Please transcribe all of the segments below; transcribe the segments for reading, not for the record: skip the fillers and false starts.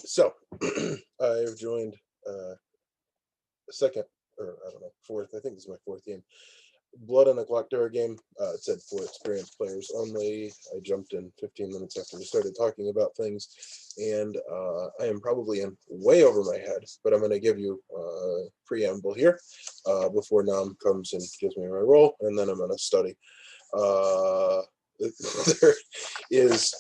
So I've joined second, or I don't know, fourth. I think this is my fourth game. Blood on the Clocktower game. It said for experienced players only. I jumped in 15 minutes after we started talking about things, and I am probably in way over my head, but I'm going to give you a preamble here before Nam comes and gives me my role, and then I'm going to study. There is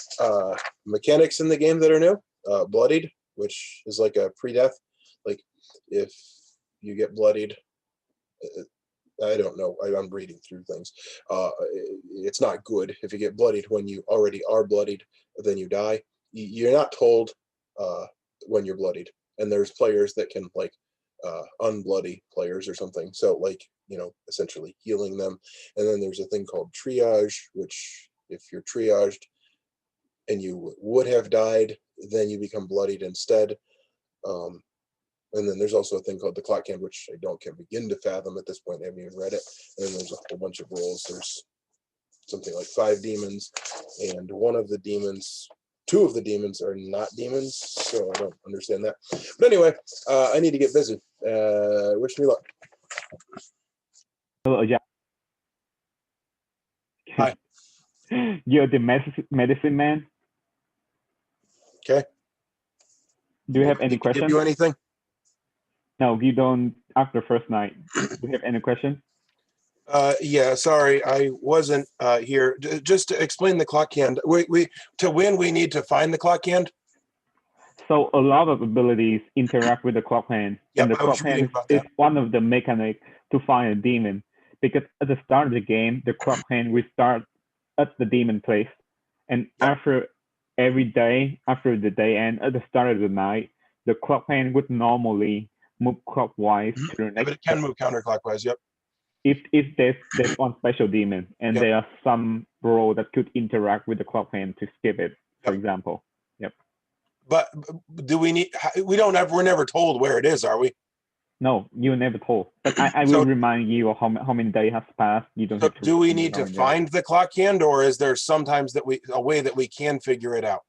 mechanics in the game that are new. Bloodied, which is like a pre-death. Like if you get bloodied, I don't know. I'm reading through things. It's not good if you get bloodied when you already are bloodied. Then you die. You're not told when you're bloodied, and there's players that can like unbloody players or something. So like essentially healing them. And then there's a thing called triage, which if you're triaged and you would have died, then you become bloodied instead. And then there's also a thing called the clockhand, which I can begin to fathom at this point. I haven't even read it. And then there's a whole bunch of roles. There's something like 5 demons, and two of the demons are not demons, so I don't understand that. But anyway, I need to get busy. Wish me luck. Hello, yeah. Hi. You're the medicine man. Okay. Do you have any questions? Give you anything? No, you don't. After first night, do you have any questions? Yeah, sorry, I wasn't here. Just to explain the clockhand. To win, we need to find the clockhand. So a lot of abilities interact with the clockhand, and the clockhand is one of the mechanics to find a demon. Because at the start of the game, the clockhand will start at the demon place, and after every day, after the day end, at the start of the night, the clockhand would normally move clockwise to the next. But it can move counterclockwise. Yep. If there's one special demon, and there are some role that could interact with the clockhand to skip it, for example. Yep. But do we need? We're never told where it is, are we? No, you're never told. But I will remind you of how many days has passed. You don't have to. Do we need to find the clockhand, or is there sometimes a way that we can figure it out?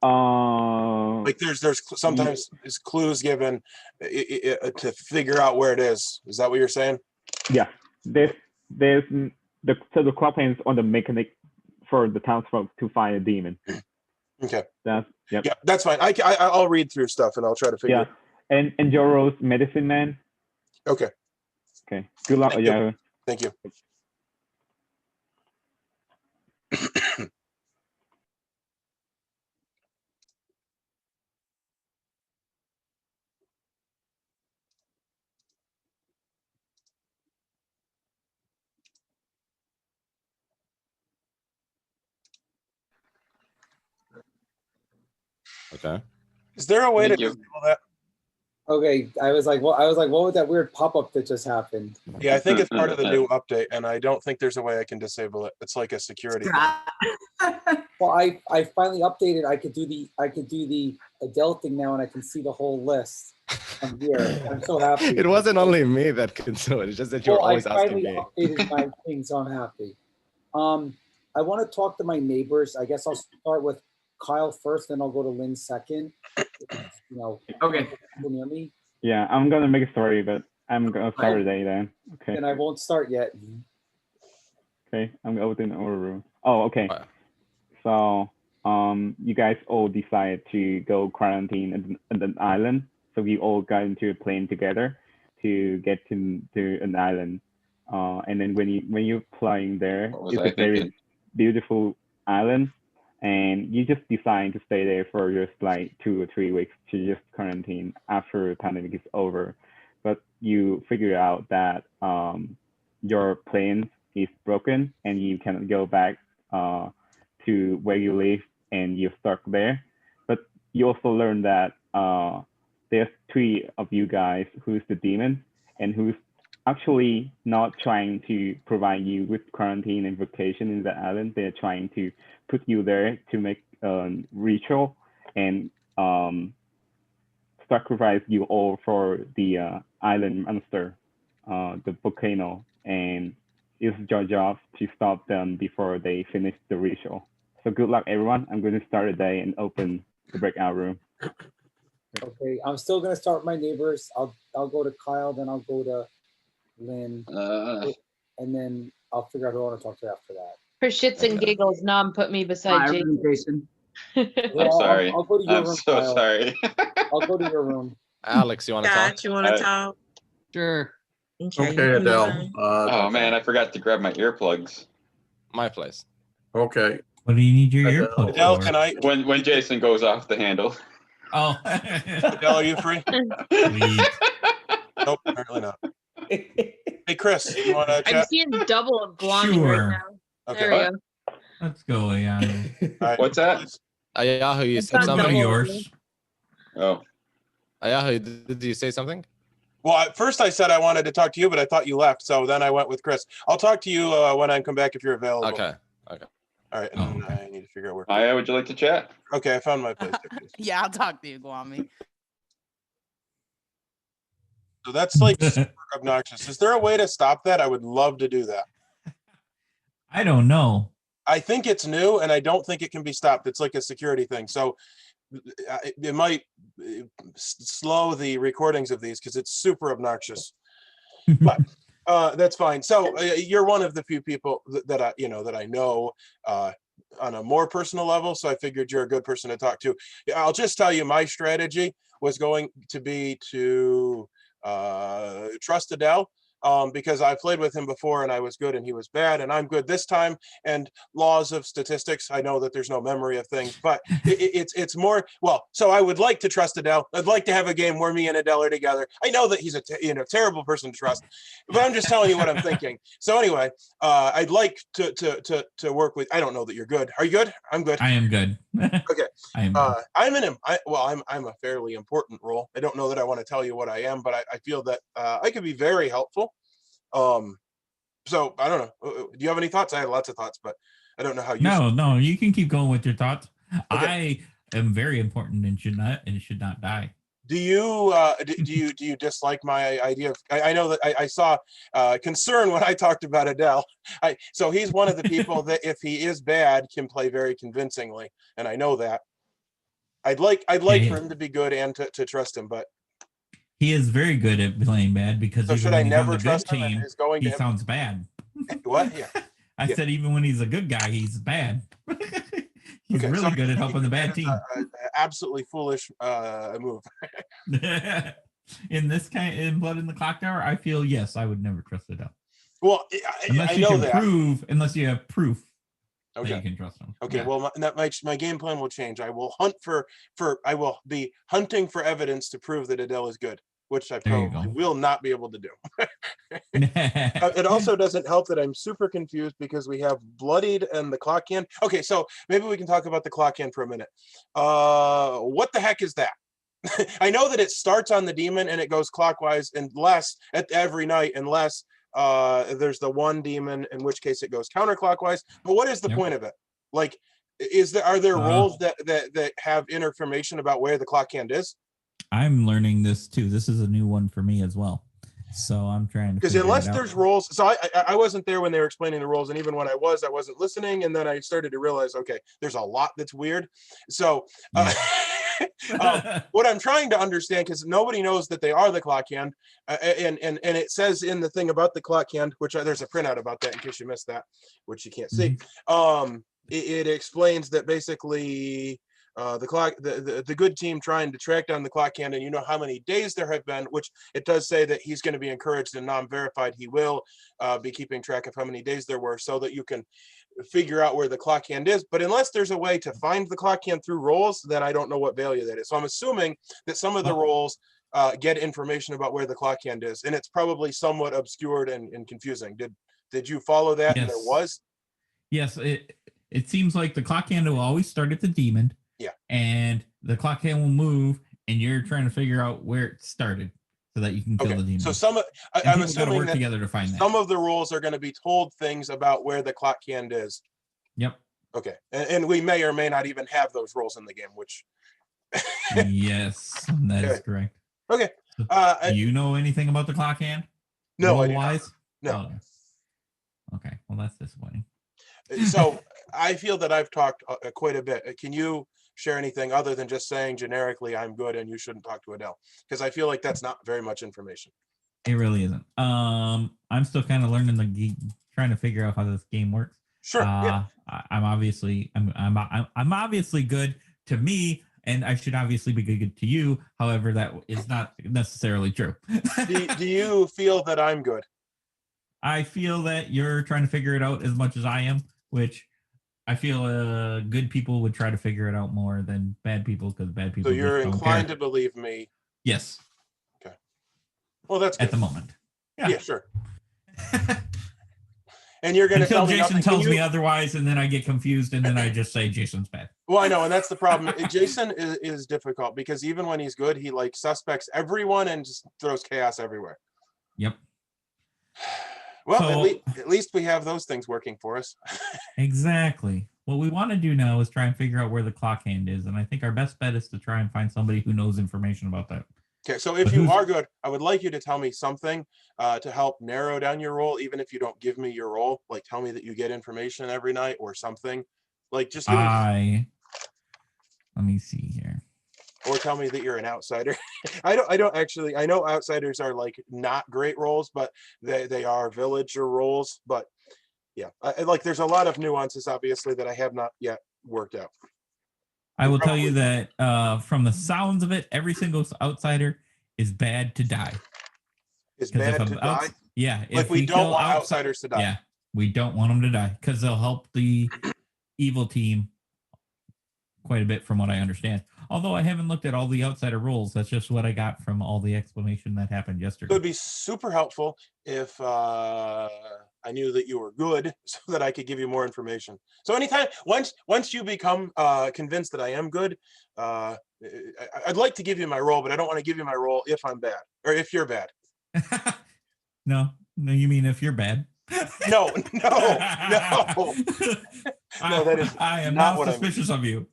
Like there's sometimes is clues given to figure out where it is. Is that what you're saying? Yeah, there's the clockhand is on the mechanic for the townsfolk to find a demon. Okay. Yeah, that's fine. I'll read through stuff and I'll try to figure. Yeah, and Joro's medicine man. Okay. Okay. Good luck, Yahoo. Thank you. Okay. Is there a way to disable that? Okay, I was like, what was that weird pop-up that just happened? Yeah, I think it's part of the new update, and I don't think there's a way I can disable it. It's like a security. Well, I finally updated. I could do the Adele thing now, and I can see the whole list from here. I'm so happy. It wasn't only me that could do it. It's just that you're always asking me. I finally updated my thing, so I'm happy. I want to talk to my neighbors. I guess I'll start with Kyle first, then I'll go to Lynn second. Okay. Near me. Yeah, I'm gonna make a story, but I'm gonna start today then. Okay. And I won't start yet. Okay, I'm gonna open the order room. Oh, okay. So, you guys all decided to go quarantine at an island. So we all got into a plane together to get to an island. And then when you're flying there, it's a very beautiful island. And you just decide to stay there for just like 2 or 3 weeks to just quarantine after the pandemic is over. But you figure out that your plane is broken and you cannot go back to where you live and you're stuck there. But you also learn that there's 3 of you guys who's the demon and who's actually not trying to provide you with quarantine and vacation in the island. They're trying to put you there to make a ritual and sacrifice you all for the island monster, the volcano, and it's your job to stop them before they finish the ritual. So good luck, everyone. I'm going to start the day and open the breakout room. Okay, I'm still gonna start with my neighbors. I'll go to Kyle, then I'll go to Lynn, and then I'll figure out who I want to talk to after that. For shits and giggles, Nom put me beside Jason. I'm sorry. I'll go to your room, so Kyle. sorry. I'll go to your room. Alex, you want to talk? You want to talk? Sure. Okay, Adele. Oh man, I forgot to grab my earplugs. My place. Okay. What do you need your earplugs Adele, for? can I? When Jason goes off the handle. Oh. Adele, are you free? Sweet. Nope, apparently not. Hey, Chris, you want to I'm chat? seeing double of blonde Sure. right now. Okay. There we go. Let's go, Yahoo. All right. What's that? Yahoo, you It's said not Go something? to double. yours. Oh. Yahoo, did you say something? Well, at first I said I wanted to talk to you, but I thought you left, so then I went with Chris. I'll talk to you when I come back if you're available. Okay. All right, and then I need to figure out where. Maya, would you like to chat? Okay, I found my place. Yeah, I'll talk to you, Guami. So that's like super obnoxious. Is there a way to stop that? I would love to do that. I don't know. I think it's new, and I don't think it can be stopped. It's like a security thing. So it might slow the recordings of these because it's super obnoxious. But that's fine. So you're one of the few people that I know on a more personal level. So I figured you're a good person to talk to. I'll just tell you, my strategy was going to be to trust Adele. Because I played with him before and I was good and he was bad and I'm good this time. And laws of statistics, I know that there's no memory of things, but it's more, well, so I would like to trust Adele. I'd like to have a game where me and Adele are together. I know that he's a terrible person to trust, but I'm just telling you what I'm thinking. So anyway, I'd like to work with, I don't know that you're good. Are you good? I'm good. I am good. Okay. I am good. I'm a fairly important role. I don't know that I want to tell you what I am, but I feel that I could be very helpful. So I don't know. Do you have any thoughts? I have lots of thoughts, but I don't know how you. No, you can keep going with your thoughts. Okay. I am very important and should not die. Do you do you dislike my idea of? I know that I saw concern when I talked about Adele. So he's one of the people that if he is bad can play very convincingly, and I know that. I'd like for him to be good and to trust him, but he is very good at playing bad because so even should when I he's never on the trust good him? team, Is going he to sounds bad. What? Yeah. I said even when he's a good guy, he's bad. He's really good at helping the bad team. Absolutely foolish move. In this in Blood in the Clocktower, I feel yes, I would never trust Adele. Well, unless I you know can that. unless you have proof. Okay. That you can trust him. Okay. Yeah. Well, my game plan will change. I will hunt I will be hunting for evidence to prove that Adele is good, which I probably will not be able to do. It also doesn't help that I'm super confused because we have Bloodied and the clockhand. Okay, so maybe we can talk about the clockhand for a minute. What the heck is that? I know that it starts on the demon and it goes clockwise unless at every night, unless there's the one demon, in which case it goes counterclockwise. But what is the point of it? Like, are there rules that have information about where the clockhand is? I'm learning this too. This is a new one for me as well. So I'm trying to, because unless there's rules, so I wasn't there when they were explaining the rules, and even when I wasn't listening, and then I started to realize, okay, there's a lot that's weird. So what I'm trying to understand, because nobody knows that they are the clockhand, and it says in the thing about the clockhand, which there's a printout about that in case you missed that, which you can't see. It explains that basically the good team trying to track down the clockhand, and you know how many days there have been, which it does say that he's going to be encouraged and non-verified. He will be keeping track of how many days there were so that you can figure out where the clockhand is. But unless there's a way to find the clockhand through rolls, then I don't know what value that is. So I'm assuming that some of the rolls get information about where the clockhand is, and it's probably somewhat obscured and confusing. Did you follow that? Yes. And there was? Yes, it seems like the clockhand will always start at the demon. Yeah. And the clockhand will move, and you're trying to figure out where it started so that you can kill the demon. So I'm assuming work that together to find some of the rules are going to be told things about where the clockhand is. Yep. Okay. And we may or may not even have those rules in the game, which yes, that is correct. Okay. Do you know anything about the clockhand? No, wise? No. Oh. Okay. Well, that's disappointing. So I feel that I've talked quite a bit. Can you share anything other than just saying generically, I'm good and you shouldn't talk to Adele. Because I feel like that's not very much information. It really isn't. I'm still kind of learning trying to figure out how this game works. Sure. Yeah. I'm obviously good to me, and I should obviously be good to you. However, that is not necessarily true. Do you feel that I'm good? I feel that you're trying to figure it out as much as I am, which I feel good people would try to figure it out more than bad people, because bad people. So you're just inclined don't care. to believe me? Yes. Okay. Well, that's good. At the moment. Yeah, sure. And you're going to tell me Jason tells me otherwise, and then I get confused, and then I just say Jason's bad. Well, I know, and that's the problem. Jason is difficult because even when he's good, he like suspects everyone and just throws chaos everywhere. Yep. Well, So, at least we have those things working for us. Exactly. What we want to do now is try and figure out where the clockhand is, and I think our best bet is to try and find somebody who knows information about that. Okay, so if you are good, I would like you to tell me something to help narrow down your role, even if you don't give me your role. Like, tell me that you get information every night or something. Like, just give me... Let me see here. Or tell me that you're an outsider. I don't actually. I know outsiders are like not great roles, but they are villager roles. But yeah, like there's a lot of nuances, obviously, that I have not yet worked out. I will tell you that from the sounds of it, every single outsider is bad to die. Is bad to die? Yeah. Like we don't want outsiders to die. Yeah, we don't want them to die because they'll help the evil team quite a bit from what I understand. Although I haven't looked at all the outsider roles. That's just what I got from all the explanation that happened yesterday. It would be super helpful if I knew that you were good so that I could give you more information. So anytime, once you become convinced that I am good, I'd like to give you my role, but I don't want to give you my role if I'm bad or if you're bad. No, you mean if you're bad? No. No, that is. I am not suspicious of you.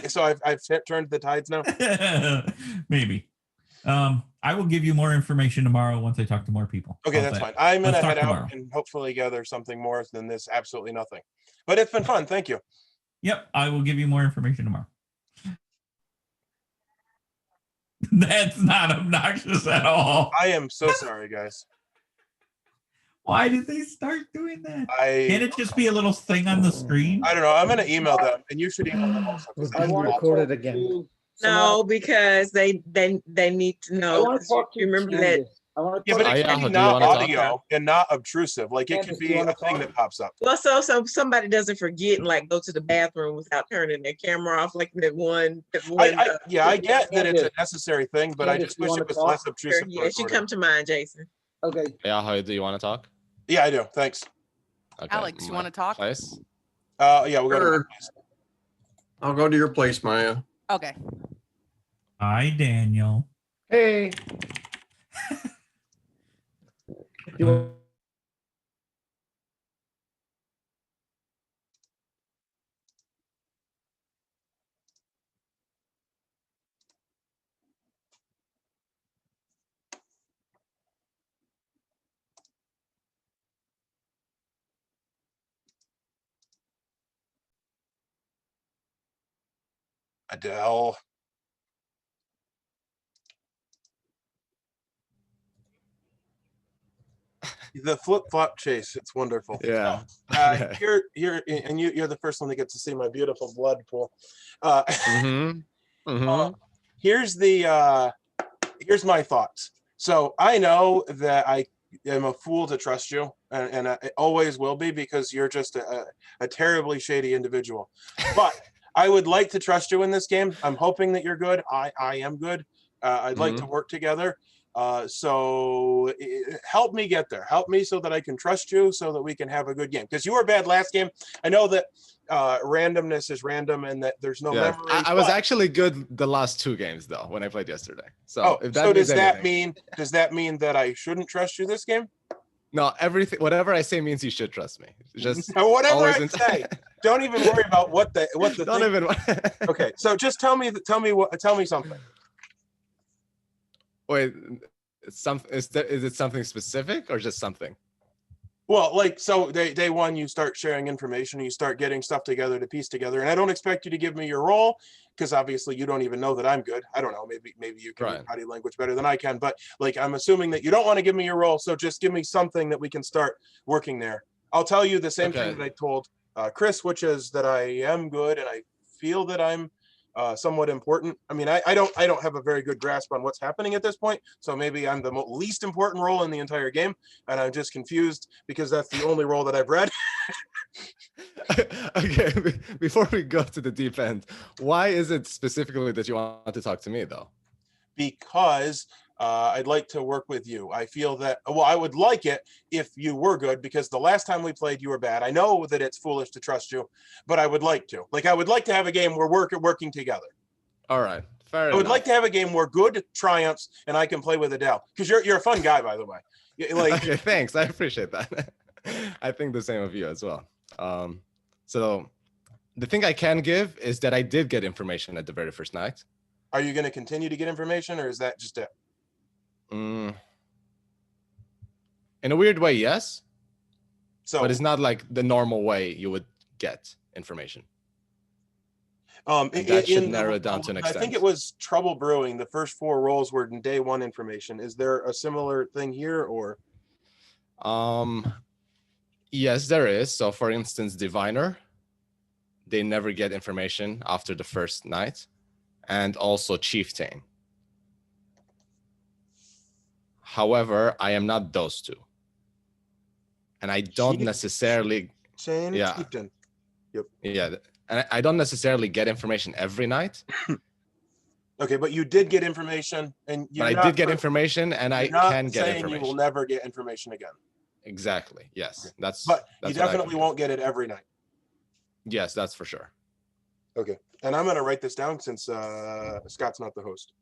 So I've turned the tides now. Maybe. I will give you more information tomorrow once I talk to more people. Okay, that's fine. I'm gonna head out and hopefully gather something more than this absolutely nothing. But it's been fun. Thank you. Yep, I will give you more information tomorrow. That's not obnoxious at all. I am so sorry, guys. Why did they start doing that? Can it just be a little thing on the screen? I don't know. I'm going to email them, and you should email them also. I want to record it again. No, because they need to know. Remember that. Yeah, but it can be not audio and not obtrusive. Like it could be a thing that pops up. Well, so somebody doesn't forget and like go to the bathroom without turning their camera off, like that one. I get that it's a necessary thing, but I just wish it was less obtrusive. Yeah, it should come to mind, Jason. Okay. Yeah, how do you want to talk? Yeah, I do. Thanks. Okay. Alex, you want to talk? Place? Yeah, we'll go to place. I'll go to your place, Maya. Okay. Hi, Daniel. Hey. Adele. The flip-flop chase, it's wonderful. Yeah. You're and you're the first one that gets to see my beautiful blood pool. Here's my thoughts. So I know that I am a fool to trust you, and I always will be, because you're just a terribly shady individual. But I would like to trust you in this game. I'm hoping that you're good. I am good. I'd like to work together. So help me get there. Help me so that I can trust you, so that we can have a good game. Because you were bad last game. I know that randomness is random and that there's no memory. I was actually good the last 2 games though when I played yesterday. So does that mean that I shouldn't trust you this game? No, whatever I say means you should trust me. Just whatever I say. Don't even worry about what the don't even. Okay, so just tell me something. Wait, is it something specific or just something? Well, like, so day one, you start sharing information, and you start getting stuff together to piece together. And I don't expect you to give me your role, because obviously you don't even know that I'm good. I don't know. Maybe you can read body language better than I can. But like, I'm assuming that you don't want to give me your role. So just give me something that we can start working there. I'll tell you the same thing that I told Chris, which is that I am good and I feel that I'm somewhat important. I mean, I don't have a very good grasp on what's happening at this point, so maybe I'm the least important role in the entire game, and I'm just confused because that's the only role that I've read. Okay, before we go to the deep end, why is it specifically that you want to talk to me, though? Because I'd like to work with you. I feel that, well, I would like it if you were good, because the last time we played, you were bad. I know that it's foolish to trust you, but I would like to. Like, I would like to have a game where we're working together. All right, fair enough. I would like to have a game where good triumphs and I can play with Adele, because you're a fun guy, by the way. Like, okay, thanks. I appreciate that. I think the same of you as well. So the thing I can give is that I did get information at the very first night. Are you going to continue to get information, or is that just it? In a weird way, yes. So, but it's not like the normal way you would get information. That should narrow it down to an extent. I think it was Trouble Brewing. The first 4 rolls were in day 1 information. Is there a similar thing here, or? Yes, there is. So, for instance, Diviner, they never get information after the first night, and also Chieftain. However, I am not those two, and I don't necessarily. Chieftain. Yep. Yeah, and I don't necessarily get information every night. Okay, but you did get information, and I did get information, and I can get information. You will never get information again. Exactly. Yes, okay. That's you definitely won't get it every night. Yes, that's for sure. Okay, and I'm gonna write this down since Scott's not the host.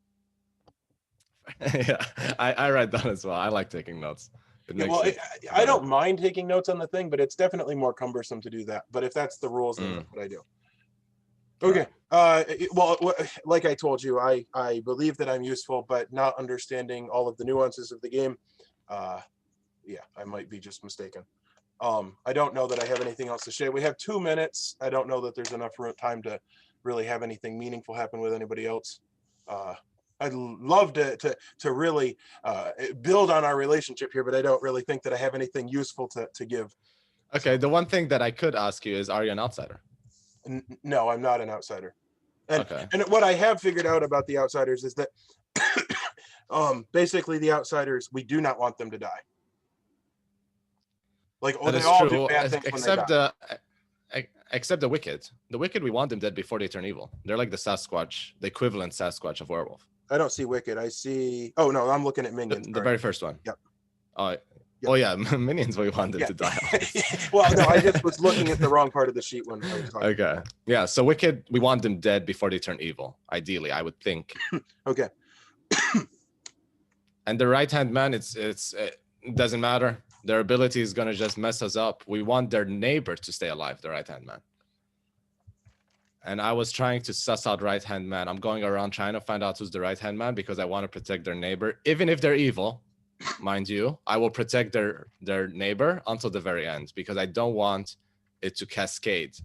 Yeah, I write down as well. I like taking notes. I don't mind taking notes on the thing, but it's definitely more cumbersome to do that. But if that's the rules, then that's what I do. Okay. Well, like I told you, I believe that I'm useful, but not understanding all of the nuances of the game. Yeah, I might be just mistaken. I don't know that I have anything else to share. We have 2 minutes. I don't know that there's enough time to really have anything meaningful happen with anybody else. I'd love to really build on our relationship here, but I don't really think that I have anything useful to give. Okay, the one thing that I could ask you is, are you an outsider? No, I'm not an outsider. And, okay. And what I have figured out about the outsiders is that basically the outsiders, we do not want them to die. Like, they all do bad things when they die. Except the Wicked. The Wicked, we want them dead before they turn evil. They're like the Sasquatch, the equivalent Sasquatch of werewolf. I don't see Wicked. I see. Oh no, I'm looking at Minions. The very first one. Yep. Yep. Oh yeah, Minions. We want them to die. Well, no, I just was looking at the wrong part of the sheet when I was talking. Okay. Yeah. So Wicked, we want them dead before they turn evil. Ideally, I would think. Okay. And the right-hand man, it doesn't matter. Their ability is gonna just mess us up. We want their neighbor to stay alive, the right-hand man. And I was trying to suss out right-hand man. I'm going around trying to find out who's the right-hand man because I want to protect their neighbor. Even if they're evil, mind you, I will protect their neighbor until the very end because I don't want it to cascade.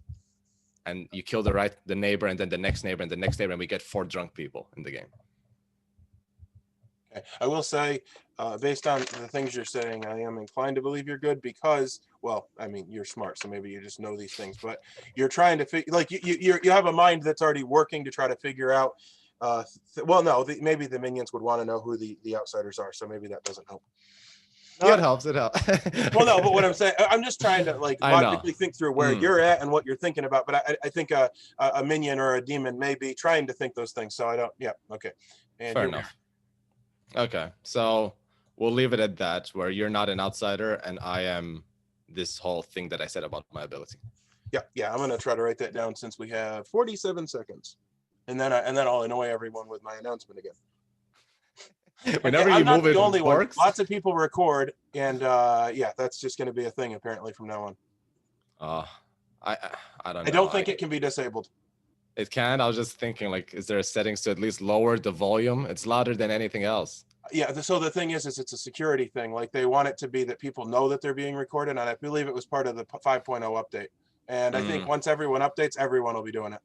And you kill the neighbor and then the next neighbor and the next neighbor and we get 4 drunk people in the game. Okay. I will say, based on the things you're saying, I am inclined to believe you're good because, well, I mean, you're smart, so maybe you just know these things, but you're trying to like you have a mind that's already working to try to figure out. Well, no, maybe the minions would want to know who the outsiders are, so maybe that doesn't help. No, yeah. It helps. It helps. Well, no, but what I'm saying, I'm just trying to like logically think through where you're at and what you're thinking about. But I think a minion or a demon may be trying to think those things. So I don't. Yeah. Okay. And fair enough. Okay, so we'll leave it at that, where you're not an outsider and I am this whole thing that I said about my ability. Yeah, I'm gonna try to write that down since we have 47 seconds, and then I'll annoy everyone with my announcement again. Whenever you move it, only one. Lots of people record, and yeah, that's just gonna be a thing apparently from now on. I don't know. I don't think it can be disabled. It can. I was just thinking, like, is there a settings to at least lower the volume? It's louder than anything else. Yeah, so the thing is it's a security thing. Like they want it to be that people know that they're being recorded, and I believe it was part of the 5.0 update. And I think once everyone updates, everyone will be doing it.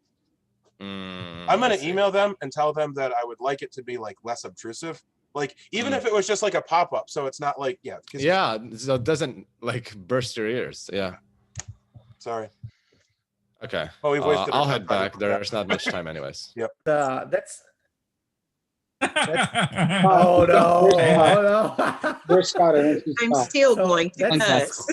I'm going to email them and tell them that I would like it to be like less obtrusive. Like even if it was just like a pop-up, so it's not like so it doesn't like burst your ears. Yeah. Sorry. Okay. Oh, we've wasted I'll head back. There's not much time anyways. Yep. That's oh no! Oh no! Where's Scott? I'm still going to cuss.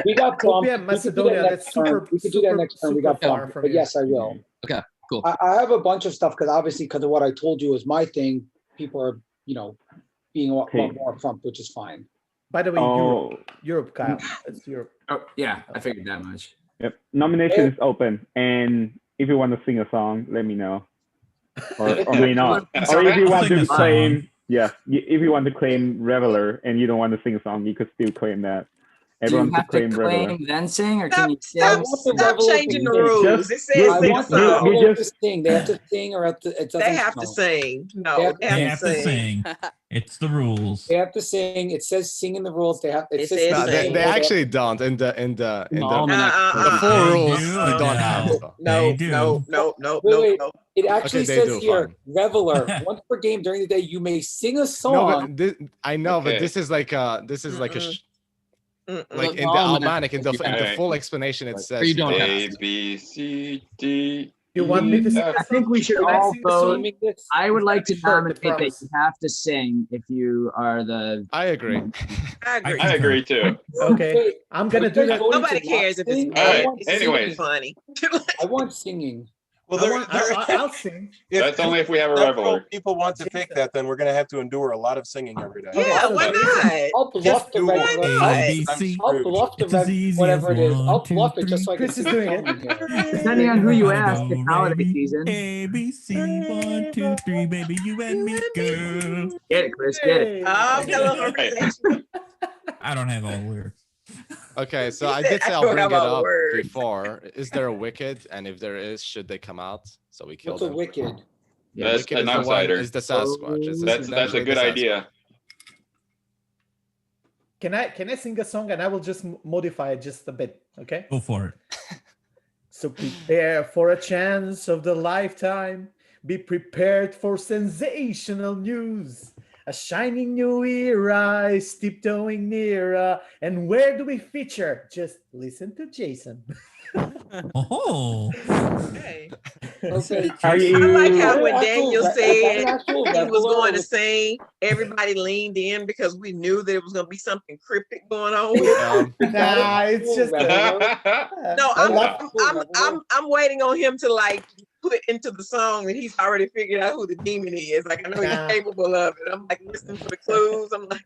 We got Copia Macedonia. That's super. We could do that next turn. We got far Plum, from but you. yes, I will. Okay, cool. I have a bunch of stuff because obviously because of what I told you is my thing. People are being a lot more upfront, which is fine. By the way, Europe, Kyle. It's Europe. Oh yeah, I figured that much. Yep. Nomination is open, and if you want to sing a song, let me know. Or may not. Or if you want to claim, if you want to claim Reveler and you don't want to sing a song, you could still claim that. Everyone could claim Reveler. Then sing, or can you sing? Stop changing the rules. It says They have to sing. They have to sing, or they have to sing. No, they have to sing. It's the rules. They have to sing. It says sing in the rules. They have. It says they actually don't in the full rules. They don't have. No. Wait. It actually Okay, says here, Reveler. Once per game during the day, you may sing a song. No, but I know, but this is like like in the Almanac, in the full explanation, it says A, B, C, D. You want me to sing? I think we should all vote. I would like to nominate that you have to sing if you are the. I agree. I agree too. Okay, I'm gonna do that. Nobody cares if it's All right. Anyways, funny. I want singing. Well, I'll sing. That's only if we have a Reveler. People want to pick that, then we're going to have to endure a lot of singing every day. Yeah, why not? I'll bluff the Reveler. I'll bluff the Reveler, whatever it is. I'll bluff it just so I can Chris is doing it. Depending on who you ask, it's holiday season. A, B, C, 1, 2, 3, baby, you and me, girl. Get it, Chris, get it. I don't have all the lyrics. Okay, so I did say I'll bring it up before. Is there a Wicked? And if there is, should they come out? So we kill them. What's a Wicked? That's Wicked an is outsider. Is the Sasquatch. That's a good idea. Can I sing a song and I will just modify it just a bit, okay? Go for it. So prepare for a chance of the lifetime. Be prepared for sensational news. A shining new era is tiptoeing nearer. And where do we feature? Just listen to Jason. Oh. Okay. Okay. I like how when Daniel said he was going to sing, everybody leaned in because we knew that it was going to be something cryptic going on. Nah, it's just no. I'm waiting on him to like put into the song that he's already figured out who the demon is. Like I know he's capable of it. I'm like listening to the clues. I'm like.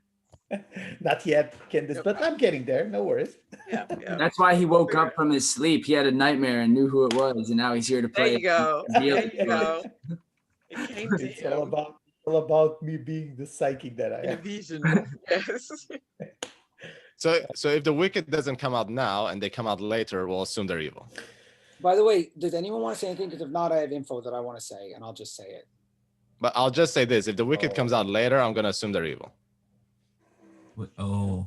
Not yet, Candace, but I'm getting there. No worries. Yeah. That's why he woke up from his sleep. He had a nightmare and knew who it was, and now he's here to play. There you go. There you go. It came to It's all about me being the psychic that I am. Vision. Yes. So if the Wicked doesn't come out now and they come out later, we'll assume they're evil. By the way, does anyone want to say anything? Because if not, I have info that I want to say, and I'll just say it. But I'll just say this: if the Wicked comes out later, I'm gonna assume they're evil. Oh.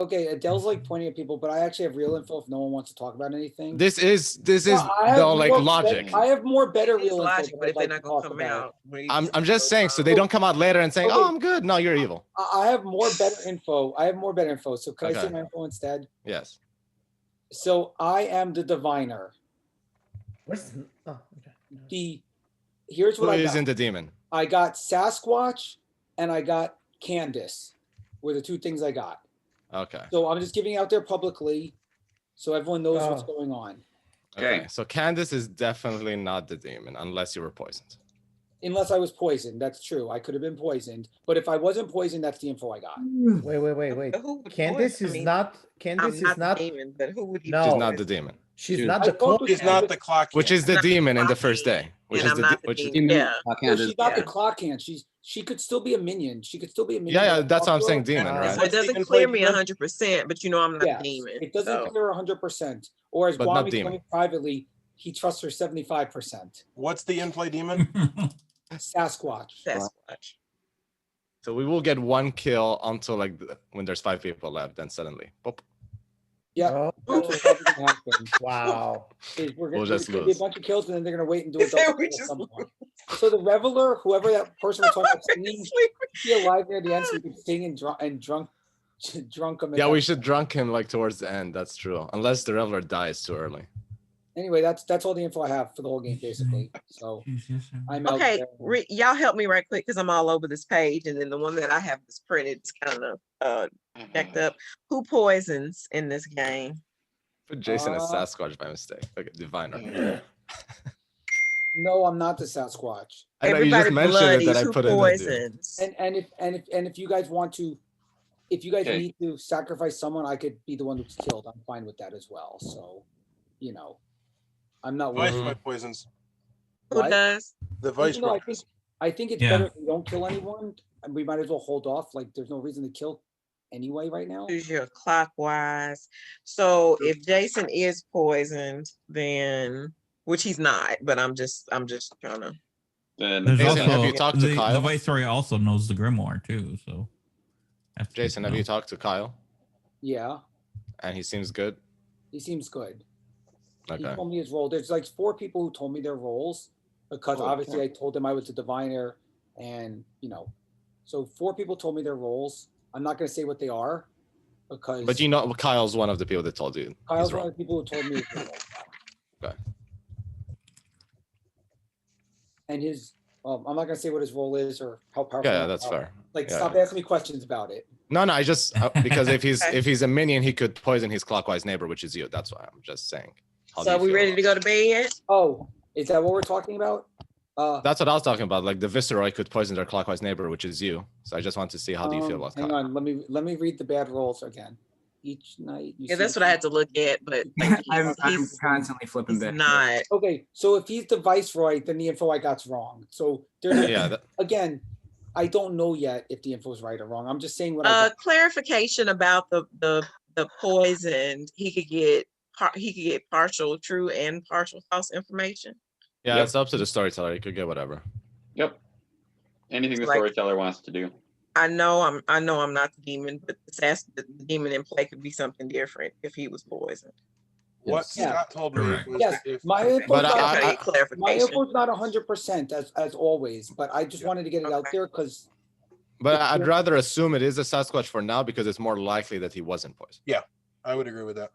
Okay, Adele's like pointing at people, but I actually have real info if no one wants to talk about anything. This is like logic. I have more better real logic, info, but if they're like not gonna come out, I'm just saying so they don't come out later and saying, Okay. "Oh, I'm good." No, you're evil. I have more better info. So can I say my info instead? Yes. So I am the diviner. Okay. Here's what Who I got. isn't the demon? I got Sasquatch and I got Candace were the two things I got. Okay. So I'm just giving it out there publicly so everyone knows what's going on. Okay. So Candace is definitely not the demon unless you were poisoned. Unless I was poisoned. That's true. I could have been poisoned. But if I wasn't poisoned, that's the info I got. Wait. Candace is not. Candace is not. Demon, but who would he She's not the demon. She's not the clock. She's not the clock. Which is the demon in the first day. Which is the she's not the clock hand. She could still be a minion. She could still be a minion. Yeah, that's what I'm saying, demon, right? So it doesn't clear me 100%, but you know I'm not a demon. It doesn't clear 100%. Or as Guami told me privately, he trusts her 75%. What's the in-play demon? Sasquatch. So we will get 1 kill until like when there's 5 people left. Then suddenly, boop. Yeah. That's what's probably gonna happen. Wow. We'll We're just gonna be a lose. bunch of kills, and then they're gonna wait and do a double kill at some point. So the Reveler, whoever that person was talking about singing, be alive near the end so we can sing and drunk him. Yeah, we should drunk him like towards the end. That's true. Unless the Reveler dies too early. Anyway, that's all the info I have for the whole game, basically. So I'm out Okay, there. y'all help me right quick because I'm all over this page, and then the one that I have is printed is kind of jacked up. Who poisons in this game? Put Jason as Sasquatch by mistake. Okay, diviner. No, I'm not the Sasquatch. I know you just mentioned it that I put in poisons. And if you guys want to, if you guys need to sacrifice someone, I could be the one who's killed. I'm fine with that as well. So, you know, I'm not worried. Viceroy poisons. Who does? The Viceroy. I think it's better if we don't kill anyone. And we might as well hold off. Like, there's no reason to kill anyway right now. Choose your clockwise. So if Jason is poisoned, then which he's not, but I'm just trying to. Then There's Jason, also, have you talked to Kyle? The Viceroy also knows the Grimoire too, so. that's good Jason, to have know. you talked to Kyle? Yeah, And he seems good. he seems good. He Okay. told me his role. There's like 4 people who told me their roles because obviously I told them I was a diviner, and you know, so 4 people told me their roles. I'm not going to say what they are because. But you know, Kyle's one of the people that told you. Kyle's he's one wrong. of the people who told me. His roles. Okay. And his, I'm not going to say what his role is or how powerful. Yeah, that's fair. Like, Yeah. stop asking me questions about it. No, I just because if he's a minion, he could poison his clockwise neighbor, which is you. That's why I'm just saying. So are we ready to go to bed? Oh, is that what we're talking about? That's what I was talking about. Like the Viceroy could poison their clockwise neighbor, which is you. So I just want to see how do you feel about Hang Kyle. on, let me read the bad rolls again. Each night. Yeah, that's what I had to look at, but I'm constantly flipping back. not. Okay, so if he's the Viceroy, then the info I got's wrong. So there's Yeah. again, I don't know yet if the info is right or wrong. I'm just saying what I got. Clarification about the poisoned. He could get partial true and partial false information. Yeah, Yep. it's up to the storyteller. You could get whatever. Yep. Anything the Like- storyteller wants to do. I know I'm not the demon, but the demon in play could be something different if he was poisoned. What Yeah. Scott told me Correct. was Yes, if my info's But not, I- clarification. my info's not 100% as always, but I just wanted to get it out there because But I'd rather assume it is a Sasquatch for now because it's more likely that he wasn't poisoned. I would agree with that.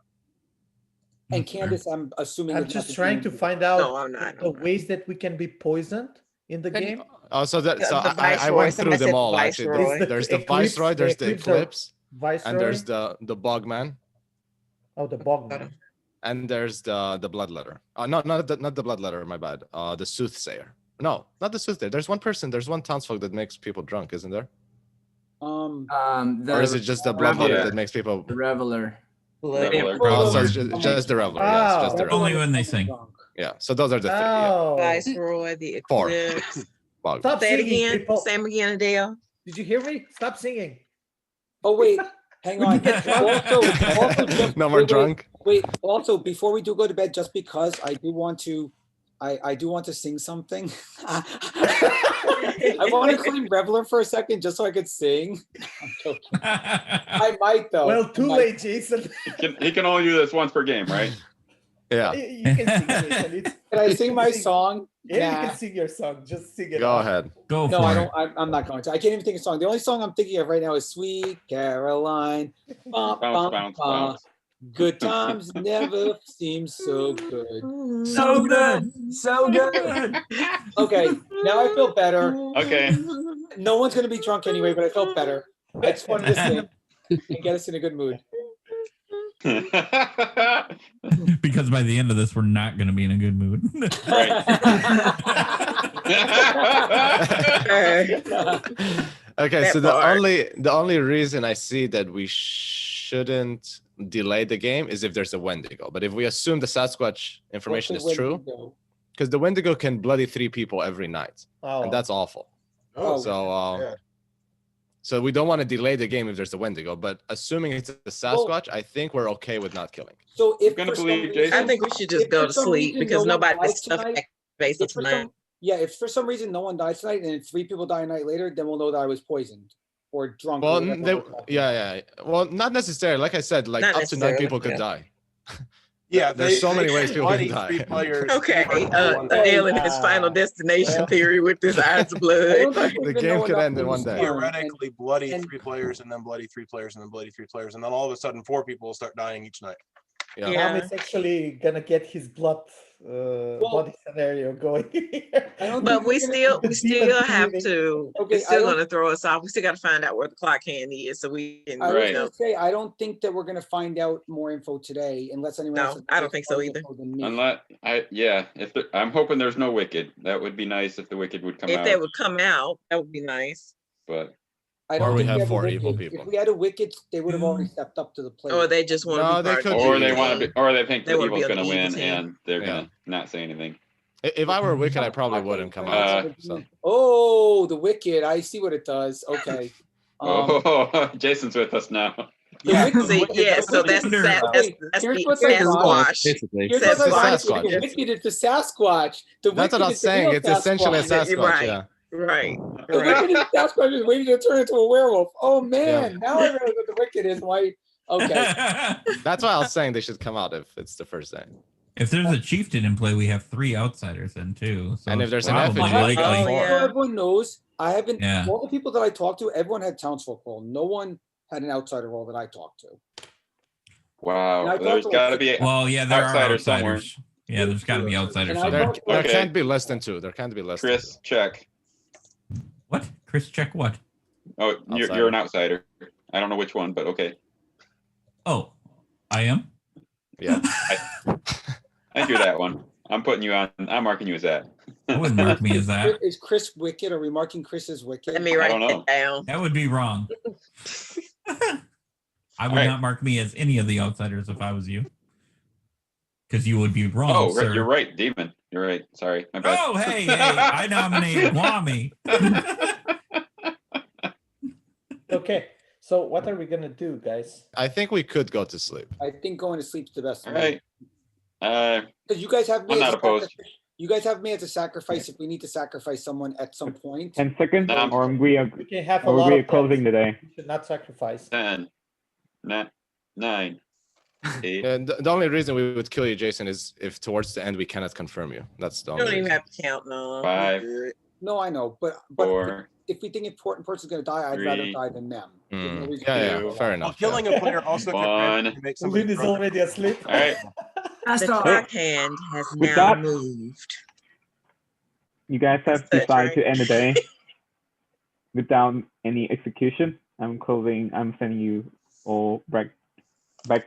and Candace, I'm assuming I'm it's just not the trying to demon. find out No, I'm not. the ways that we can be poisoned in the Can- game. Oh, so that so The I Viceroy, went through somebody them said all actually. Viceroy. There's The the Eclipse- Viceroy, there's the Eclipse are- Eclipse, Viceroy. and there's the Bogman, Oh, the Bogman. and there's the Bloodletter. Not the Bloodletter, my bad. The Soothsayer. No, not the Soothsayer. There's one Townsfolk that makes people drunk, isn't there? Or is it just the Bloodletter that makes people? The Reveler. Reveler. Oh, so it's just the Reveler. Yeah, it's just the Only Reveler. when they sing. Yeah. So those are the 3. Yeah. Oh, Viceroy, the 4. Eclipse. Bog. stop Say it singing, again. people. Say 'em again, Adele. Did you hear me? Stop singing. Oh wait, hang on. Also, just, No more wait, drunk. Wait, also before we do go to bed, just because I do want to, I do want to sing something. I want to claim Reveler for a second, just so I could sing. I'm joking. I might though. Well, too late, Jason. He can only do this once per game, right? Yeah. You can sing, Jason. It's, Can I sing my song? yeah, Nah. you can sing your song. Just sing it. Go out. ahead. Go No, for I it. don't. I'm not going to. I can't even think of a song. The only song I'm thinking of right now is "Sweet Caroline." Bum, Bounce, bum, bounce, bum. bounce. Good times never seem so good. So good. So good. Okay, now I feel better. Okay. No one's going to be drunk anyway, but I felt better. I just wanted to sing and get us in a good mood. Because by the end of this, we're not going to be in a good mood. Okay, That so part. the only reason I see that we shouldn't delay the game is if there's a Wendigo. But if we assume the Sasquatch information is true, because the Wendigo can bloody 3 people every night, Oh. and that's awful. Oh, So so we don't want to delay the game if there's a Wendigo. But assuming it's a Sasquatch, I think we're okay with not killing. So if gonna for some believe reason- Jason. I think we should just if go for to some sleep reason because no one nobody's dies stuff tonight, activates if for tonight. some- Yeah, if for some reason no one dies tonight and 3 people die a night later, then we'll know that I was poisoned or drunk. Well, or whatever we're talking about. Well, not necessarily. Like I said, like Not up to 9 necessarily, people could yeah. die. Yeah, There's so they many ways can people can bloody die. 3 players. Okay, one nailing his final destination theory with his eyes of blood. The game could end in one day. Theoretically, bloody 3 players and then bloody 3 players and then bloody 3 players, and then all of a sudden 4 people will start dying each night. Tom is actually gonna get his bloody scenario going. But we still have to. Okay, It's still gonna throw us off. We still got to find out where the clock hand is, so we can. I was gonna say I don't think that we're gonna find out more info today unless anyone else. No, I don't think so either. Unless I'm hoping there's no Wicked. That would be nice if the Wicked would come out. If they would come out, that would be nice. But I don't Or we think have have 4 a evil Wicked. people. If we had a Wicked, they would have already stepped up to the plate. Or they just want No, to be they part could of or the they team. want to be, or they think They the wanna be evil's on the gonna evil win, team. and they're gonna not say anything. If I were Wicked, I probably wouldn't come out. So. Oh, the Wicked! I see what it does. Okay. Oh, Jason's with us now. Yeah, See, yeah, so that's the Here's what's ironic. Sasquatch. Basically. Here's what's It's ironic. Sasquatch. The Wicked is the Sasquatch. The That's what Wicked I was is the saying. real It's essentially a Sasquatch. Sasquatch. Right. Yeah. Right. The Wicked is Sasquatch is waiting to turn into a werewolf. Oh man, now I realize what the Wicked is. Why? Okay. That's why I was saying they should come out if it's the first day. If there's a chieftain in play, we have 3 outsiders then too. So And if there's an probably effigy, likely. four. So everyone knows, I have been Yeah. all the people that I talked to. Everyone had Townsfolk role. No one had an outsider role that I talked to. And I Wow, talked there's to, like, got to be Well, yeah, there are outsiders somewhere. outsiders. Yeah, there's got to be outsiders And I somewhere. talked- There Okay. can't be less than 2. There can't be less Chris, check. What? Chris, check what? Oh, you're an outsider. I don't know which one, but okay. Oh, I am? Yeah. I think you're that one. I'm putting you on. I'm marking you as that. I wouldn't mark me as that. Is Chris Wicked? Are we marking Chris as Wicked? Let me I write don't know. that down. That would be wrong. I would Alright. not mark me as any of the outsiders if I was you. Because you would be wrong, Oh, sir. right, you're right, Demon. You're right. Sorry, my bad. Oh, hey, I nominated Kwame. Okay, so what are we gonna do, guys? I think we could go to sleep. I think going to sleep's the best. All right. Because you guys have me. I'm as not a opposed. sacrifice- You guys have me as a sacrifice if we need to sacrifice someone at some point. 10 seconds, or we are, We can have a or lot we are of closing the day. We should not sacrifice. 10, 9, 8. And the only reason we would kill you, Jason, is if towards the end we cannot confirm you. That's the You only don't even reason. have to count, no. 5, No, I know, but 4. if we think an important person's going to die, I'd rather 3, die than them. There's no reason Yeah, to yeah, do fair that. enough. Killing a player also can 1. randomly make somebody Lynn is drunk. already asleep. All right. The clock hand has With now that- moved. You guys have That's decided right. to end the day without any execution. I'm sending you all back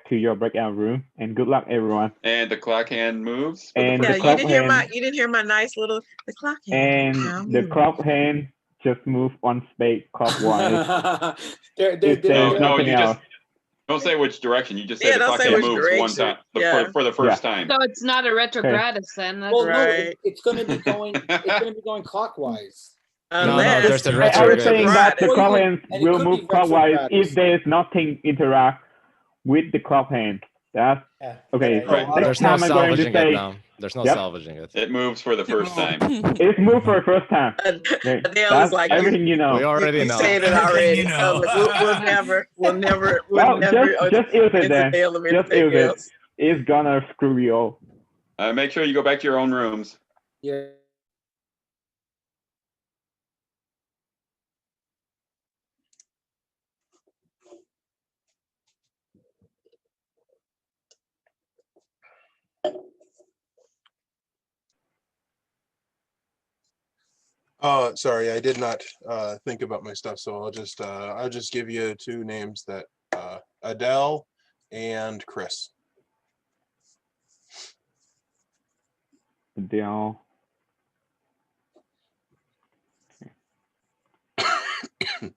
to your breakout room, and good luck, everyone. And the clock hand moves. For And the Yeah, the first you clock didn't hear my hand, nice little the clock hand. and now the moves. clock hand just moved 1 space clockwise. They're- If they're- there's No, nothing you else. Don't say which direction. You just say Yeah, the don't clock say hand which moves one direction. time Yeah. for the first time. So it's not a retrogradus then. That's Well, no, Right. it's going to be going. It's going to be going clockwise. Unless there's the I was retrograde. saying that the Well, clock you- hand and it will could move be clockwise retrograde. if there's nothing interact with the clock hand. That's Yeah. okay. So Right. next There's no time I'm going to salvaging it say now. There's no Yep. salvaging it. It moves for the first time. it's moved for the first time. Okay, Adele that's is like everything you know. We already you know. said it Everything already. you know. We'll never Well, just use it then. Adele or Just anything use it. else. It's gonna screw you all. Make sure you go back to your own rooms. Yeah. Sorry, I did not think about my stuff, so I'll just give you 2 names that Adele and Chris. Adele.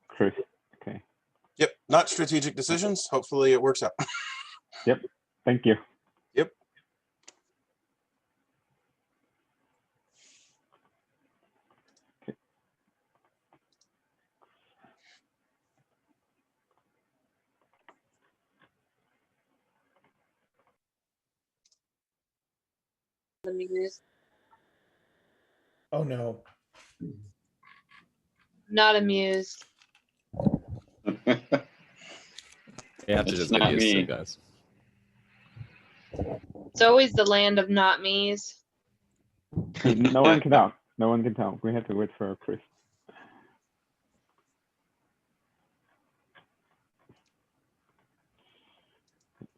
Chris. Okay. Yep, not strategic decisions. Hopefully it works out. Yep. Thank you. Yep. Oh no. Not amused. You have to It's just get not used to me. it, guys. It's always the land of not me's. No one can tell. No one can tell. We have to wait for Chris.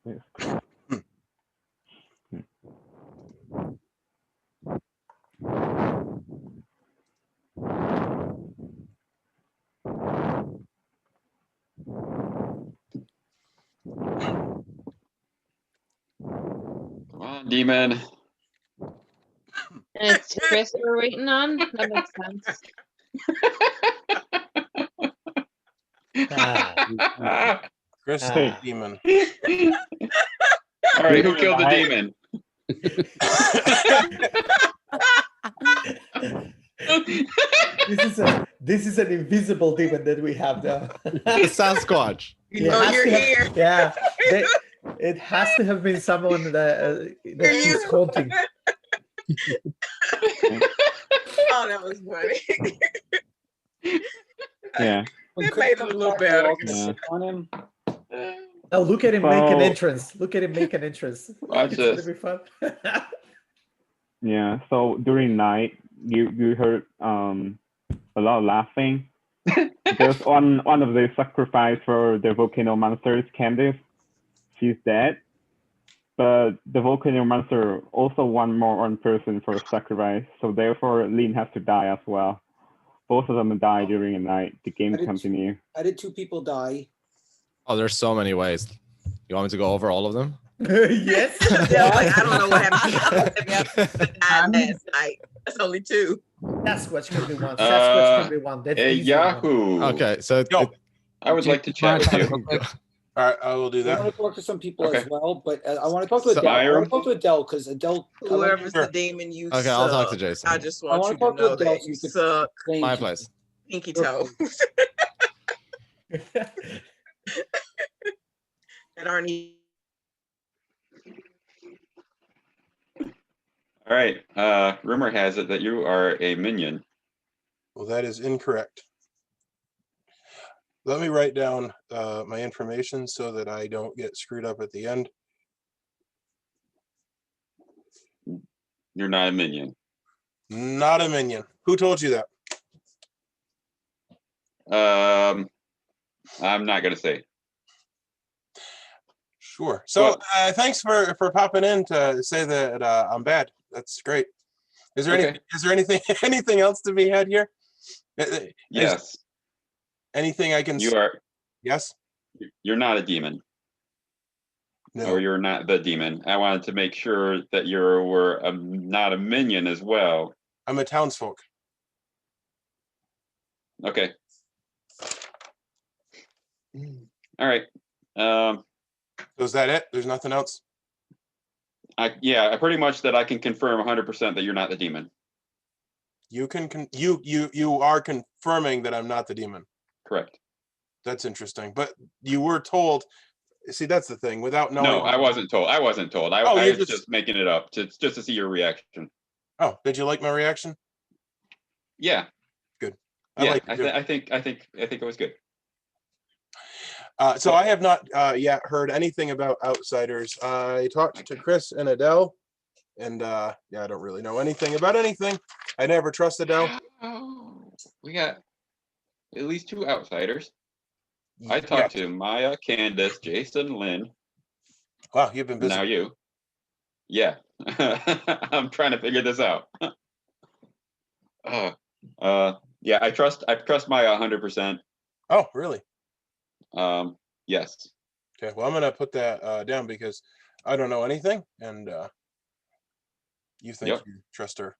Yes. Come on, demon. And it's Chris we're waiting on. That makes sense. Chris Hey. Demon. All right, who killed the demon? This is an invisible demon that we have now. The Sasquatch. You know you're here. Yeah, it has to have been someone that she's haunting. Oh, that was funny. Yeah. That made it a little better. Yeah. On him. Oh, look at him make an So- entrance. Look at him make an entrance. Watch It's gonna this. be fun. Yeah. So during night, you heard a lot of laughing. There's one of the sacrifice for the volcano monsters, Candice. She's dead. But the volcano monster also one person for sacrifice. So therefore, Lynn has to die as well. Both of them die during the night. The game continue. I did 2 people die. Oh, there's so many ways. You want me to go over all of them? Yes. Yeah, like, I don't know what happened last night. That's only 2. Sasquatch can be one. Sasquatch can be one. That's Hey, easy one. Yahoo. Okay, so I would like to chat with you. All right, I will do I want that. to talk to some people Okay. as well, but I want to talk to So, Adele. I want Byron? to talk to Adele because Adele. Whoever's the demon, you Okay, I'll talk to Jason. I just I want want you to to talk to know Adele that so you you can suck, explain My to place. pinky toe. That aren't All right. Rumor has it that you are a minion. Well, that is incorrect. Let me write down my information so that I don't get screwed up at the end. You're not a minion. Not a minion. Who told you that? I'm not gonna say. Sure. So thanks for popping in to say that I'm bad. That's great. Is there Okay. anything else to be had here? Yes. Anything I can? You are. Yes. You're not a demon. No. Or you're not the demon. I wanted to make sure that you were not a minion as well. I'm a townsfolk. Okay. All right. So is that it? There's nothing else? Yeah, pretty much that I can confirm 100% that you're not the demon. You can you are confirming that I'm not the demon. Correct. That's interesting. But you were told. See, that's the thing. Without knowing. No, I wasn't told. I wasn't told. I was just making it up just to see your reaction. Oh, did you like my reaction? Yeah. Good. I think it was good. So I have not yet heard anything about outsiders. I talked to Chris and Adele, and yeah, I don't really know anything about anything. I never trust Adele. Oh, we got at least 2 outsiders. I talked to Maya, Candace, Jason, Lynn. Wow, you've been busy. Now you. Yeah. I'm trying to figure this out. Yeah, I trust Maya 100%. Oh, really? Yes. Okay, well, I'm gonna put that down because I don't know anything, and you think you trust her.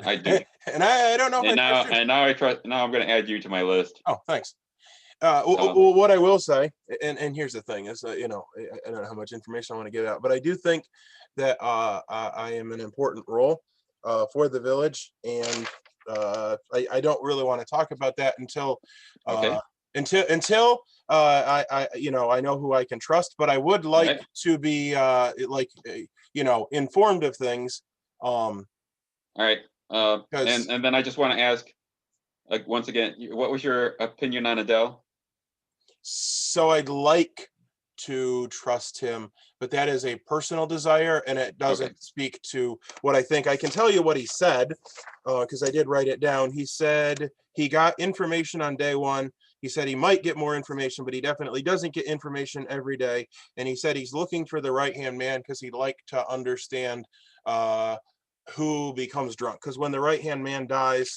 I do. And I don't know if I trust you. And now I trust. Now I'm going to add you to my list. Oh, thanks. What I will say, and here's the thing, is you know, I don't know how much information I want to get out, but I do think that I am an important role for the village, and I don't really want to talk about that until until I you know, I know who I can trust, but I would like to be like you know, informed of things. All right. And then I just want to ask, like, once again, what was your opinion on Adele? So I'd like to trust him, but that is a personal desire, and it doesn't speak to what I think. I can tell you what he said, because I did write it down. He said he got information on day one. He said he might get more information, but he definitely doesn't get information every day. And he said he's looking for the right-hand man because he'd like to understand who becomes drunk. Because when the right-hand man dies,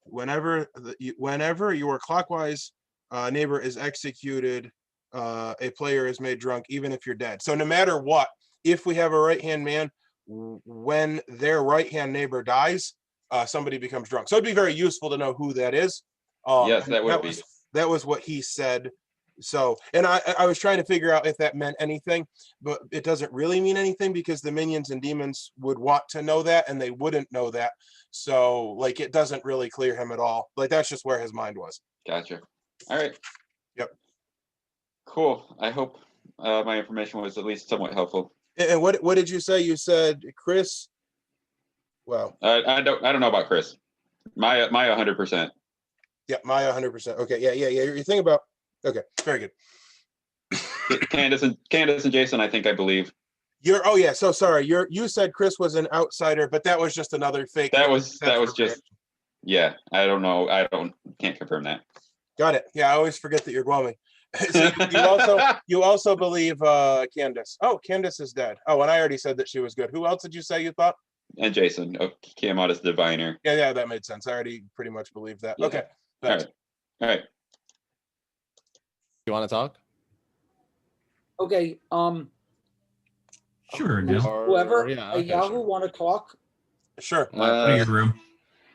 whenever your clockwise neighbor is executed, a player is made drunk, even if you're dead. So no matter what, if we have a right-hand man, when their right-hand neighbor dies, somebody becomes drunk. So it'd be very useful to know who that is. Yes, that would be. That was what he said. So, and I was trying to figure out if that meant anything, but it doesn't really mean anything because the minions and demons would want to know that, and they wouldn't know that. So, like, it doesn't really clear him at all. Like, that's just where his mind was. Gotcha. All right. Yep. Cool. I hope my information was at least somewhat helpful. And what did you say? You said Chris? Wow. I don't know about Chris. My 100%. Yeah, my 100%. Okay. Yeah. You're thinking about. Okay. Very good. Candace and Jason, I believe. Oh yeah. So sorry. You said Chris was an outsider, but that was just another fake. That was just. Yeah. I don't know. Can't confirm that. Got it. Yeah. I always forget that you're Guami. So you also believe Candace. Oh, Candace is dead. Oh, and I already said that she was good. Who else did you say you thought? And Jason came out as diviner. Yeah, that made sense. I already pretty much believed that. Yeah. Okay. All right. You want to talk? Okay. Sure. No. Whoever Yahoo want to talk. Sure. Your room.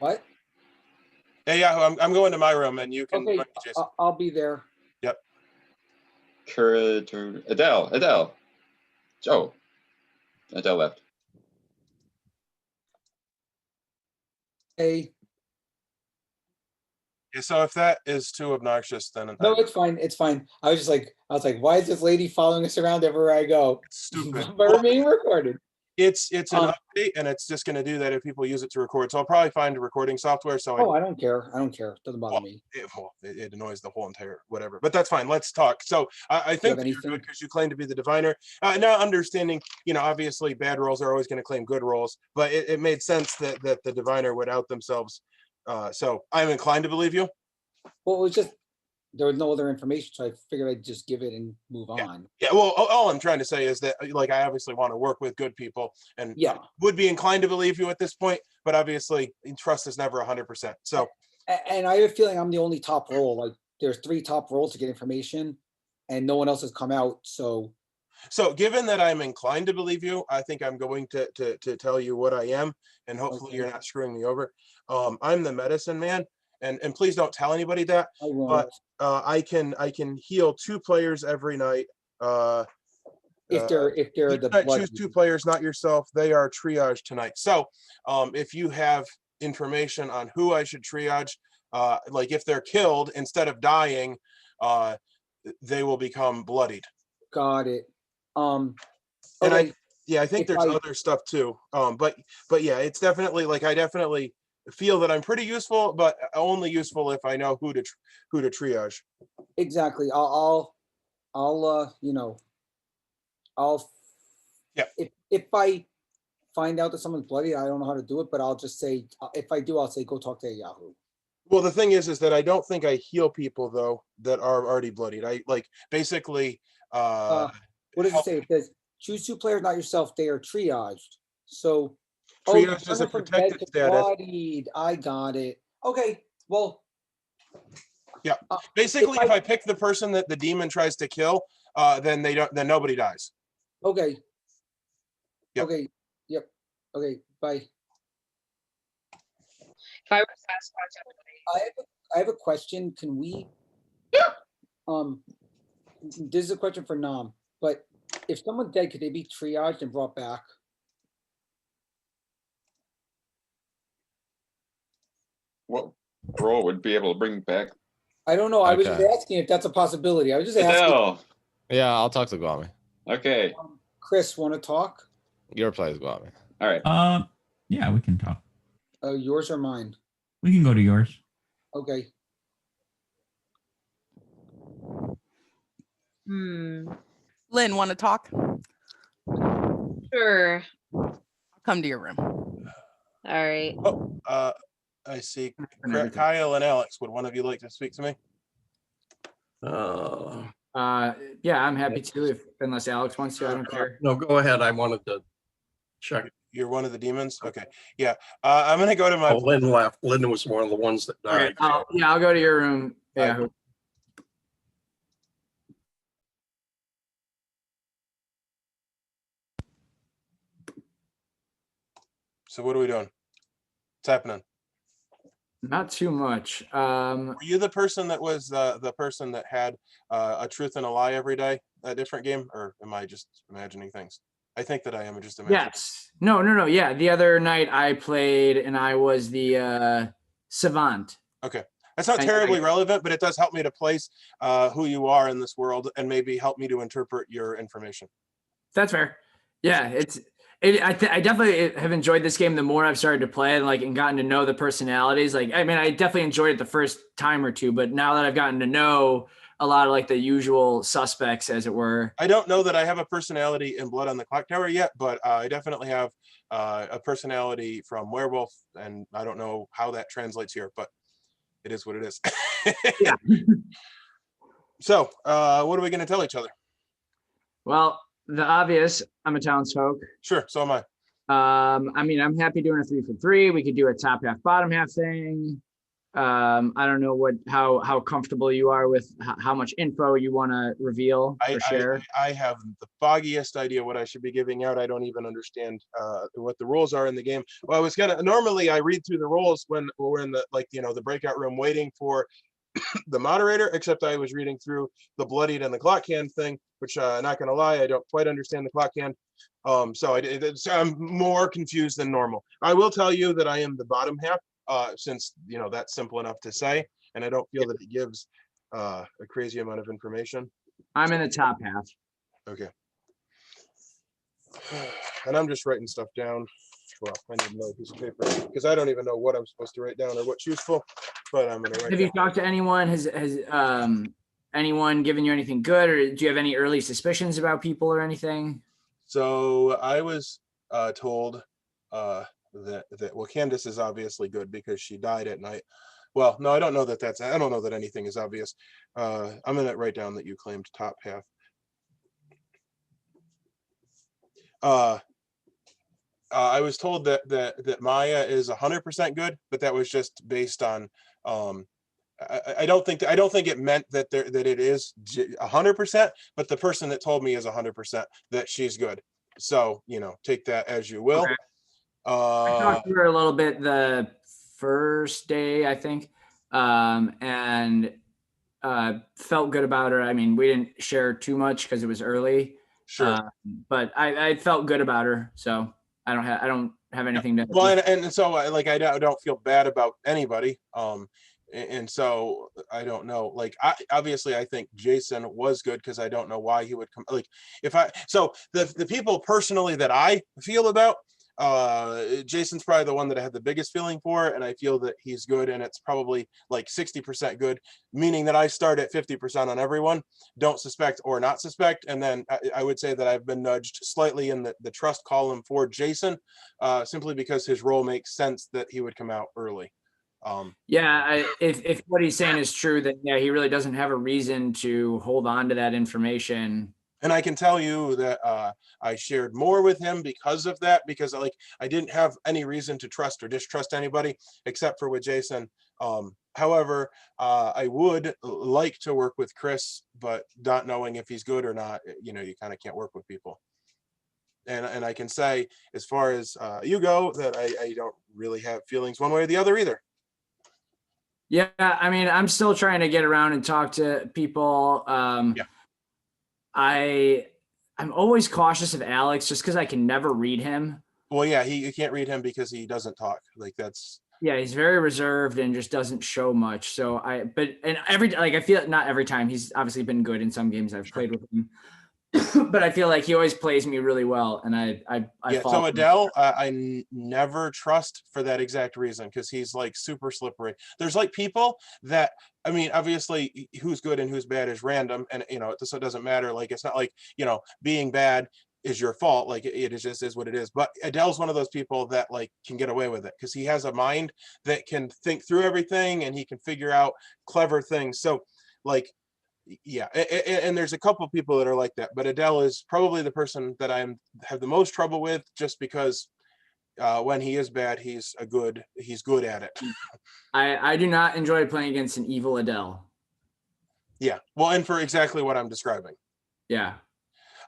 What? Hey Yahoo, I'm going to my room, and you can. Okay, I'll be there. Yep. Adele. Oh, Adele left. Hey. Yeah, so if that is too obnoxious, then no, it's fine. It's fine. I was like, why is this lady following us around everywhere I go? It's stupid. But we're being recorded. It's an update, and it's just going to do that if people use it to record. So I'll probably find a recording software. So I don't care. It doesn't bother me. It annoys the whole entire whatever. But that's fine. Let's talk. So I think you're good because you claim to be the diviner. Now understanding, obviously bad rolls are always going to claim good rolls, but it made sense that the diviner would out themselves. So I'm inclined to believe you. Well, it was just there was no other information, so I figured I'd just give it and move on. Yeah. Well, all I'm trying to say is that, like, I obviously want to work with good people, and would be inclined to believe you at this point. But obviously, trust is never 100%. So, and I have a feeling I'm the only top roll. Like, there's 3 top rolls to get information, and no one else has come out. So given that I'm inclined to believe you, I think I'm going to tell you what I am, and hopefully you're not screwing me over. I'm the medicine man. And please don't tell anybody that. But I can heal 2 players every night. If they're the blood. Choose 2 players, not yourself. They are triaged tonight. So if you have information on who I should triage, like if they're killed instead of dying, they will become bloodied. Got it. And I think there's other stuff too. But yeah, it's definitely like I definitely feel that I'm pretty useful, but only useful if I know who to triage. Exactly. I'll if I find out that someone's bloody, I don't know how to do it, but I'll just say, if I do, I'll say go talk to Yahoo. Well, the thing is that I don't think I heal people though that are already bloodied. I basically what does it say? It says choose 2 players, not yourself. They are triaged. So triage is a protected status. Bloodied. I got it. Okay. Well. Yeah. Basically, if I pick the person that the demon tries to kill, then then nobody dies. Okay. Yep. Okay. Yep. Okay. Bye. If I were Sasquatch, I have a question. Can we? This is a question for Nam. But if someone's dead, could they be triaged and brought back? What role would be able to bring back? I don't know. I was just asking if that's a possibility. I was just asking. Yeah, I'll talk to Guami. Okay. Chris, want to talk? Your place, Guami. All right. Yeah, we can talk. Yours or mine? We can go to yours. Okay. Lynn, want to talk? Sure. I'll come to your room. All right. Oh, I see. Kyle and Alex, would one of you like to speak to me? Yeah, I'm happy to, unless Alex wants to. I don't care. No, go ahead. I wanted to check. You're one of the demons? Okay. Yeah. I'm going to go to my... Oh, Lynn left. Lynn was one of the ones that died. Okay. I'll go to your room. Yeah. So what are we doing? What's happening? Not too much. Were you the person that was the person that had a truth and a lie every day, a different game? Or am I just imagining things? I think that I am just imagining. Yes. No. Yeah. The other night I played and I was the savant. Okay. That's not terribly relevant, but it does help me to place who you are in this world and maybe help me to interpret your information. That's fair. Yeah, I definitely have enjoyed this game the more I've started to play it, and gotten to know the personalities. I definitely enjoyed it the first time or two, but now that I've gotten to know a lot of the usual suspects, as it were. I don't know that I have a personality in Blood on the Clocktower yet, but I definitely have a personality from Werewolf, and I don't know how that translates here, but it is what it is. Yeah. So, what are we going to tell each other? Well, the obvious, I'm a Townsfolk. Sure, so am I. I'm happy doing a 3-for-3. We could do a top half, bottom half thing. I don't know how comfortable you are with how much info you want to reveal or share. I have the foggiest idea what I should be giving out. I don't even understand what the rules are in the game. Well, I was normally I read through the rules when we're in the the breakout room waiting for the moderator, except I was reading through the bloodied and the clockhand thing, which not gonna lie, I don't quite understand the clockhand. So I'm more confused than normal. I will tell you that I am the bottom half, since that's simple enough to say, and I don't feel that it gives a crazy amount of information. I'm in the top half. Okay. And I'm just writing stuff down. Well, I need another piece of paper because I don't even know what I'm supposed to write down or what's useful, but I'm gonna write. Have you talked to anyone? Has anyone given you anything good, or do you have any early suspicions about people or anything? So I was told that Candace is obviously good because she died at night. Well, no, I don't know that I don't know that anything is obvious. I'm gonna write down that you claimed top half. I was told that Maya is 100% good, but that was just based on. I don't think it meant that it is 100%, but the person that told me is 100% that she's good. So take that as you will. Okay. I talked to her a little bit the first day, I think, and felt good about her. I mean, we didn't share too much because it was early. Sure. But I felt good about her, so I don't have anything to. Well, and so I don't feel bad about anybody. And so I don't know. Obviously, I think Jason was good because I don't know why he would come. The people personally that I feel about, Jason's probably the one that I had the biggest feeling for, and I feel that he's good, and it's probably 60% good, meaning that I start at 50% on everyone, don't suspect or not suspect, and then I would say that I've been nudged slightly in the trust column for Jason, simply because his role makes sense that he would come out early. If what he's saying is true, then he really doesn't have a reason to hold on to that information. And I can tell you that I shared more with him because of that, because I didn't have any reason to trust or distrust anybody except for with Jason. However, I would like to work with Chris, but not knowing if he's good or not, you kind of can't work with people. And I can say, as far as you go, that I don't really have feelings one way or the other either. Yeah, I mean, I'm still trying to get around and talk to people. I'm always cautious of Alex just because I can never read him. Well, yeah, you can't read him because he doesn't talk. Yeah, he's very reserved and just doesn't show much. So I feel not every time. He's obviously been good in some games I've played with him. but I feel like he always plays me really well, and I Yeah, fall so for Adele, never trust for that exact reason, because he's like super slippery. There's like people that, I mean, obviously who's good and who's bad is random, and so it doesn't matter. Like, it's not like, being bad is your fault. Like, it is just is what it is. But Adele's one of those people that like can get away with it because he has a mind that can think through everything and he can figure out clever things. So like, yeah, and there's a couple people that are like that, but Adele is probably the person that have the most trouble with, just because when he is bad, he's good at it. I do not enjoy playing against an evil Adele. Yeah, well, and for exactly what I'm describing. Yeah,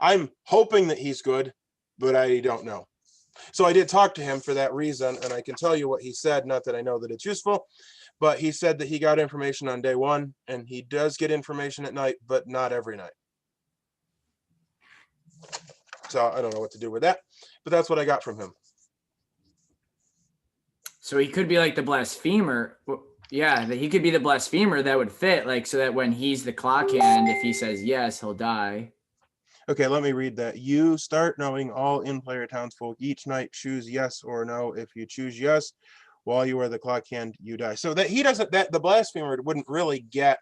I'm hoping that he's good, but I don't know. So I did talk to him for that reason, and I can tell you what he said, not that I know that it's useful. But he said that he got information on day one, and he does get information at night, but not every night. So I don't know what to do with that, but that's what I got from him. So he could be like the Blasphemer. Yeah, he could be the Blasphemer. That would fit, like, so that when he's the clockhand, if he says yes, he'll die. Okay, let me read that. You start knowing all in-player townsfolk. Each night, choose yes or no. If you choose yes, while you are the clockhand, you die. So that he doesn't, that the Blasphemer wouldn't really get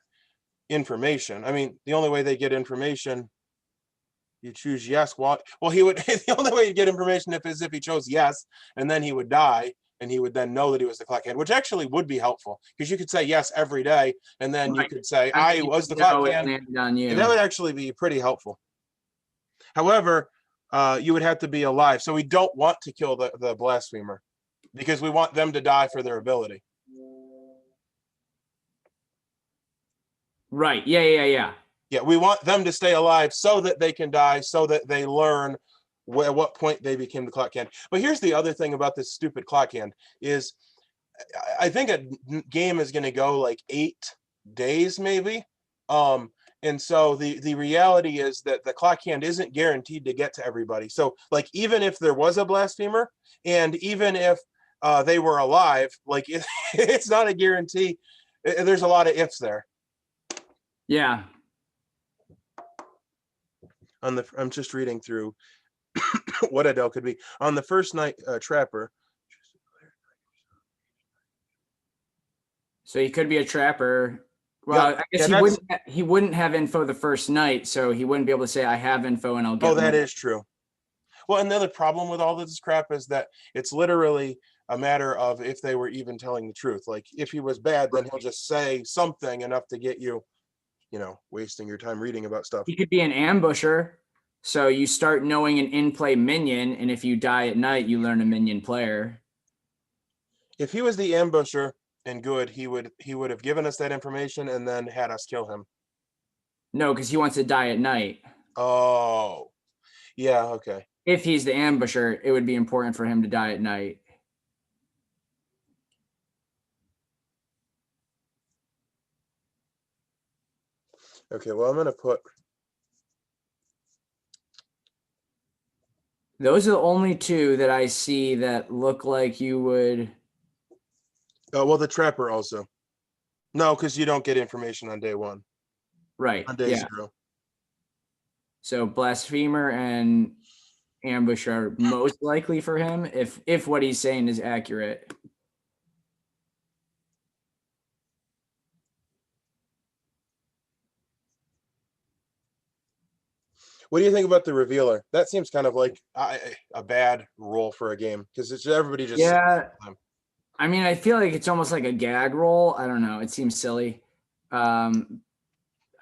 information. I mean, the only way they get information, you choose yes. Well, he would, the only way you get information is if he chose yes, and then he would die, and he would then know that he was the clockhand, which actually would be helpful, because you could say yes every day, and then you could say, I was the clockhand. That would actually be pretty helpful. However, you would have to be alive. So we don't want to kill the Blasphemer, because we want them to die for their ability. Right. Yeah. Yeah, we want them to stay alive so that they can die, so that they learn at what point they became the clockhand. But here's the other thing about this stupid clockhand is, I think a game is going to go like 8 days maybe. And so the reality is that the clockhand isn't guaranteed to get to everybody. So like, even if there was a Blasphemer, and even if they were alive, like it's not a guarantee. There's a lot of ifs there. Yeah. I'm just reading through what Adele could be. On the first night, Trapper. So he could be a trapper. Well, Yeah, I guess he wouldn't have info the first night, so he wouldn't be able to say I have info and I'll get. Oh, that is true. Well, and the other problem with all of this crap is that it's literally a matter of if they were even telling the truth. Like, if he was bad, then he'll just say something enough to get you, wasting your time reading about stuff. He could be an ambusher. So you start knowing an in-play minion, and if you die at night, you learn a minion player. If he was the ambusher and good, he would have given us that information and then had us kill him. No, because he wants to die at night. Oh, yeah, okay. If he's the ambusher, it would be important for him to die at night. Okay, well, I'm going to put... Those are the only two that I see that look like you would... Oh, well, the Trapper also. No, because you don't get information on day one. Right, on day 0. So Blasphemer and Ambush are most likely for him, if what he's saying is accurate. What do you think about the Revealer? That seems kind of like a bad role for a game, because it's everybody just... Yeah, I mean, I feel like it's almost like a gag roll. I don't know. It seems silly.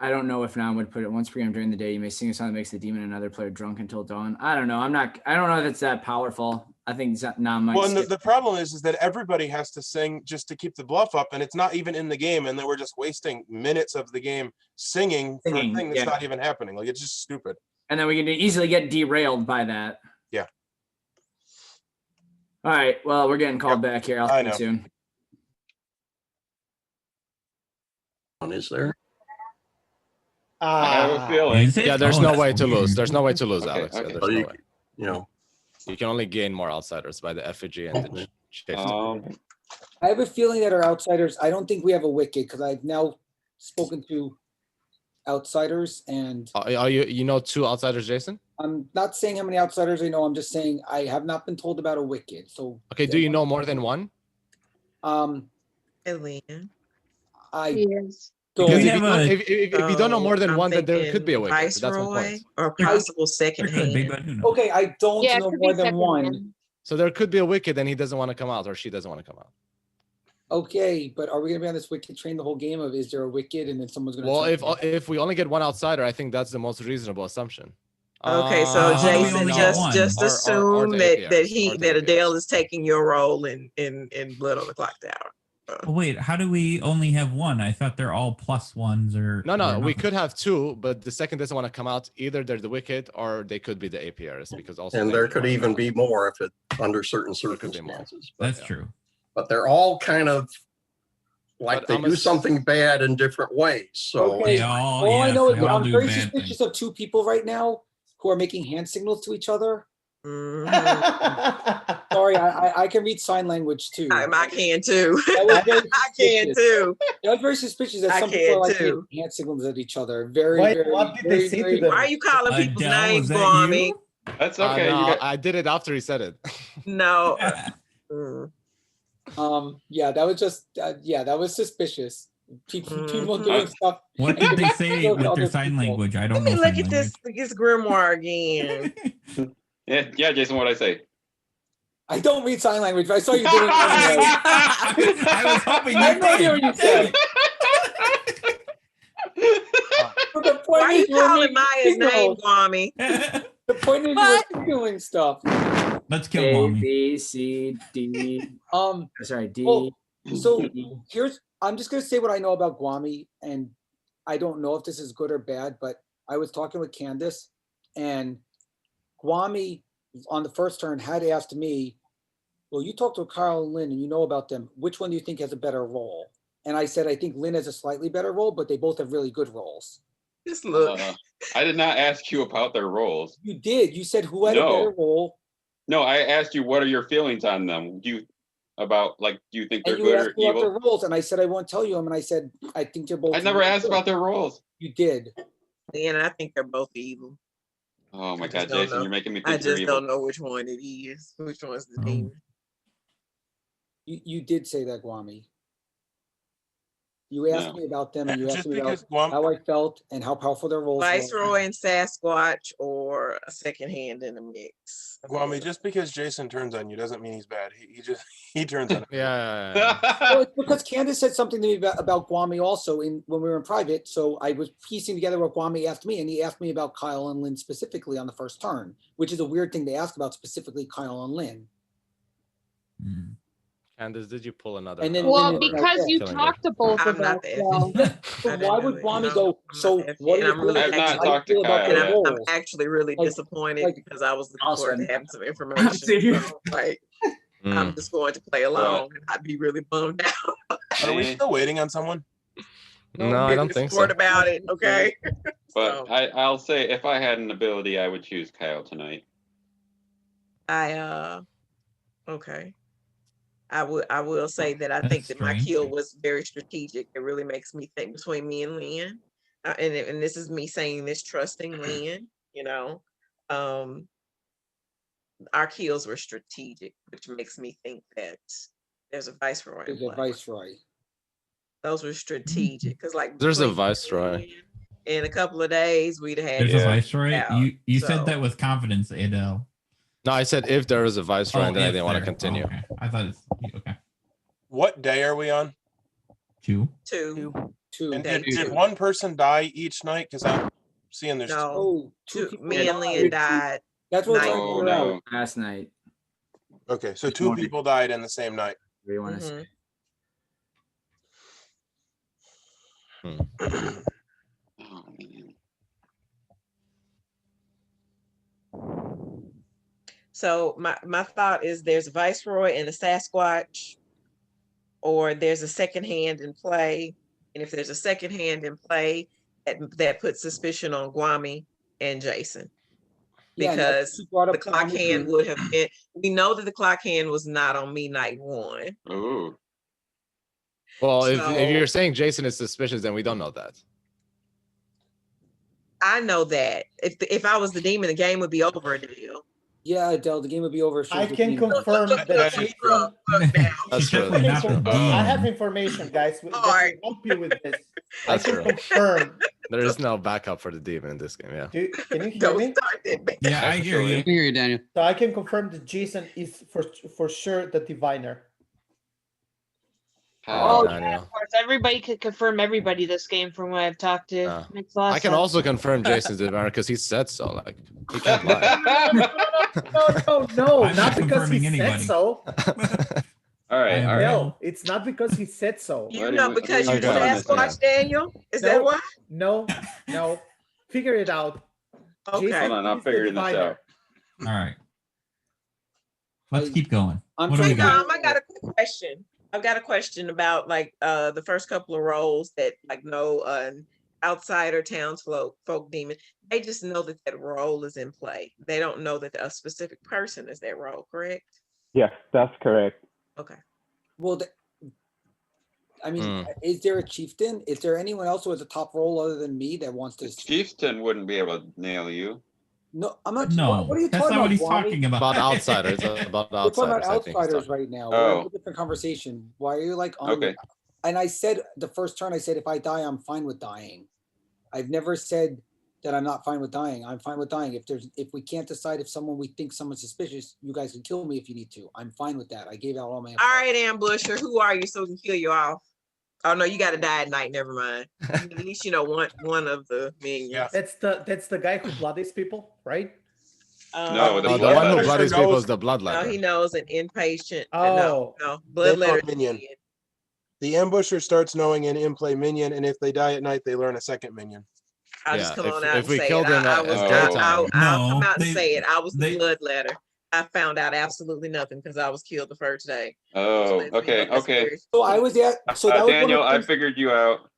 I don't know if Nam would put it once per game during the day. You may sing a song that makes the demon and another player drunk until dawn. I don't know. I don't know if it's that powerful. I think Nam might. Well, and the problem is that everybody has to sing just to keep the bluff up, and it's not even in the game, and then we're just wasting minutes of the game singing for a thing that's not even happening. Like, it's just stupid. And then we can easily get derailed by that. Yeah. All right. Well, we're getting called back here. I'll see you soon. Is there? I have a feeling. Yeah, there's no way to lose. There's no way to lose, Alex. Okay. Yeah, there's no way. You can only gain more outsiders by the effigy and the Chieftain. I have a feeling that our outsiders, I don't think we have a wicked, because I've now spoken to outsiders, and Are you know 2 outsiders, Jason? I'm not saying how many outsiders I know. I'm just saying I have not been told about a wicked. So Okay, do you know more than one? Alien. Yes. Because if you don't know more than one, then there could be a wicked. That's my Viceroy point. or possible second hand. Okay, I don't Yeah, it know could more be than second one. hand. So there could be a wicked, and he doesn't want to come out, or she doesn't want to come out. Okay, but are we gonna be on this wicked train the whole game of is there a wicked and then someone's gonna? Well, try to- if we only get one outsider, I think that's the most reasonable assumption. Okay, so Jason, just assume that Adele is taking your role in Blood on the Clock Tower. Well, wait, how do we only have one? I thought they're all +1s or. No, we could have 2, but the second doesn't want to come out. Either they're the wicked or they could be the APRs because also. And there could even be more if it under certain circumstances. That's true. But they're all kind of like they do something bad in different ways. So Okay, all I know is that I'm very suspicious of 2 people right now who are making hand signals to each other. Sorry, I can read sign language too. I can too. I can too. I was very suspicious that I some people are can like too. making hand signals at each other. Very, Wait, very. what did very, they say very, to them? Why are you calling people's Adele, names, is that Kwame? you? That's okay. No, I did it after he said it. No. Yeah, that was just. Yeah, that was suspicious. People doing stuff. What did they say with their sign language? I don't know. Let me look at this grimoire again. Yeah, Jason, what'd I say? I don't read sign language, but I saw you doing it anyway. I was hoping I have no idea what you said. Why are you calling Maya's name, Kwame? The point is you were doing stuff. Let's kill A, Kwame. B, C, D. Sorry, D. Well, so I'm just gonna say what I know about Guami, and I don't know if this is good or bad, but I was talking with Candace, and Guami on the first turn had asked me, well, you talked to Kyle and Lynn and you know about them. Which one do you think has a better role? And I said, I think Lynn has a slightly better role, but they both have really good roles. Just look. I did not ask you about their roles. You did. You said who had a better role. No, I asked you what are your feelings on them. Do you think they're And you good asked or me about evil? their roles, and I said I won't tell you them, and I said I think they're both. I never asked about their roles. You did. And I think they're both evil. Oh my I just God, don't Jason, know. you're making me I think you're just evil. don't know which one it is. Which one's the demon? You did say that, Guami. You asked me about them, and you asked Just me about because Guam- how I felt and how powerful their roles were. Viceroy and Sasquatch, or a second hand in the mix. Guami, just because Jason turns on you doesn't mean he's bad. He turns on. Yeah. Well, it's because Candace said something to me about Guami also when we were in private. So I was piecing together what Guami asked me, and he asked me about Kyle and Lynn specifically on the first turn, which is a weird thing to ask about specifically Kyle and Lynn. Candace, did you pull another? And then Well, Lynn is because like, you yeah. talked to both I'm of not us. the So. So why would Guami go? So what do And I'm really I've not how do you talked to feel about Kyle their yet. roles? I'm actually really Like- disappointed like- because I was looking Also, forward to having some information. So, like, I'm just going to play along, and I'd be really bummed out. Are we still waiting on someone? No, I don't think so. Support about it, okay? But I'll say if I had an ability, I would choose Kyle tonight. Okay. I will say that I think that my kill was very strategic. It really makes me think between me and Lynn. And this is me saying this, trusting Lynn, our kills were strategic, which makes me think that there's a viceroy. There's a viceroy. Those were strategic because, like, There's a between viceroy. in a couple of days we'd have had. There's a viceroy. out, You so- said that with confidence, Adele. No, I said if there is a viceroy, and then I if didn't want to there- continue. okay. I thought it's okay. What day are we on? 2. Two. And Day did two. one person die each night? Because I'm seeing there's No. two Two, people me and died. Lynn died. That's what night I'm Oh, trying to figure out. no. Last night. Okay, so 2 people died in the same night. What do you want to say? Oh, man. So my thought is there's a viceroy and a Sasquatch, or there's a second hand in play. And if there's a second hand in play, that puts suspicion on Guami and Jason. Yeah, and Because you brought up the clock Guami. hand would have been, we know that the clock hand was not on me night one. Ooh. Well, if So- you're saying Jason is suspicious, then we don't know that. I know that. If I was the demon, the game would be over, Daniel. Yeah, Adele, the game would be over. if she I was the can demon. confirm that Chieftain. That's true. definitely not the I have demon. information, guys, that Alright. will help you with this. That's I true. can confirm. There is no backup for the demon in this game. Yeah. Can you hear Don't me? start that, man. Yeah, I hear you. I hear you, Daniel. So I can confirm that Jason is for sure the diviner. Oh, Oh, Daniel. yeah, of course. Everybody could confirm everybody this game from what I've talked to. Makes a lot of I can sense. also confirm Jason's diviner because he said so. Like he can't lie. No, I'm not not because he confirming said anybody. so. All right, all right. No, it's not because he said so. You know, because you Okay. Sasquatch, Daniel? Is that No. why? No. Figure it out. Okay. Jason Hold on, I'm is the figuring this diviner. out. All right. Let's keep going. I'm What do we trying to- got? I got a quick question. I've got a question about like the first couple of roles that like no outsider townsfolk demon. They just know that that role is in play. They don't know that a specific person is that role, correct? Yes, that's correct. Okay. Well, is there a chieftain? Is there anyone else who has a top role other than me that wants to? Chieftain wouldn't be able to nail you. No, I'm not. No, What are you that's talking not what about? he's Kwame? talking about. About outsiders. About We're talking about outsiders. I think he's outsiders talking. right now. Oh. We're in a different conversation. Why are you like on? Okay. And I said the first turn, I said if I die, I'm fine with dying. I've never said that I'm not fine with dying. I'm fine with dying. If we can't decide if we think someone's suspicious, you guys can kill me if you need to. I'm fine with that. I gave out all my. All right, Ambusher, who are you so we can kill you off? Oh no, you got to die at night. Never mind. At least you know one of the minions. That's the guy who bloodies people, right? No, The one who Bloodletter bloodies people knows- is the No, bloodletter. he knows an inpatient. Oh. No, They know bloodletter. minion. The ambusher starts knowing an in-play minion, and if they die at night, they learn a second minion. I'll just Yeah, come if- on out if and we say killed it. him I at was. daytime. I'll come No, out and say it. I was they- the bloodletter. I found out absolutely nothing because I was killed the first day. Oh, okay, okay. So I was at. So that was one of Daniel, the I things- figured you out.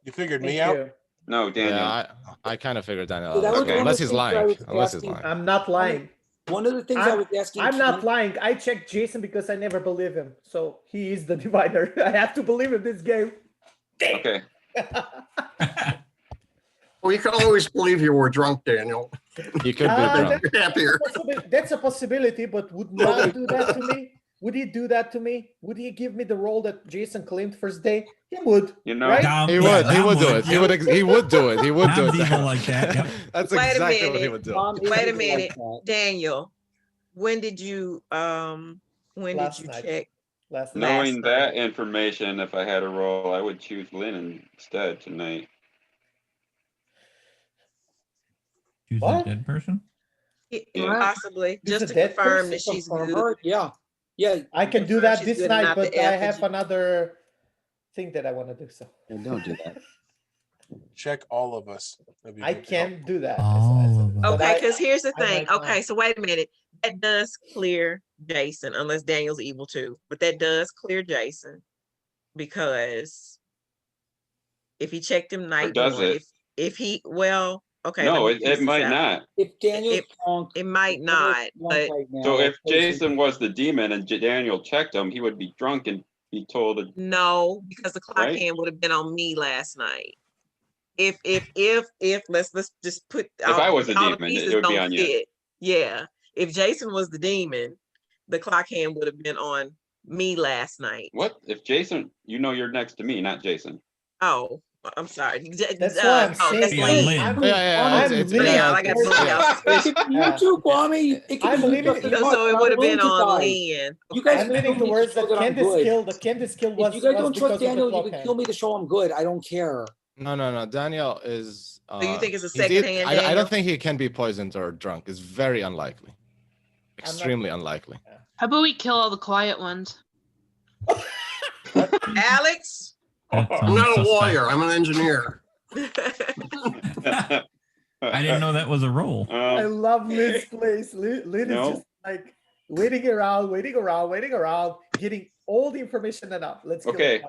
You figured me Thank out? you. No, Daniel. Yeah, I kind of figured Daniel So that out. was as well. one of Unless the he's things I lying. was Unless he's asking. lying. I'm not lying. One of the things I was asking. I'm not lying. I checked Jason because I never believe him. So he is the diviner. I have to believe in this game. Okay. Well, you can always believe you were drunk, Daniel. You could be drunk. You're happier. That's a possibility, but would not do that to me. Would he do that to me? Would he give me the role that Jason claimed first day? He would. You know, right? Dom, He yeah, would. He Dom would do it. He would. He would do it. He would do Dom's it. evil like that. Yep. That's Wait a exactly what he minute. would do. Mom is Wait a like minute, that. Daniel. When did you Last night. check? Last night. knowing Last that information, if I had a role, I would choose Lynn instead tonight. Choose What? a dead person. Yeah. Possibly, Is just it to dead confirm person? that she's Confirm good. her? Yeah. Yeah. I can do Confirm that she's this good night, enough but to I effigy. have another thing that I want to do. So Yeah, don't do that. Check all of us. That'd be I good. can do that. All of them. But Okay, I- because here's the I thing. might not. Okay, so wait a minute. That does clear Jason, unless Daniel's evil too. But that does clear Jason because if he checked him night does one, it? if he okay, No, let me it finish this might out. not. If Daniel's It- drunk, It might Daniel's not, drunk but right now, So if Jason- Jason was the demon and Daniel checked him, he would be drunk and be told to no, because the clock Right? hand would have been on me last night. If let's just put If I was a all the demon, pieces it would be don't on you. fit. Yeah. If Jason was the demon, the clock hand would have been on me last night. What if Jason? You know, you're next to me, not Jason. Oh, I'm sorry. That's why I'm saying. That's Yeah, Lynn. Lynn. I'm- Yeah, I'm it's Lynn. yeah, I got it's- Lynn. yeah. You too, Kwame. It could I'm be leaving just it- as much, So it but would have I'm willing been to on die. Lynn. You guys I'm leaning kill me towards to the show that I'm Candace good. kill. The Candace kill was If you guys was don't because trust of the Daniel, you clock can hand. kill me to show I'm good. I don't care. No. Daniel is. So you think it's a he's second hand, I Daniel? don't think he can be poisoned or drunk. It's very unlikely. Extremely unlikely. How about we kill all the quiet ones? Alex? That I'm sounds not a suspect. lawyer. I'm an engineer. I didn't know that was a role. I love Lynn's place. Lynn is No. just like waiting around, getting all the information enough. Let's go. Okay.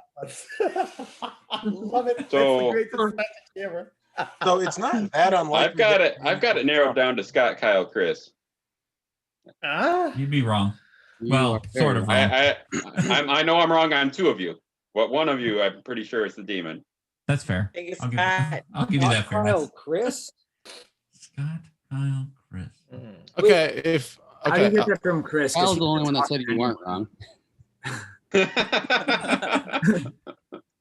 Love it. That's So- the greatest strategy ever. So it's not that unlikely. I've got it narrowed down to Scott, Kyle, Chris. Ah, You'd be wrong. Well, sort of wrong. I know I'm wrong on two of you. But one of you, I'm pretty sure is the demon. That's fair. think it's I'll give, Scott. I'll give you that fairness. Kyle, Chris. Scott, Kyle, Chris. Okay, if How do you okay, get that from Chris? 'Cause Kyle's he the only one that doesn't said you weren't wrong.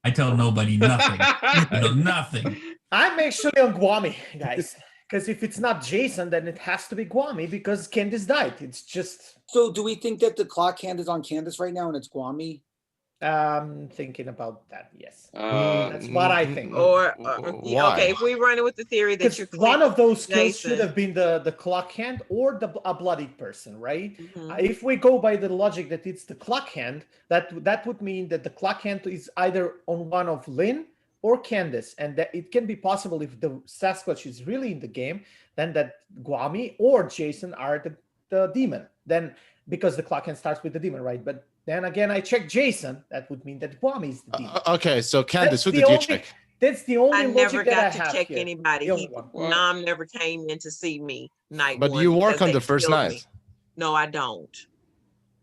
I tell nobody nothing. I know nothing. I'm actually on Guami, guys. Because if it's not Jason, then it has to be Guami because Candace died. It's just. So do we think that the clock hand is on Candace right now and it's Guami? Thinking about that, yes. Uh, That's what I think. Or why? okay, if we run it with the theory that Because you're one of those kills Jason. should have been the clock hand or a bloodied person, right? Mhm. If we go by the logic that it's the clock hand, that would mean that the clock hand is either on one of Lynn or Candace, and that it can be possible if the Sasquatch is really in the game, then that Guami or Jason are the demon. Then because the clock hand starts with the demon, right? But then again, I checked Jason. That would mean that Guami is the demon. Okay, so Candace, That's who the did you only- check? That's the only I logic never that I got to have check here. anybody. The only He, one. Nam never came in to see me night But one you work because on they the first killed night. me. No, I don't.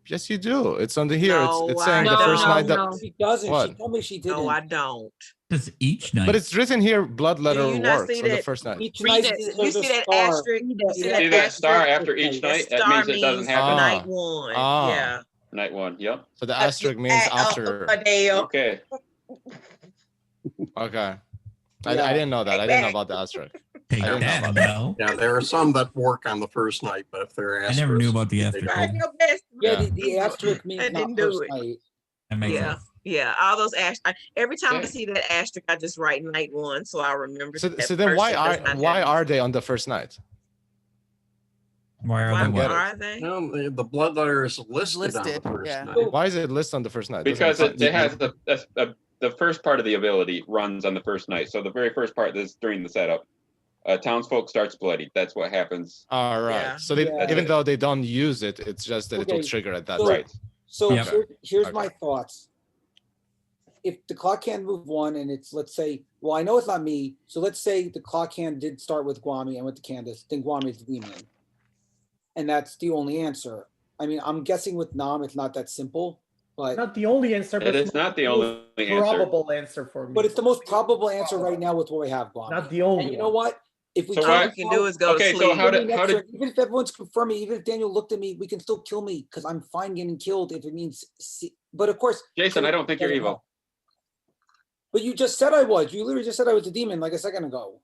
Yes, you do. It's on the here. No, it's saying I the first don't. night that. She doesn't. She What? told me she didn't. No, I don't. Does each night? But it's written here. Blood letter you not works see on the that- first night. Each Read night it. there's You a see that star. asterisk? You see See that that star asterisk? after each That night? That star means it doesn't happen. Ah. night one. Ah. Yeah. Night one. Yep. So the asterisk means after. Adele. Okay. Okay. Yeah. I didn't know that. I didn't know about the asterisk. Take I didn't know that, about that. no. Yeah, there are some that work on the first night, but if they're I never knew about the they asterisk. don't. Try your best. Yeah, Yeah. the asterisk means I not didn't do first it. night. That makes Yeah. sense. Yeah, all those every time I Okay. see that asterisk, I just write night one, so I remember. So, that so then why person does not why have- are they on the first night? Why are Why they what? are they? No, the blood letter is listed, on Listed, the first yeah. night. Why is it listed on the first night? Because Doesn't it has the first part of the ability runs on the first night. So the very first part is during the setup. Townsfolk starts bloodied. That's what happens. All right. Yeah. So they, Yeah. even though they don't use it, it's just that it will Okay, trigger at that so- time. Right. So Yep. here's Okay. my thoughts. If the clock hand moved one and it's, let's say, well, I know it's not me. So let's say the clock hand did start with Guami and went to Candace, then Guami is the demon. And that's the only answer. I mean, I'm guessing with Nam, it's not that simple, but Not the only answer, but It it's is not the most only answer. probable answer for me. it's the most probable answer right now with what we have, Guami. Not the only And you know one. what? If we So All why- we can do is go Okay, to so sleep. how did- even if everyone's confirming, even if Daniel looked at me, we can still kill me because I'm fine getting killed if it means. But of course, Jason, I don't think you're evil. But you just said I was. You literally just said I was a demon like a second ago.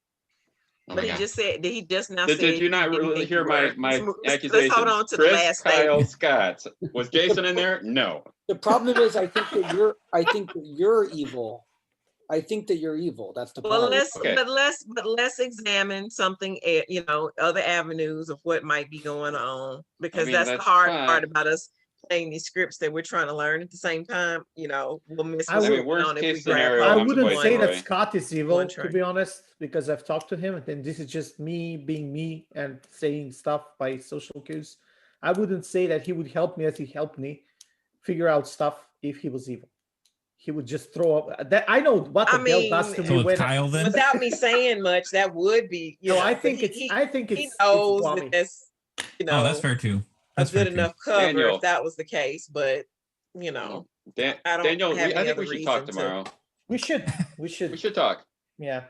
Oh But my he God. just said, he just now Did said. you not he didn't really think hear you my were. Let's accusation? hold on to the Chris, last Kyle, statement. Scott. Was Jason in there? No. The problem is, I think that you're evil. I think that you're evil. That's the Well, problem. Okay. let's examine something, other avenues of what might be going on, because mean, that's the that's hard fine. part about us playing these scripts that we're trying to learn at the same time. We'll miss I what's mean, going worst on if case we grab scenario, I I'm hold wouldn't to quite say one. that right. Scott is evil, One to train. be honest, because I've talked to him, and this is just me being me and saying stuff by social cues. I wouldn't say that he would help me as he helped me figure out stuff if he was evil. He would just throw up. That I know what I the belt does mean, to So me it's when. Kyle then? Without me saying much, that would be. No, I but think he it's knows Guami. that that's Oh, that's fair too. a That's fair good too. enough cover Daniel. if that was the case. But I don't Daniel, have I any think other we should talk reason to- tomorrow. We should. We should talk. Yeah.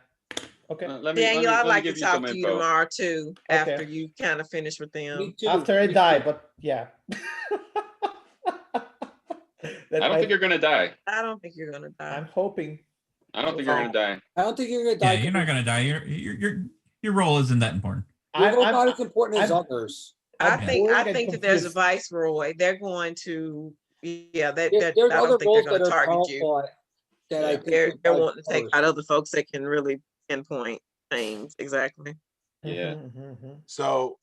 Okay. Let me, Daniel, I'd like to give you some talk to you info. tomorrow too, Okay. after you kind of finish with them. Me too. After I Me die, too. but yeah. I don't think you're gonna die. I don't think you're gonna die. I'm hoping. I don't think you're gonna die. I don't think you're gonna die. Yeah, you're not gonna die. Your role isn't that important. Your role's not as important as I'm- others. I I'm think bored and that there's a confused. viceroy. They're going to, There's I other don't think roles they're going that to are target you. called that I think They're would die wanting to take first. out other folks that can really pinpoint things exactly. Yeah. So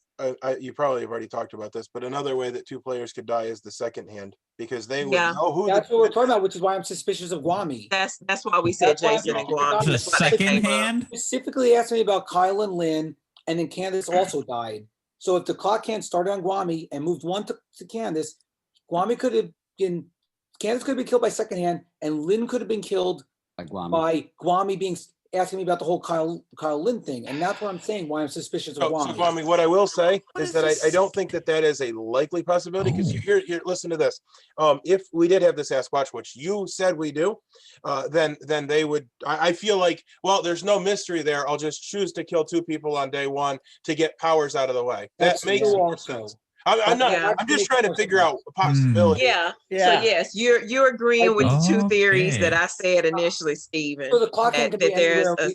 you probably have already talked about this, but another way that two players could die is the second hand, because they would Yeah. know who That's what we're talking about, which is why I'm suspicious of Guami. That's why we said That's why I'm Jason and talking about Guam. The That's why they second came up. hand? Specifically asked me about Kyle and Lynn, and then Candace also died. So if the clock hand started on Guami and moved one to Candace, Candace could have been killed by second hand, and Lynn could have been killed Like Guam. by Guami being asking me about the whole Kyle Lynn thing, and that's what I'm saying. Why I'm suspicious of So, Guami. Kwame, what I will say is that I don't think that is a likely possibility because here, listen to this. If we did have the Sasquatch, which you said we do, then they would. I feel like, well, there's no mystery there. I'll just choose to kill 2 people on day 1 to get powers out of the way. That makes more sense. I'm not. Yeah. I'm just trying to figure out a possibility. Yeah. So yes, you're agreeing with the 2 theories that Okay. I said initially, Stephen. So the clockhand could be there's anywhere.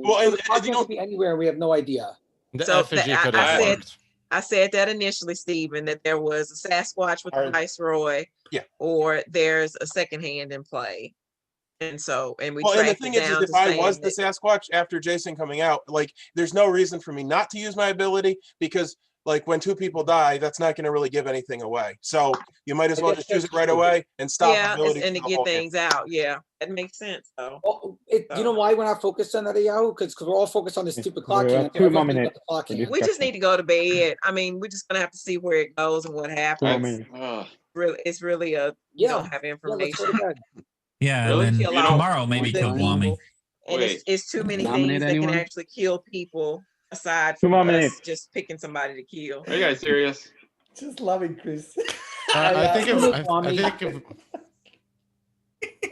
Well, So the clockhand could be anywhere. We have no idea. The So effigy that- could I have said- worked. I said that initially, Stephen, that there was a Sasquatch with the Viceroy, or there's a second hand in play. And so, and we Well, and the tracked thing it is down if to I saying was the that- Sasquatch after Jason coming out, like, there's no reason for me not to use my ability because, like, when 2 people die, that's not going to really give anything away. So you might as well just use it right away and stop abilities. and to for the get whole game. things out. Yeah, that makes sense though. Well, you know why we're not focused on that, Yahoo? Because we're all focused on this stupid clock have hand. 2 more minutes. We just need to go to bed. I mean, we're just gonna have to see where it goes and what happens. Really, it's really we don't have information. Yeah, Really? and then Kill all tomorrow maybe the kill Guami. people. And it's too many Nominate things that anyone? can actually kill people aside 2 from more us minutes. just picking somebody to kill. Are you guys serious? Just loving Chris. I think if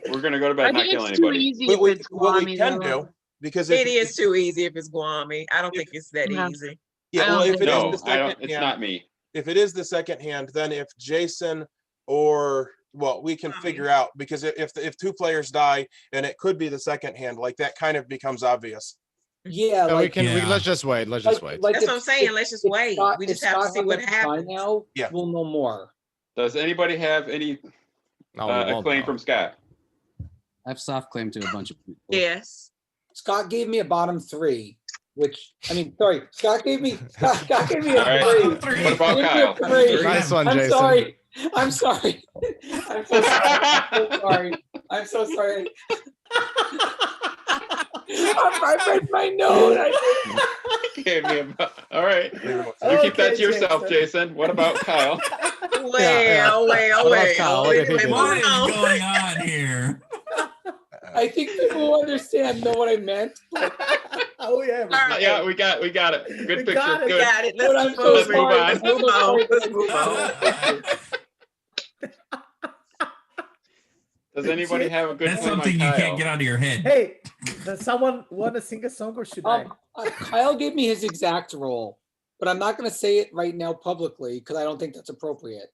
We're gonna go to I bed, not think kill it's too anybody. easy What if it's we Guami, can though. do, because It is too easy if it's Guami. I don't think it's that No. easy. Yeah, I well, don't if it is No, the I don't. second It's hand, not me. if it is the second hand, then if Jason or we can figure out because if 2 players die and it could be the second hand, like that kind of becomes obvious. Yeah, we like can. Let's just wait. Let's just wait. That's what I'm saying. Let's just wait. We just have to see what happens. Now, we'll know more. Does anybody have any No, we won't claim know. from Scott? I have soft claim to a bunch of people. Yes. Scott gave me a bottom 3, which sorry, Scott gave me a All right. 3. What about He gave me Kyle? a 3. Nice one, I'm Jason. sorry. I'm sorry. I'm so sorry. I'm so sorry. I read my note. Gave me all right. You Okay, keep that to yourself, Jason. What about Kyle? Well, What about Kyle? What did he do? What is going on here? I think people who understand know what I meant. But Oh yeah. Yeah, we got it. Good We picture. got it, Good. Got it. but Let's I'm keep so moving. sorry. on. I'm so sorry. Let's move on. Does anybody have a good That's claim on something you Kyle? can't get out of your head. Hey, does someone want to sing a song or should I? Kyle gave me his exact role, but I'm not going to say it right now publicly because I don't think that's appropriate.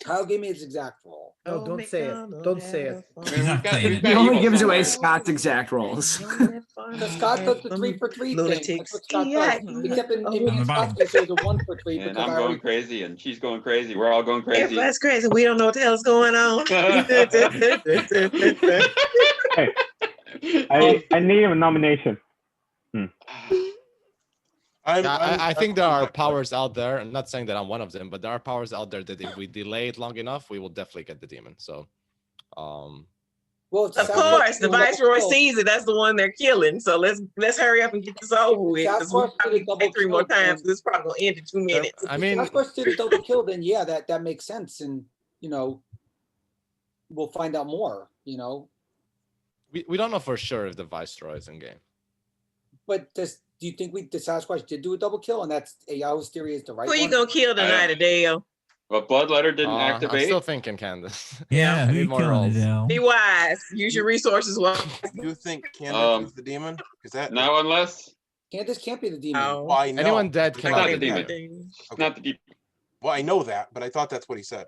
Kyle gave me his exact role. No, don't say it. Don't say it. He's not saying it. He only gives away Scott's exact roles. Because Scott does the 3 for 3 thing. That's what Scott does. Except in me and Scott's case, it was a 1 for 3 And because I'm I going already crazy, and she's going crazy. We're all going crazy. That's crazy. We don't know what the hell's going on. Hey, I need a nomination. I think there are powers out there. I'm not saying that I'm one of them, but there are powers out there that if we delay it long enough, we will definitely get the demon. So, well, Of course, the Viceroy sees it. That's the one they're killing. So let's hurry up and get this over with. Because we probably take 3 more times. This is probably gonna end in 2 minutes. I mean, If Sasquatch did a double kill, then yeah, that makes sense, and we'll find out more. we don't know for sure if the Viceroy is in game. But do you think the Sasquatch did do a double kill, and that's Yahoo's theory is the right Who one? you gonna kill tonight, Adele? Well, Bloodletter didn't I'm activate. still thinking Candace. Yeah, I who need you more killing rolls. Adele? Be wise. Use your resources well. You think Candace is the demon? Because that No, unless Candace can't be the demon. No. well, I know. Anyone dead it's cannot not be the the demon. demon. It's not the demon. Well, I know that, but I thought that's what he said.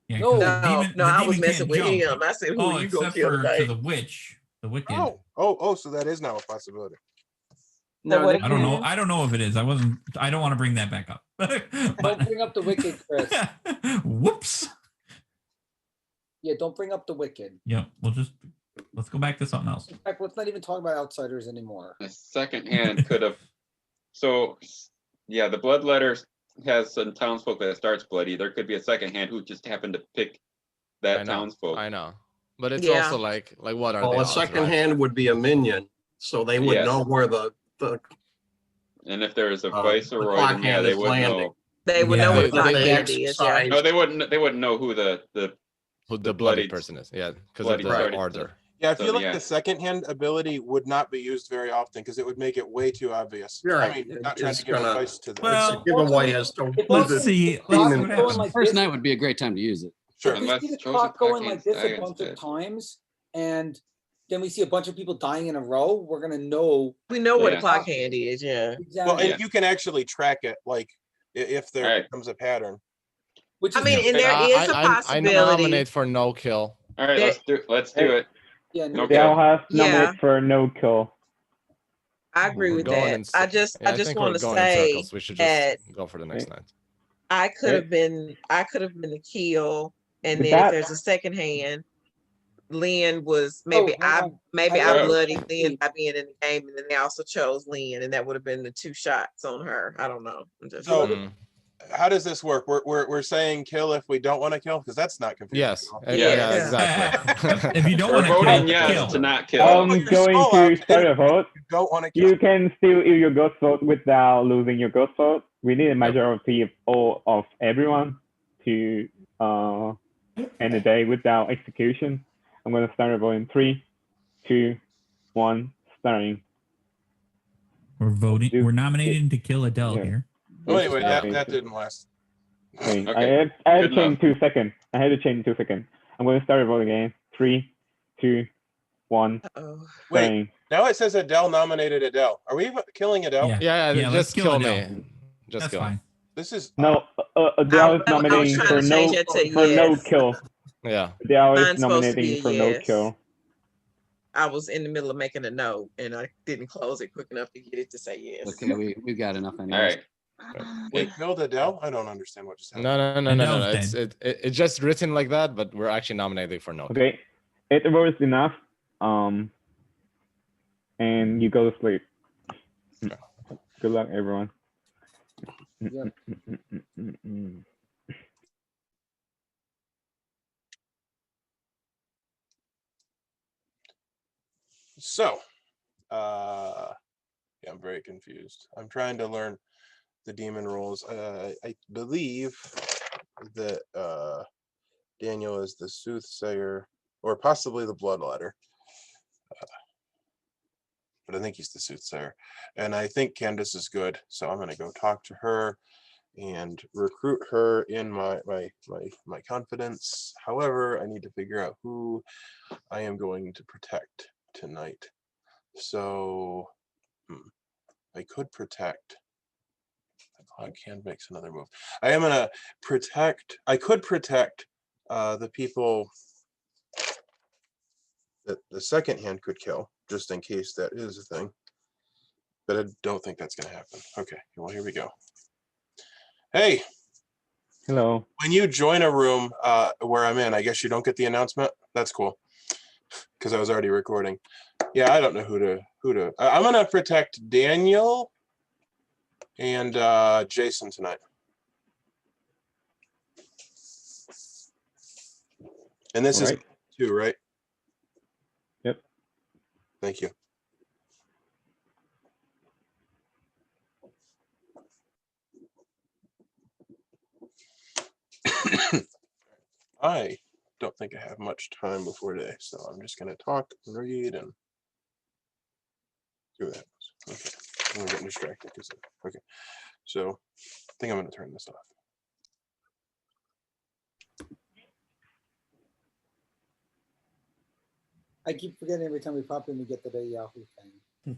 Yeah, No. 'cause No, the demon- no, the I was demon messing can't with jump. him. I said, who Oh, you gonna except kill for to tonight? the witch, the wicked. Oh, so that is now a possibility. No, what I don't know. I don't know if it is. I don't want to bring that back up. Don't bring up the wicked, Chris. Whoops. Yeah, don't bring up the wicked. Yeah, let's go back to something else. In fact, let's not even talk about outsiders anymore. The second hand could have. So, yeah, the Bloodletter has some townsfolk that starts bloody. There could be a second hand who just happened to pick that townsfolk. I know, but it's Yeah. also like what are Well, the a odds, second right? hand would be a minion, so they would Yes. know where the And if there is a the Viceroy, clock then yeah, hand they is would landing. know. They would Yeah. know what That clock they hand is. Yeah. exercise. No, they wouldn't know who the Who the bloody person is? Yeah, because of bloody the started. order. Yeah, I So, feel like yeah. the second hand ability would not be used very often because it would make it way too obvious. You're right. I mean, not trying It's to give gonna- advice to the. Well, It's a giveaway as to If who let's the see. Let's see demon what going happens. like First this, night would be a great time to use it. Sure. if we Unless see the chosen clock going clockhands like this die a bunch instead. of times, and then we see a bunch of people dying in a row, we're gonna know. We know what a Yeah. clock hand is, yeah. Well, Exactly. and you can actually track it, like if there Alright. becomes a pattern. Which I is mean, and there is a I possibility. nominate for no kill. All right, That- let's do it. yeah, No They all kill. have Yeah. nominated for no kill. I agree We're with going that. in I cir- just Yeah, I want think to we're going in say circles. We should that just go for the next night. I could Okay. have been the kill, and But then if that- there's a second hand, Lynn was maybe hang on. I got bloodied Lynn by being in the game, and then they also chose Lynn, and that would have been the 2 shots on her. I don't know. I'm just So Mm. how does this work? We're saying kill if we don't want to kill because that's not confusing. Yes. at all. Yeah, Yes. exactly. If you don't We're want to voting kill, yes kill. to not kill. I'm you're going small to out, start a vote. You don't want to kill. You can still use your ghost vote without losing your ghost vote. We need a majority of everyone to end the day without execution. I'm going to start a vote in 3, 2, 1, starting. We're voting. Dude. We're nominating to kill Adele Yeah. here. Well, anyway, Okay. that didn't last. Okay. Okay, I had good to change enough. 2 seconds. I had to change 2 seconds. I'm going to start a vote again. 3, 2, 1, oh. Wait, starting. now it says Adele nominated Adele. Are we killing Adele? Yeah. Yeah, Yeah, let's just kill kill Adele. me. Just That's kill me. fine. This is No, Adele is I was nominating trying for to no change that to for no yes. kill. Yeah. Adele is Mine's supposed to be nominating a for no yes. kill. I was in the middle of making a note, and I didn't close it quick enough to get it to say yes. Okay, we've got enough All anyways. right. we killed Adele. I don't understand what just happened. No. Adele's It's just written like that, but we're actually nominating for no kill. Okay, 8 votes enough. And you go to sleep. Good luck, everyone. Yep. So, yeah, I'm very confused. I'm trying to learn the demon roles. I believe that Daniel is the Soothsayer, or possibly the Bloodletter. But I think he's the Soothsayer. And I think Candace is good, so I'm going to go talk to her and recruit her in my confidence. However, I need to figure out who I am going to protect tonight. So I could protect. The clockhand makes another move. I am gonna protect. I could protect the people that the second hand could kill, just in case that is a thing. But I don't think that's gonna happen. Okay, well here we go. Hey. Hello. When you join a room where I'm in, I guess you don't get the announcement. That's cool, because I was already recording. Yeah, I don't know who to. I'm gonna protect Daniel and Jason tonight. And this is 2, right? Yep. Thank you. I don't think I have much time before today, so I'm just gonna talk and read and see what happens. Okay, I'm getting distracted because okay. So I think I'm gonna turn this off. I keep forgetting every time we pop in, we get the Yahoo thing.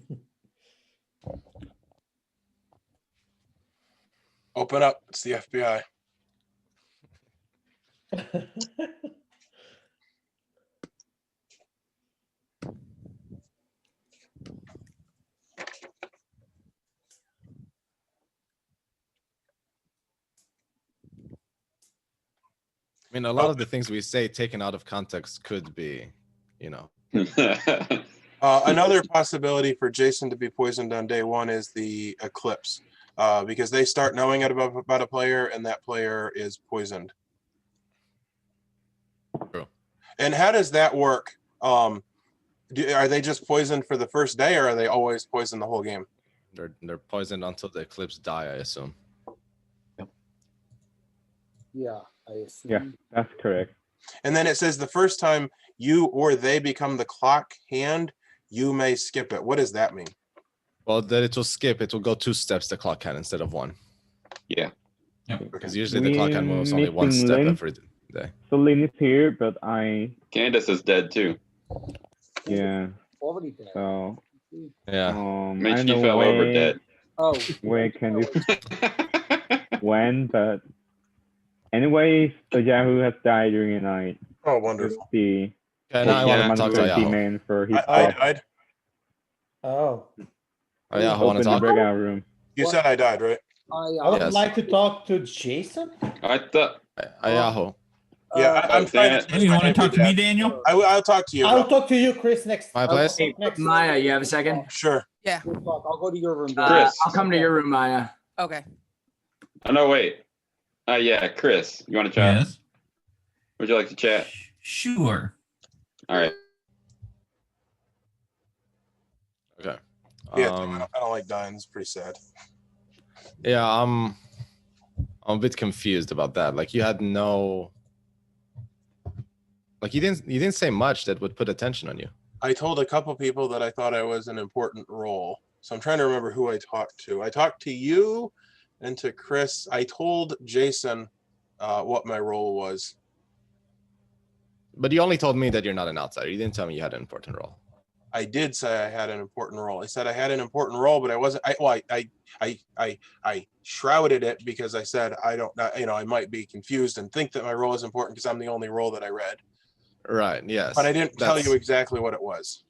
Open up. It's the FBI. I mean, a lot of the things we say taken out of context could be, you know. Another possibility for Jason to be poisoned on day 1 is the eclipse, because they start knowing about a player and that player is poisoned. True. And how does that work? Are they just poisoned for the first day, or are they always poisoned the whole game? They're poisoned until the eclipse die, I assume. Yeah, I assume. Yeah, that's correct. And then it says the first time you or they become the clock hand, you may skip it. What does that mean? Well, then it will skip. It will go 2 steps the clock hand instead of 1. Yeah. Because usually the clock hand moves only 1 missing step Lynn. every day. So Lynn is here, but Candace is dead too. yeah. Already dead. So Yeah. I Mitch, don't he know fell over where dead. Oh. where can this when, but anyways, the Yahoo has died during the night. Oh, wonderful. The Okay, now I want to talk to Yahoo. demand for his I prop. died. Oh, Oh, Yahoo, want to Open the talk? breakout room. You said I died, right? I would Yes. like to talk to Jason. I thought. Yahoo. Yeah, I'm trying to. Oh, you want to talk to me, Daniel? I'll talk to you. I'll Rob. talk to you, Chris, next. My I'll place? talk next. Maya, you have a second? Sure. Yeah. We'll talk. I'll go to your room. Chris. I'll come to your room, Maya. Okay. Oh no, wait. Yeah, Chris, you want to chat? Yes. Would you like to chat? Sure. All right. Okay. Yeah, I don't like dying. It's pretty sad. Yeah, I'm a bit confused about that. Like you had no, like you didn't say much that would put attention on you. I told a couple people that I thought I was an important role. So I'm trying to remember who I talked to. I talked to you and to Chris. I told Jason what my role was. But you only told me that you're not an outsider. You didn't tell me you had an important role. I did say I had an important role. I said I had an important role, but I wasn't. I shrouded it because I said I don't. I might be confused and think that my role is important because I'm the only role that I read. Right. Yes. But I didn't tell you exactly what it was.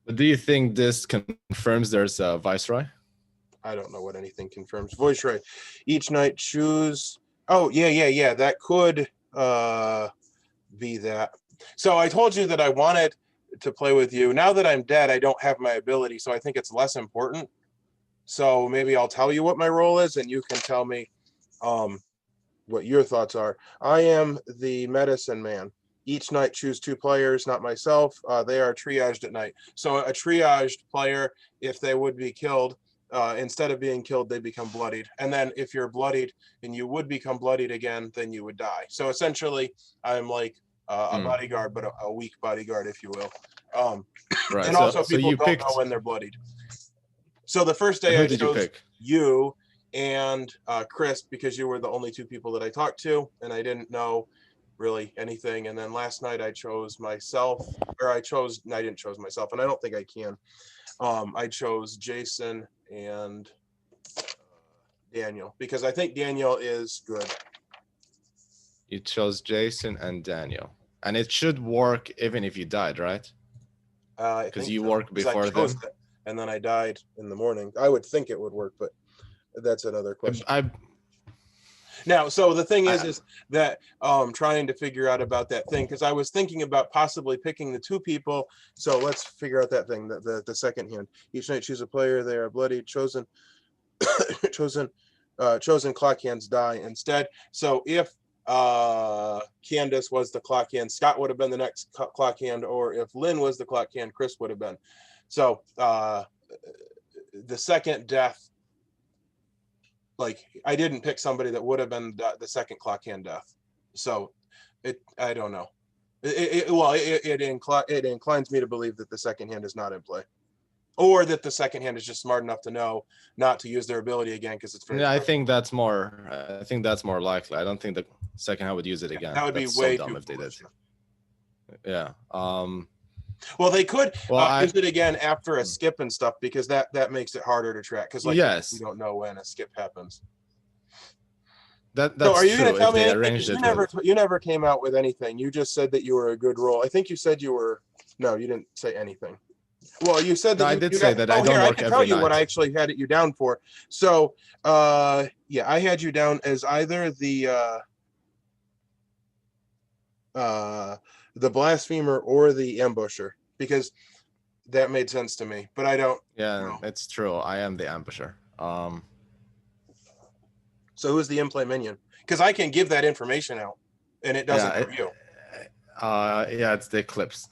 But do you think this confirms there's a viceroy? I don't know what anything confirms. Viceroy. Each night choose. Oh yeah. That could be that. So I told you that I wanted to play with you. Now that I'm dead, I don't have my ability, so I think it's less important. So maybe I'll tell you what my role is, and you can tell me what your thoughts are. I am the medicine man. Each night choose 2 players, not myself. They are triaged at night. So a triaged player, if they would be killed, instead of being killed, they become bloodied. And then if you're bloodied and you would become bloodied again, then you would die. So essentially, I'm like a bodyguard, but a weak bodyguard, if you will. Right. And also people don't know when they're bloodied. So the first day I chose you and Chris, because you were the only 2 people that I talked to, and I didn't know really anything. And then last night I chose myself, or I didn't choose myself, and I don't think I can. I chose Jason and Daniel, because I think Daniel is good. You chose Jason and Daniel. And it should work even if you died, right? Because you worked before them. And then I died in the morning. I would think it would work, but that's another question. Now, so the thing is that trying to figure out about that thing, because I was thinking about possibly picking the 2 people. So let's figure out that thing, the second hand. Each night choose a player. They are bloody, chosen clock hands die instead. So if Candace was the clock hand, Scott would have been the next clock hand, or if Lynn was the clock hand, Chris would have been. So the second death, like I didn't pick somebody that would have been the second clock hand death. So I don't know. It inclines me to believe that the second hand is not in play, or that the second hand is just smart enough to know not to use their ability again because it's very. Yeah, I think that's more likely. I don't think the second hand would use it again. That would be way too dumb if they did. Yeah. Well, they could use it again after a skip and stuff, because that makes it harder to track, because you don't know when a skip happens. That's so are you true. Going to tell me you never came out with anything? You just said that you were a good role. I think you said you were. No, you didn't say anything. Well, you said that. I did say that I don't work every night. I can tell you what I actually had you down for. So, yeah, I had you down as either the Blasphemer or the Ambusher, because that made sense to me. But I don't. Yeah, it's true. I am the Ambusher. So who's the in-play minion? Because I can give that information out, and it doesn't for you. Yeah, it's the Eclipse.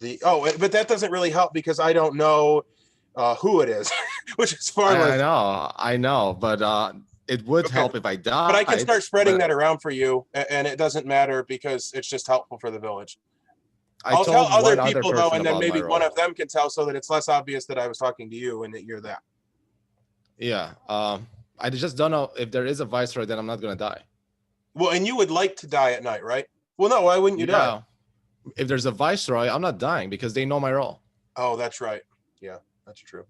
But that doesn't really help because I don't know who it is, which is far less. I know, but it would Okay. help if I died. But I can start spreading but that around for you, and it doesn't matter because it's just helpful for the village. I I'll tell told other one people though, person and then about maybe my one role. of them can tell so that it's less obvious that I was talking to you and that you're that. Yeah. I just don't know if there is a viceroy, then I'm not gonna die. Well, and you would like to die at night, right? Well, no, why wouldn't you die? If there's a viceroy, I'm not dying because they know my role. Oh, that's right. Yeah, that's true.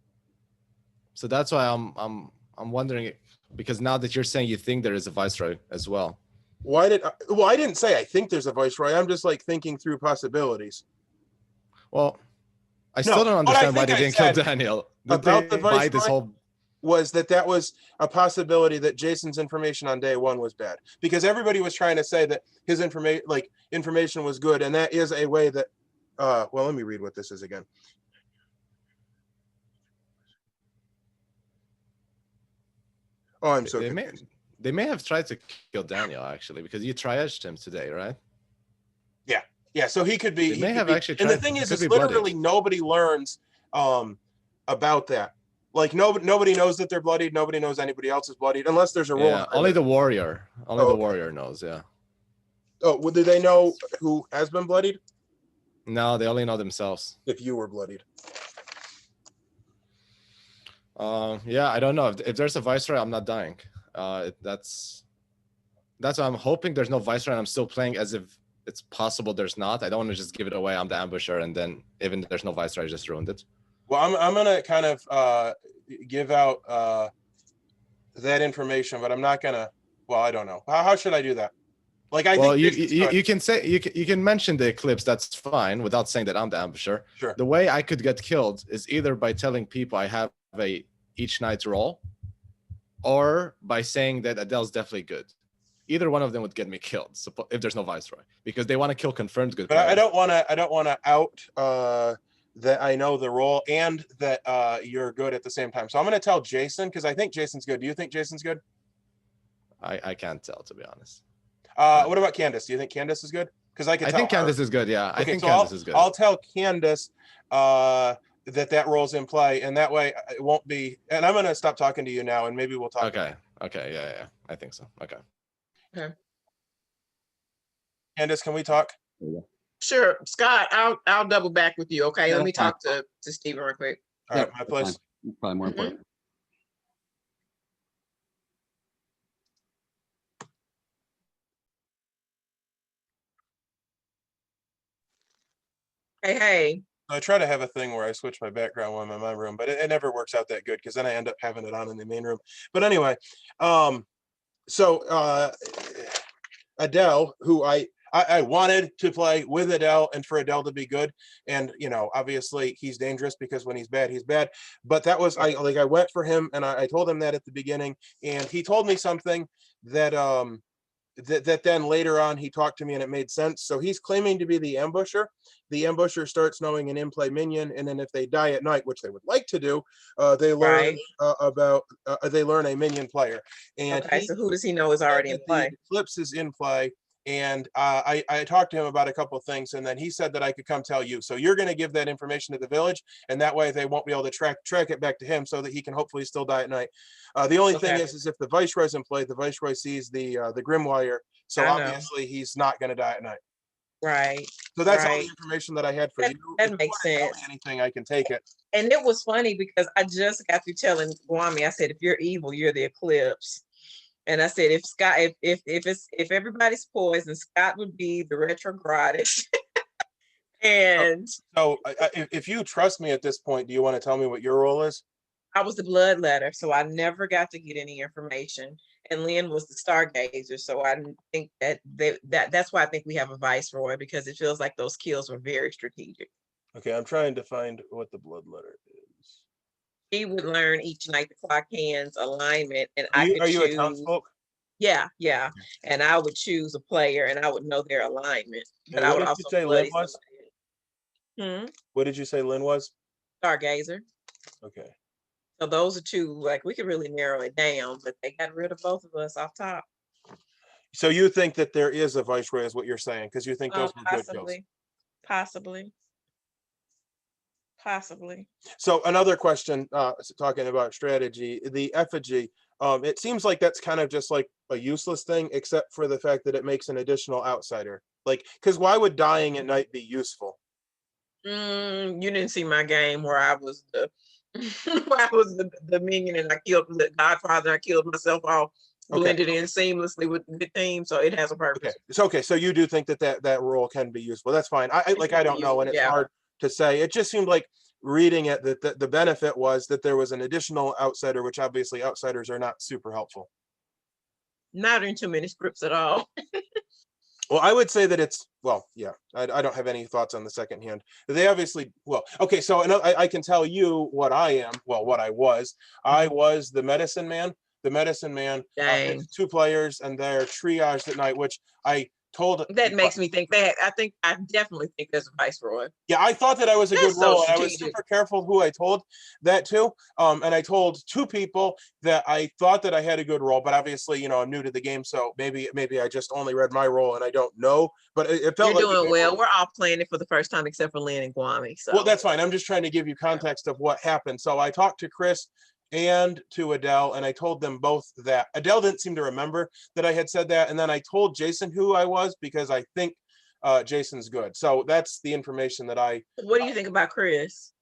So that's why I'm wondering, because now that you're saying you think there is a viceroy as well. Well, I didn't say I think there's a viceroy. I'm just like thinking through possibilities. Well, I still don't understand why they didn't kill Daniel. About the Buy this viceroy whole was that was a possibility that Jason's information on day one was bad, because everybody was trying to say that his information was good, and that is a way that well, let me read what this is again. Oh, I'm so they may have tried to kill Daniel actually, because you triaged him today, right? Yeah, so he could be. They may have actually and the tried- thing it is, could is be literally bloodied. nobody learns about that. Like nobody knows that they're bloodied. Nobody knows anybody else is bloodied unless there's a rule. Yeah, only the warrior. Only the warrior knows. Yeah. Oh, well, do they know who has been bloodied? No, they only know themselves. If you were bloodied. Yeah, I don't know. If there's a viceroy, I'm not dying. That's why I'm hoping there's no viceroy, and I'm still playing as if it's possible there's not. I don't want to just give it away. I'm the ambusher, and then even there's no viceroy, I just ruined it. Well, I'm gonna kind of give out that information, but I'm not gonna. Well, I don't know. How should I do that? Like, I Well, think you can say you can mention the eclipse. That's fine without saying that I'm the ambusher. Sure. The way I could get killed is either by telling people I have a each night roll, or by saying that Adele's definitely good. Either one of them would get me killed. If there's no viceroy, because they want to kill confirmed good. But I players. don't want to out that I know the role and that you're good at the same time. So I'm gonna tell Jason, because I think Jason's good. Do you think Jason's good? I can't tell, to be honest. What about Candace? Do you think Candace is good? Because I think Candace is good. Yeah, I think so Candace is good. I'll tell Candace that role's in play, and that way it won't be. And I'm gonna stop talking to you now, and maybe we'll talk. Okay. Okay. Yeah. I think so. Okay. Okay. Candace, can we talk? Sure, Scott. I'll double back with you. Okay, Yeah, let me that's talk to Steven real quick. All right, my place. Probably more important. Hey. I try to have a thing where I switch my background when I'm in my room, but it never works out that good because then I end up having it on in the main room. But anyway, so Adele, who I wanted to play with Adele and for Adele to be good, and obviously he's dangerous because when he's bad, he's bad. But that was I went for him, and I told him that at the beginning, and he told me something that that then later on he talked to me and it made sense. So he's claiming to be the ambusher. The ambusher starts knowing an in-play minion, and then if they die at night, which they would like to do, they learn they learn a minion player. And okay, so who does he know is already in play? The Eclipse is in play, and I talked to him about a couple of things, and then he said that I could come tell you. So you're going to give that information to the village, and that way they won't be able to track it back to him, so that he can hopefully still die at night. The only thing is if the Viceroy's in play, the Viceroy sees the Grimwire, so obviously he's not going to die at night. Right. So that's all the information that I had for you. That makes sense. Anything, I can take it. And it was funny because I just got through telling Guami, I said, if you're evil, you're the Eclipse. And I said, if Scott, if everybody's poison, Scott would be the retrogradish. And so if you trust me at this point, do you want to tell me what your role is? I was the bloodletter, so I never got to get any information. And Lynn was the Stargazer, so I think that's why I think we have a viceroy, because it feels like those kills were very strategic. Okay, I'm trying to find what the bloodletter is. He would learn each night the clockhand's alignment, and Are you a Townsfolk? Yeah. And I would choose a player, and I would know their alignment. But And what did you say Lynn was? What did you say Lynn was? Stargazer. Okay. So those are two, like, we could really narrow it down, but they got rid of both of us off top. So you think that there is a viceroy, is what you're saying, because you think those were good kills? Possibly. So another question, talking about strategy, the effigy, It seems like that's kind of just like a useless thing, except for the fact that it makes an additional outsider. Like, because why would dying at night be useful? You didn't see my game where I was the where I was the minion and I killed the Godfather. I killed myself all blended in seamlessly with the team, so it has a purpose. Okay. So you do think that rule can be useful. That's fine. I don't know, and it's hard to say. It just seemed like reading it that the benefit was that there was an additional outsider, which obviously outsiders are not super helpful. Not in too many scripts at all. Well, I would say that it's, well, yeah, I don't have any thoughts on the second hand. They obviously, well, okay, so I can tell you what I am, well, what I was. I was the medicine man. The medicine man, two players, and they're triaged at night, which I told. That makes me think that. I definitely think there's a viceroy. Yeah, I thought that I was a good role. And I was super careful who I told that to. And I told two people that I thought that I had a good role, but obviously, I'm new to the game, so maybe I just only read my role and I don't know. But it felt You're like doing well. We're all playing it for the first time except for Lynn and Guami. So well, that's fine. I'm just trying to give you context of what happened. So I talked to Chris and to Adele, and I told them both that. Adele didn't seem to remember that I had said that, and then I told Jason who I was because I think Jason's good. So that's the information that I. What do you think about Chris?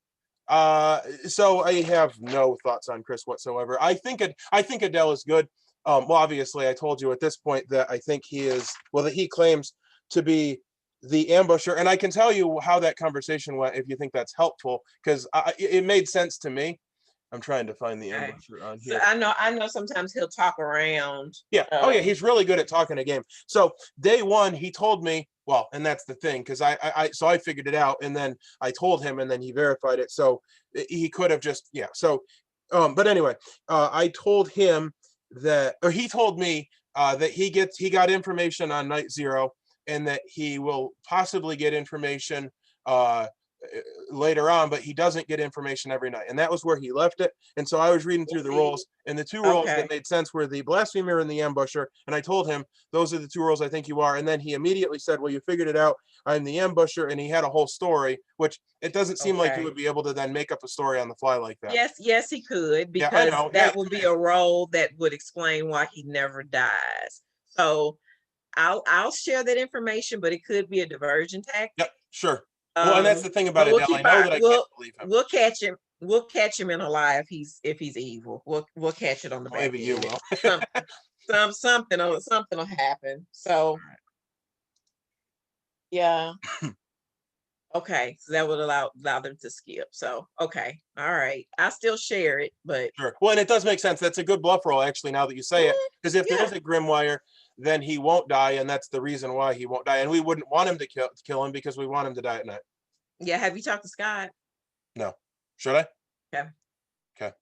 So I have no thoughts on Chris whatsoever. I think Adele is good. Well, obviously, I told you at this point that I think he is. Well, that he claims to be the ambusher, and I can tell you how that conversation went if you think that's helpful, because it made sense to me. I'm trying to find the ambusher on here. So I know sometimes he'll talk around. Yeah. Oh yeah, he's really good at talking a game. So day one, he told me, well, and that's the thing, because I figured it out, and then I told him, and then he verified it. So he could have just, yeah. So, but anyway, I told him that, or he told me that he got information on night 0, and that he will possibly get information later on, but he doesn't get information every night, and that was where he left it. And so I was reading through the roles, and the two roles that made sense were the Blasphemer and the Ambusher, and I told him those are the two roles I think you are. And then he immediately said, well, you figured it out, I'm the Ambusher, and he had a whole story, which it doesn't seem like he would be able to then make up a story on the fly like that. Yes he could, because that would be a role that would explain why he never dies. So I'll share that information, but it could be a diversion tactic. Yep, sure. Well, and that's the thing about Adele. I know that I can't believe him. We'll catch him. We'll catch him in a lie if he's evil. We'll catch it on the back. Maybe you will. something will happen. So yeah. Okay, so that would allow them to skip. So okay, all right. I still share it, but sure. Well, and it does make sense. That's a good bluff roll, actually. Now that you say it, because if there is a Grimwire, then he won't die, and that's the reason why he won't die. And we wouldn't want him to kill him, because we want him to die at night. Yeah. Have you talked to Scott? No. Should I? Okay.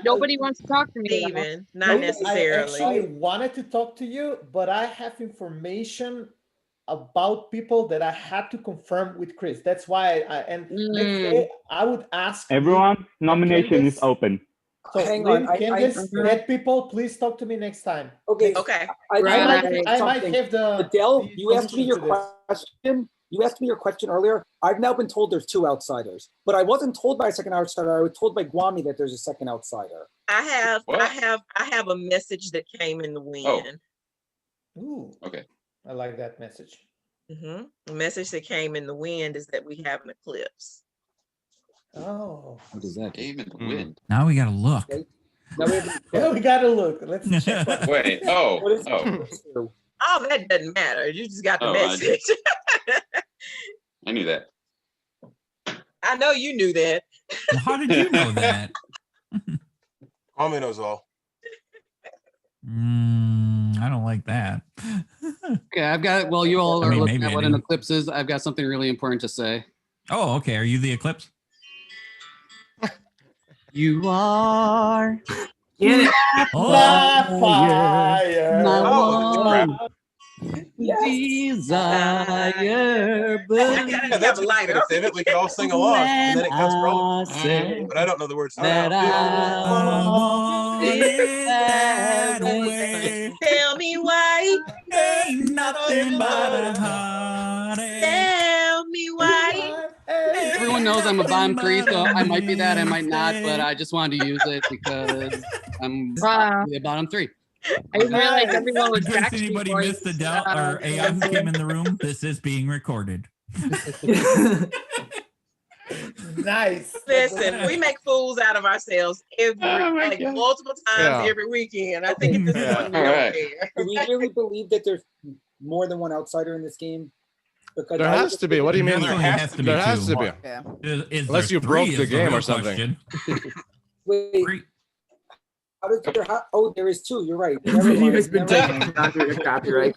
Nobody wants to talk to me. Even not necessarily. I actually wanted to talk to you, but I have information about people that I had to confirm with Chris. That's why I would ask. Everyone, nomination is open. So hang on, let people please talk to me next time. Okay. I might have the Adele. You asked me your question. You asked me your question earlier. I've now been told there's 2 outsiders, but I wasn't told by a second outsider. I was told by Guami that there's a second outsider. I have a message that came in the wind. Ooh. Okay. I like that message. The message that came in the wind is that we have an eclipse. Oh. What does that came in the wind? Now we gotta look. Okay. Now we gotta look. Let's check. Wait. Oh, that doesn't matter. You just got the message. I knew that. I know you knew that. Well, how did you know that? Kwame knows all. I don't like that. Okay, I've got. Well, you all are looking maybe at what an eclipse is. I've got something really important to say. Oh, okay. Are you the eclipse? You are. Get it. Fire. Desire, but yeah, that's a lighter. Save it. We can all sing along, and then it comes from. But I don't know the words. That Tell me why. Ain't nothing but a heartache. Tell me why. Everyone everyone knows I'm a bottom 3, so I might be that, I might not, but I just wanted to use it because I'm a bottom 3. I didn't realize everyone was In case Backstreet anybody Boys, missed the doubt or AI who came in the room, this is being recorded. Nice. Listen, we make fools out of ourselves multiple times every weekend. I think at this point we don't care. Do we really believe that there's more than one outsider in this game? Because There has to be. What do you mean? There has to be. There has to be. Yeah. Unless you broke the game or something. Wait. How does there? There is 2. You're right. Video has been taken down through the copyright.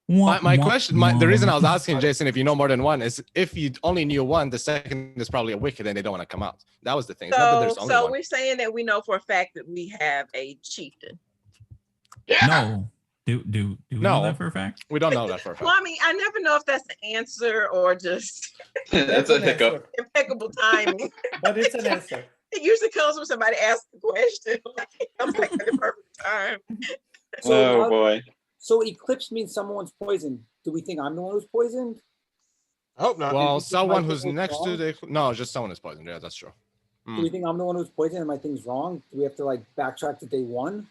My question, the reason I was asking Jason if you know more than one is if you only knew one, the second is probably a wicked and they don't want to come out. That was the thing. It's not that there's only one. We're saying that we know for a fact that we have a chieftain. No. Do we know that for a fact? We don't know that for a fact. Well, I mean, I never know if that's the answer or just That's a hiccup. impeccable timing. But it's an answer. It usually comes when somebody asks the question. I'm like at the perfect time. Oh boy. So eclipse means someone's poisoned. Do we think I'm the one who's poisoned? I hope not. Well, someone who's thing next to wrong? the no, just someone is poisoned. Yeah, that's true. Do we think I'm the one who's poisoned and my thing's wrong? Do we have to like backtrack to day 1?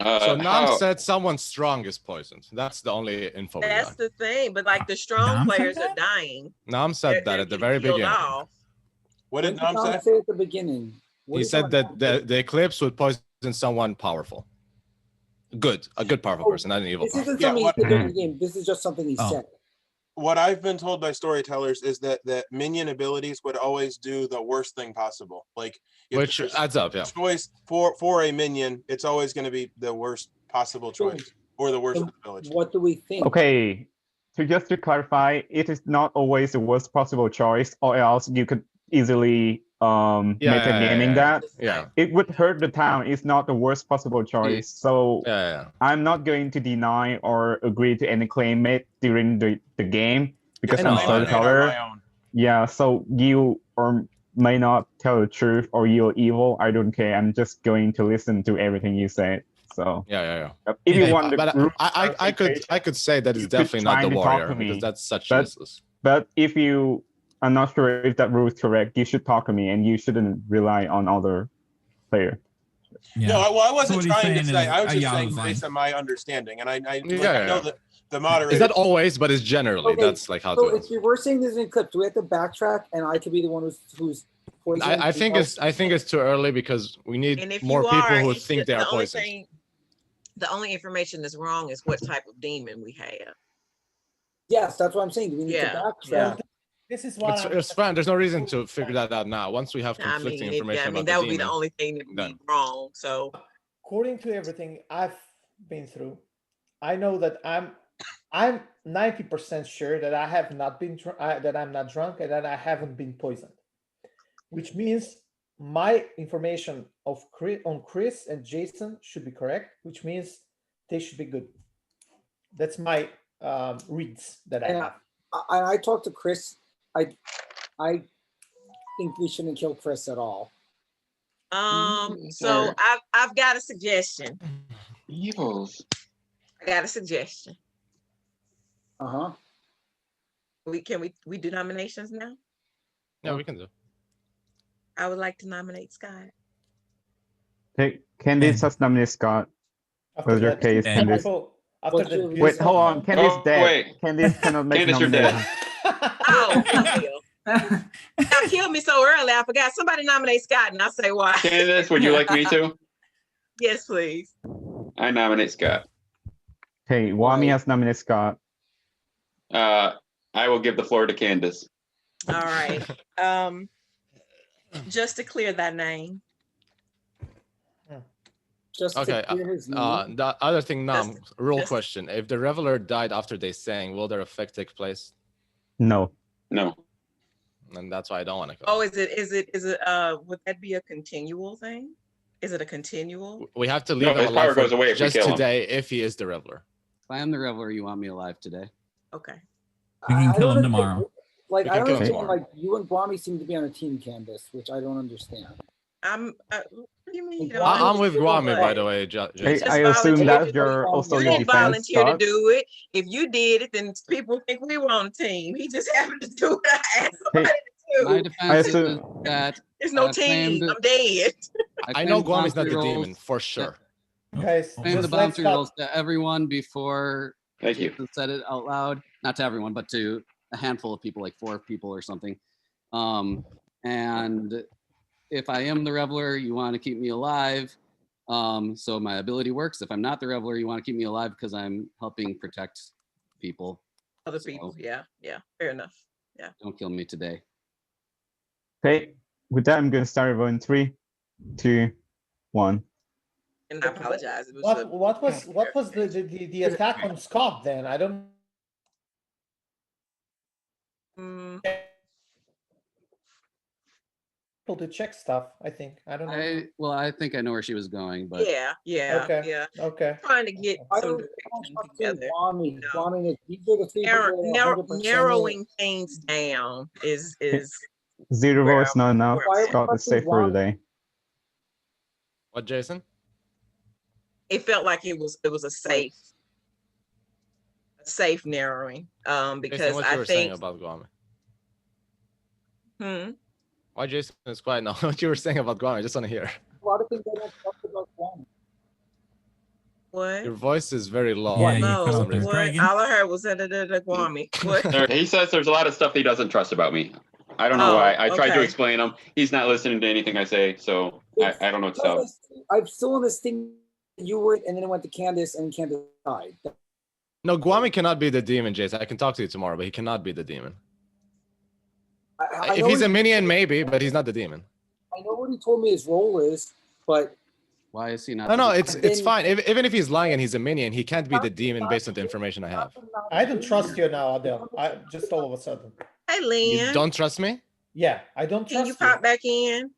So Nam said someone strong is poisoned. That's the only info we That's got. the thing. But like the strong players are dying. Nam said that at the very beginning. What did Nam Nam say? say at the beginning? He said that the eclipse would poison someone powerful. A good powerful person, not an evil This powerful. isn't something he said during the game. This is just something he said. What I've been told by storytellers is that minion abilities would always do the worst thing possible. Like Which adds up, yeah. Choice for a minion, it's always going to be the worst possible choice or the worst ability. What do we think? Okay, so just to clarify, it is not always the worst possible choice, or else you could easily metagaming that. Yeah. It would hurt the town. It's not the worst possible choice. So yeah. I'm not going to deny or agree to any claim made during the game because I'm storyteller. Yeah, so you or may not tell the truth or you're evil. I don't care. I'm just going to listen to everything you said. So yeah. If you want, but I could say that it's definitely not the warrior because that's such useless. But if you are not sure if that rule is correct, you should talk to me, and you shouldn't rely on other player. Yeah. No, well, I wasn't trying to say. I was just saying based on my understanding, and I know that the moderator. It's not always, but it's generally. That's like how. So if you were saying there's an eclipse, do we have to backtrack, and I could be the one who's poisoned? I think it's too early because we need more people who think they are poisoned. The only information that's wrong is what type of demon we have. Yes, that's what I'm saying. Do we need to backtrack? Yeah. This is why it's fine. There's no reason to figure that out now. Once we have conflicting information about that the would be the only thing that would be wrong. So, according to everything I've been through, I know that I'm 90% sure that I have not been that I'm not drunk and that I haven't been poisoned, which means my information on Chris and Jason should be correct, which means they should be good. That's my reads that I have. I talked to Chris. I think we shouldn't kill Chris at all. So I've got a suggestion. Evils. I got a suggestion. Can we do nominations now? Yeah, we can do. I would like to nominate Scott. Hey, Candice has nominated Scott. What's your case, Candice? Wait, hold on. Candice dead. Wait. Candice cannot make Candice, you're dead. Y'all killed me so early. I forgot. Somebody nominate Scott, and I'll say why. Candice, would you like me to? Yes, please. I nominate Scott. Hey, Wami has nominated Scott. I will give the floor to Candice. All right. Just to clear that name. Just okay. The other thing now, question: if the reveler died after they sang, will their effect take place? No. No. And that's why I don't want to go. Oh, is it? Would that be a continual thing? Is it a continual? We have to leave him his power alive goes away if we just kill him. today if he is the reveler. If I am the reveler, you want me alive today? Okay. We can kill him tomorrow. Like I don't understand. Like you and Guami seem to be on a team, Candice, which I don't understand. What do you mean? You don't I'm with understand Guami, by what? the way. I Just assume volunteer that to you're do- also You your didn't defense volunteer to sucks. do it. If you did it, then people think we were on a team. He just happened to do what I asked somebody My to do. defense is assume- that There's no I claimed- team. I'm dead. I know claimed Guami's not the boundary demon, rules for sure. Guys, Claimed the just let's boundary stop. rules to everyone before Thank you. Chieftain said it out loud. Not to everyone, but to a handful of people, like 4 people or something. And if I am the Reveler, you want to keep me alive. So my ability works. If I'm not the Reveler, you want to keep me alive because I'm helping protect people. Other people. Yeah. Fair enough. Yeah. Don't kill me today. Okay, with that, I'm going to start voting 3, 2, 1. And I apologize. It was What was the attack on Scott then? I don't. People to check stuff. I think I don't know. I think I know where she was going, but Yeah. Okay. Trying to get I some don't direction trust together. Guami. Guami is these are the three people that are 100% Narrowing things down is 0 where votes not enough. where I'm Scott is safe for the day. What, Jason? it felt like it was a safe narrowing. Jason, Because what you I were saying think about Guami? hmm, Why Jason is quiet now? What you were saying about Guami? I just want to hear. A lot of things I don't trust about Guami. what? Your voice is very low. Yeah, you No, cut out there. what? Dragon. All I heard was that Guami. What? He says there's a lot of stuff he doesn't trust about me. I don't know why. I tried to okay. explain him. He's not listening to anything I say, so I don't know what to tell him. I'm still in this thing. You were, and then it went to Candace, and Candace died. No, Guami cannot be the demon, Jason. I can talk to you tomorrow, but he cannot be the demon. I If know he's he- a minion, maybe, but he's not the demon. I know what he told me his role is, but why is he not? No, the it's demon? fine. Even if he's lying and he's a minion, he can't be the demon based on the information I have. I don't trust you now, Adele. I just all of a sudden. Hey, Lynn. You don't trust me? Yeah, I don't Can trust you pop back in?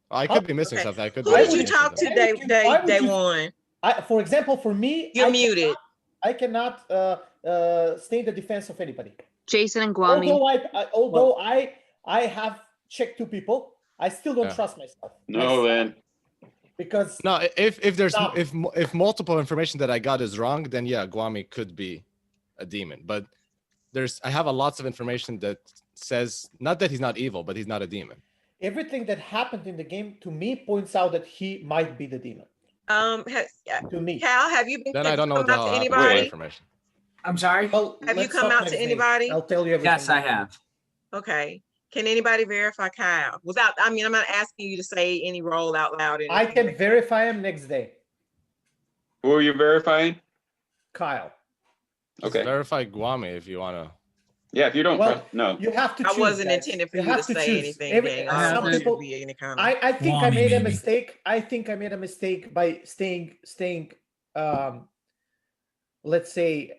I could be missing Okay. something. I could. Who be did you missing talk to something. day one? For example, for me, You're muted. I cannot stay in the defense of anybody. Jason and Guami. Although I have checked 2 people, I still don't trust myself. No, then. Because No, if multiple information that I got is wrong, then yeah, Guami could be a demon. But I have lots of information that says not that he's not evil, but he's not a demon. everything that happened in the game to me points out that he might be the demon. To me, Cal, have you been Then I don't know what come out the to hell anybody? information. I'm sorry. Well, Have you let's come talk out to next day. anybody? I'll tell you everything. Yes, I have. Okay. Can anybody verify Kyle? I mean, I'm not asking you to say any role out loud. I can verify him next day. Who are you verifying? Kyle. Okay. Verify Guami if you want to. Yeah, if you don't Well, trust, no. You have to choose. I wasn't guys. intending for you to have say choose. anything. Every- Dang. I don't some want you to people, be any kind of. I think I Guami, made a maybe. mistake. I think I made a mistake by staying let's say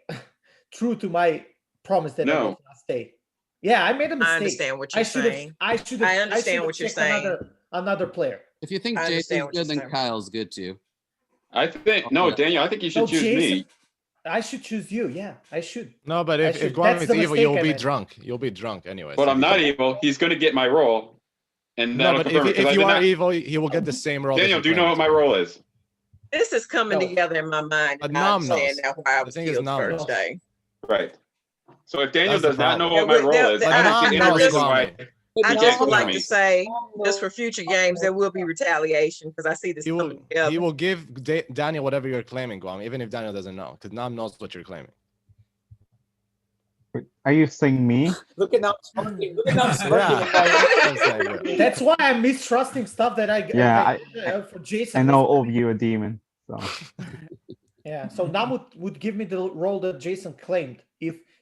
true to my promise that I No. made last day. Yeah, I made a mistake. I understand what you're saying. I should I have understand what you're saying. Another player. If you think I understand Jason's what you're good, then saying. Kyle's good too. I think no, Daniel. I think you should No, choose Jason, me. I should choose you. Yeah, I should. No, but if That's Guami is the evil, mistake you'll I be made. drunk. You'll be drunk anyway. But I'm not evil. He's going to get my role, and No, that'll but confirm it, 'cause I if you did are not- evil, he will get the same role. Daniel, do you know what my role is? This is coming No. together in my mind. But and I Nom understand knows. now why I The was thing is killed the Nom first knows. day. Right. So if Daniel That's the does not know problem. what my Yeah, role is, I- I don't I- see I any reason just- why. I You just can't would like kill to me. say, just for future games, there will be retaliation because I see this He coming will. together. He will give Daniel whatever you're claiming, Guami, even if Daniel doesn't know, because Nam knows what you're claiming. Are you saying me? Look at now, smirking. Look at now, Yeah. smirking. That's why I'm mistrusting stuff that I Yeah, for Jason. I know all of you are demon. So Yeah, so Nam would give me the role that Jason claimed.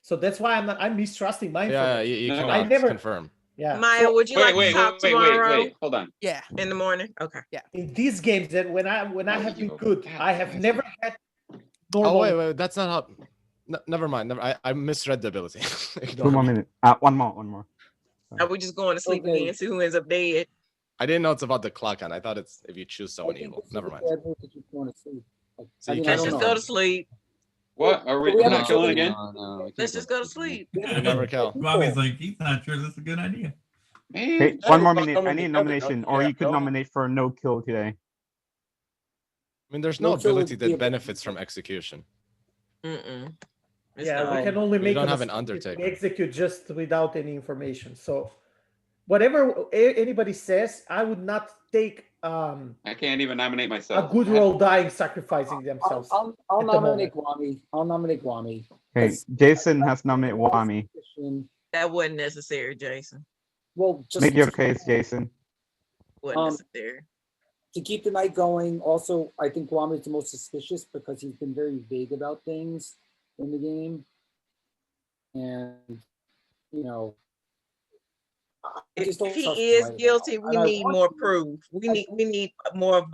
So that's why I'm mistrusting my Yeah, information. you No, cannot I never- confirm. Yeah. Maya, So would you like to talk tomorrow wait. Hold on. Yeah. in the morning? Okay. in these games that when I have been good, I have never had normal. Oh wait, that's not how. No, never mind. I misread the ability. 2 more minutes. One more. Are we just going to sleep Okay. again and see who ends up dead? I didn't know it's about the clock on. I thought it's if you choose someone I think evil. this is Never the mind. bad move that you want to see. Like, So you I mean, can't I Let's don't just know. go to sleep. What are we We haven't not killing chosen- again? No, we Let's can't just go to sleep. Oh. Never kill. Guami's like, he's not sure this is a good idea. Okay, one more minute. I need a nomination, or you could nominate for no kill today. I mean, there's No no kill ability would be that a- benefits from execution. Yeah, we can only You make don't an have an assumption, Undertaker. execute just without any information. So whatever anybody says, I would not take I can't even nominate a myself. good roll dying sacrificing themselves. I'll at the nominate moment. Guami. I'll nominate Guami. Okay, Jason has nominated Wami. That wasn't necessary, Jason. Well, just Make your case, Jason. Wasn't necessary. To keep the night going. Also, I think Guami is the most suspicious because he's been very vague about things in the game, and you know, I just don't If he trust is him right guilty, now. we And I need want more to. proof. We need more of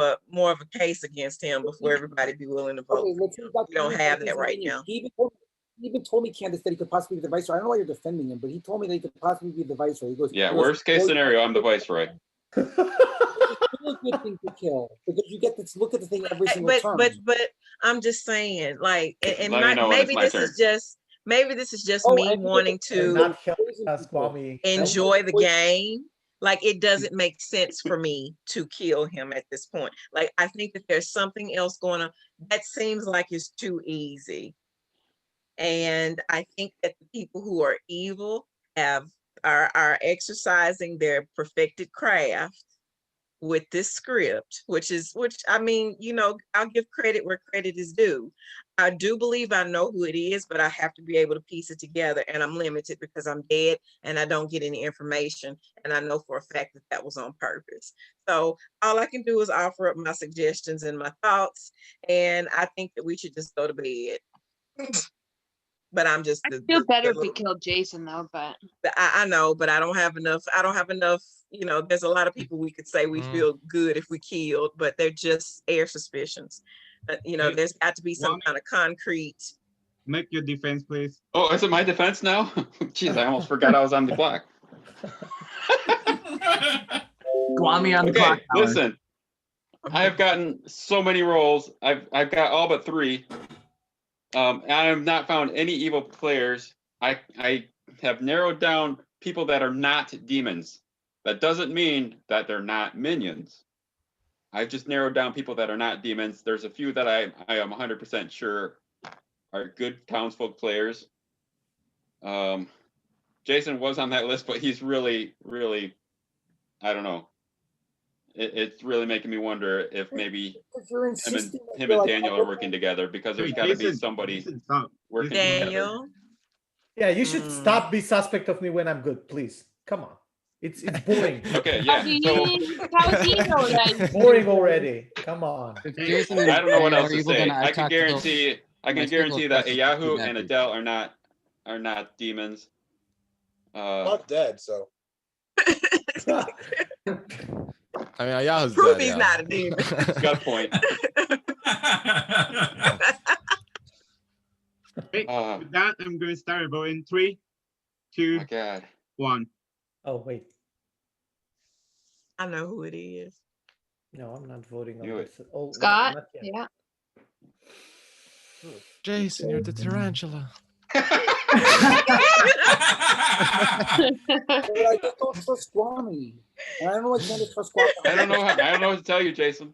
a case against him before everybody be willing to vote. Okay, let's see about We don't have that right he now. even told me, Candace, that he could possibly be the viceroy. I don't know why you're defending him, but he told me that he could possibly be the viceroy. He goes, Yeah, worst case scenario, I'm the viceroy. It's a good thing to kill because you get to look at the thing every single turn. But I'm just saying, like, and Let me know when it's maybe my this turn. is just Oh, me and you wanting get to to not help us, Kwame. enjoy the game. Like, it doesn't make sense for me to kill him at this point. Like, I think that there's something else going on that seems like it's too easy. And I think that the people who are evil are exercising their perfected craft with this script, which I mean, you know, I'll give credit where credit is due. I do believe I know who it is, but I have to be able to piece it together, and I'm limited because I'm dead and I don't get any information, and I know for a fact that that was on purpose. So all I can do is offer up my suggestions and my thoughts, and I think that we should just go to bed. But I'm just I feel better if we killed Jason though, but I know, but I don't have enough. You know, there's a lot of people we could say we feel good if we killed, but they're just air suspicions. You know, there's got to be some kind of concrete. Make your defense, please. Oh, is it my defense now? Jeez, I almost forgot I was on the clock. Guami on the clock. Listen, I have gotten so many rolls. I've got all but 3. I have not found any evil players. I have narrowed down people that are not demons. That doesn't mean that they're not minions. I've just narrowed down people that are not demons. There's a few that I am 100% sure are good townsfolk players. Jason was on that list, but he's really, really, I don't know. It's really making me wonder if maybe him and Daniel are working together, because there's got to be somebody working Daniel. Yeah, you should stop being suspect of me when I'm good, please. Come on. It's boring. Okay, yeah. How do you know that? It's boring already. Come on. I don't know what else to say. I can guarantee that Yahoo and Adele are not demons. Not dead, so. I mean, Yahoo's Prove dead, he's yeah. not a demon. Got a point. Wait, with that, I'm going to start about in 3, 2, my God. 1. Oh, wait. I know who it is. No, I'm not voting on Knew this. Oh, Scott? not yet. Yeah. Jason, you're the tarantula. But I just don't trust Guami. And I don't know why Candace trusts Guami. I don't know what to tell you, Jason.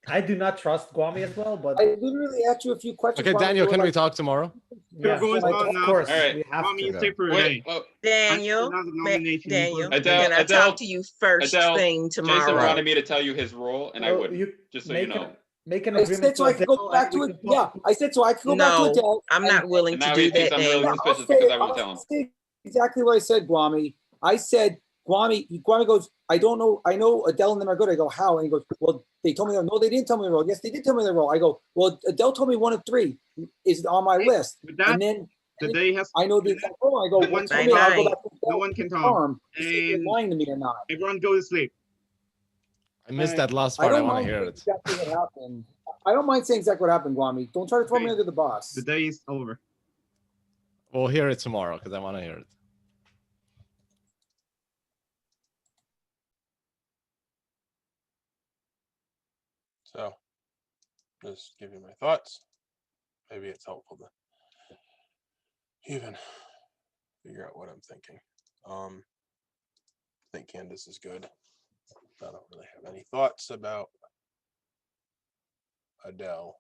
I do not trust Guami as well, but I literally asked you a few questions. Okay, Guami, Daniel, you were can we like, talk tomorrow? yeah, going like, on of now. course, All right. we have Mommy, to. stay for a Wait, day. Daniel, Another nomination. Daniel, Adele, can I Adele, talk to you first Adele, thing tomorrow? Jason wanted me to tell you his role, and I Well, wouldn't. Just so you know. Make an I agreement. said so I could go back to it. Yeah, I said so I could go back to No, Adele. I'm not willing And to now do he thinks that, I'm really Daniel. suspicious because I wouldn't tell him. I'll say exactly what I said, Guami. I said, Guami goes, I don't know. I know Adele and them are good. I go, how? And he goes, well, they told me, no, they didn't tell me the role. Yes, they did tell me the role. I go, well, Adele told me 1 of 3 is on my list. And then I know the exact role. I go, well, tell me, I'll go back to No one can talk. confirm to see if they're lying to me or not. Everyone go to sleep. I missed that last part. I want to hear it. Exactly what happened. I don't mind saying exactly what happened, Guami. Don't try to throw me under the bus. The day is over. We'll hear it tomorrow because I want to hear it. So, just give you my thoughts. Maybe it's helpful to even figure out what I'm thinking. I think Candace is good. I don't really have any thoughts about Adele.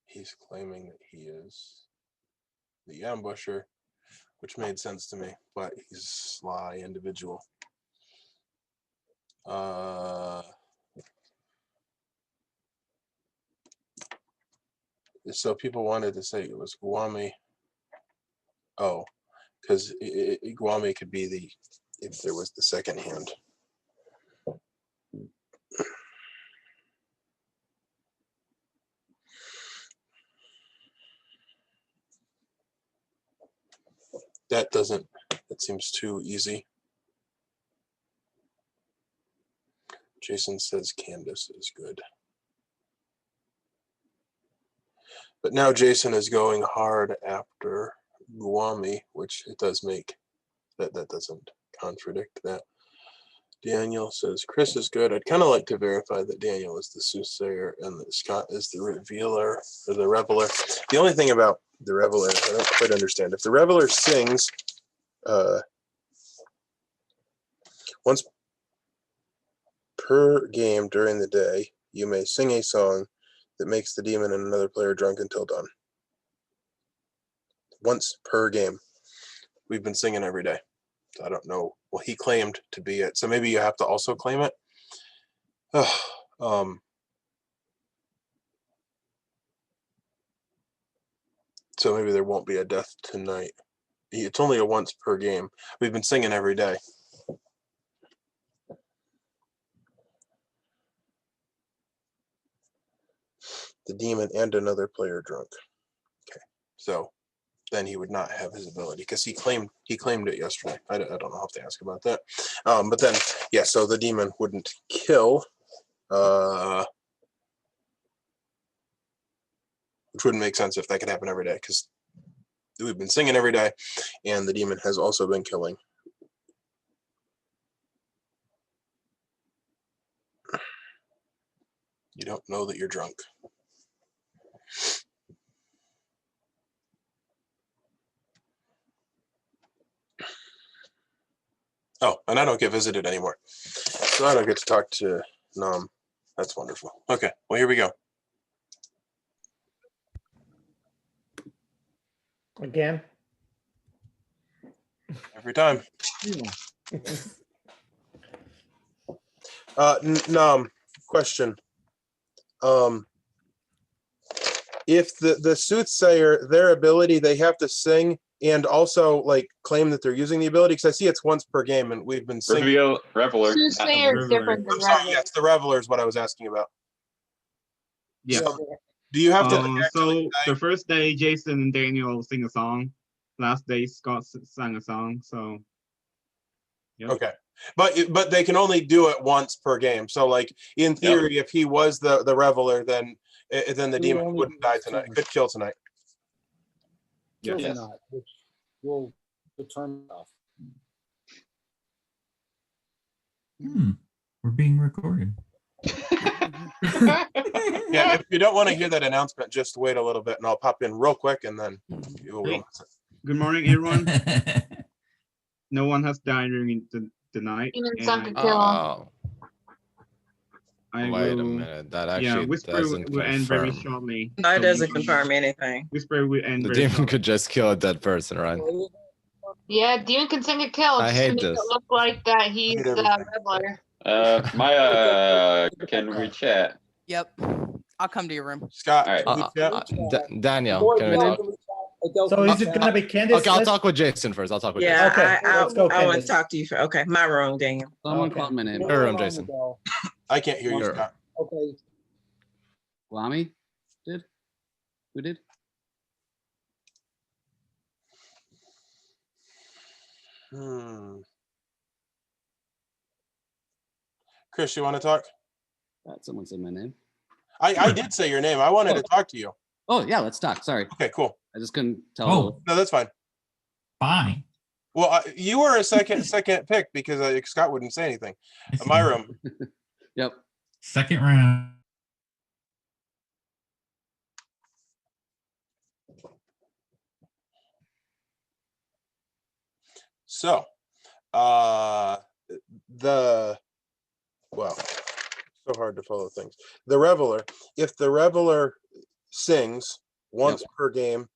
He's claiming that he is the ambusher, which made sense to me, but he's a sly individual. So people wanted to say it was Guami. Oh, because Guami could be the, if there was the second hand. That doesn't, that seems too easy. Jason says Candace is good. But now Jason is going hard after Guami, which it does make, that doesn't contradict that. Daniel says Chris is good. I'd kind of like to verify that Daniel is the Soothsayer and that Scott is the Revealer or the Reveler. The only thing about the Reveler, I don't quite understand. If the Reveler sings once per game during the day, you may sing a song that makes the demon and another player drunk until dawn. Once per game. We've been singing every day. So I don't know. Well, he claimed to be it. So maybe you have to also claim it. So maybe there won't be a death tonight. It's only a once per game. We've been singing every day. The demon and another player drunk. Okay, so then he would not have his ability because he claimed it yesterday. I don't know. I'll have to ask about that. But then, yeah, so the demon wouldn't kill, which wouldn't make sense if that could happen every day because we've been singing every day and the demon has also been killing. You don't know that you're drunk. Oh, and I don't get visited anymore. So I don't get to talk to Nam. That's wonderful. Okay, well, here we go. Again? Every time. Nam, question. If the Soothsayer, their ability, they have to sing and also like claim that they're using the ability, because I see it's once per game and we've been singing. Reveler. Soothsayer is different than I'm sorry, Reveler. yes, the Reveler is what I was asking about. Yeah. Do you have to so the first day Jason and Daniel sing a song. Last day Scott sang a song. So yeah. Okay. But they can only do it once per game. So like in theory, if he was the Reveler, then the demon wouldn't die tonight. Could kill tonight. Kills or not, which will determine stuff. We're being recorded. Yeah, if you don't want to hear that announcement, just wait a little bit and I'll pop in real quick and then you will. Hey, good morning, everyone. No one has died during the night. Oh. I Wait will, a minute. That actually Whisper doesn't will end very confirm. shortly. No, it doesn't confirm anything. Whisper will end The very demon shortly. could just kill a dead person, right? Yeah, demon can sing a kill. I Just hate to make this. it look like that he's Reveler. Maya, can we chat? Yep. I'll come to your room. Scott, Daniel, can we talk? So is it gonna be Candace? Okay, I'll talk with Jason first. I'll talk with Yeah, Jason. I let's go, want to Candace. talk to you for, okay, my room, Daniel. Someone called my name. Your room, Jason. I can't hear you, Scott. Okay. Lamy did? Who did? Chris, you want to talk? Someone said my name. I did say your name. I wanted to talk to you. Oh yeah, let's talk. Sorry. Okay, cool. I just couldn't tell. Oh. No, that's fine. Fine. Well, you were a second pick because Scott wouldn't say anything. My room. Yep. Second round. So, well, so hard to follow things. The Reveler, if the Reveler sings once per game.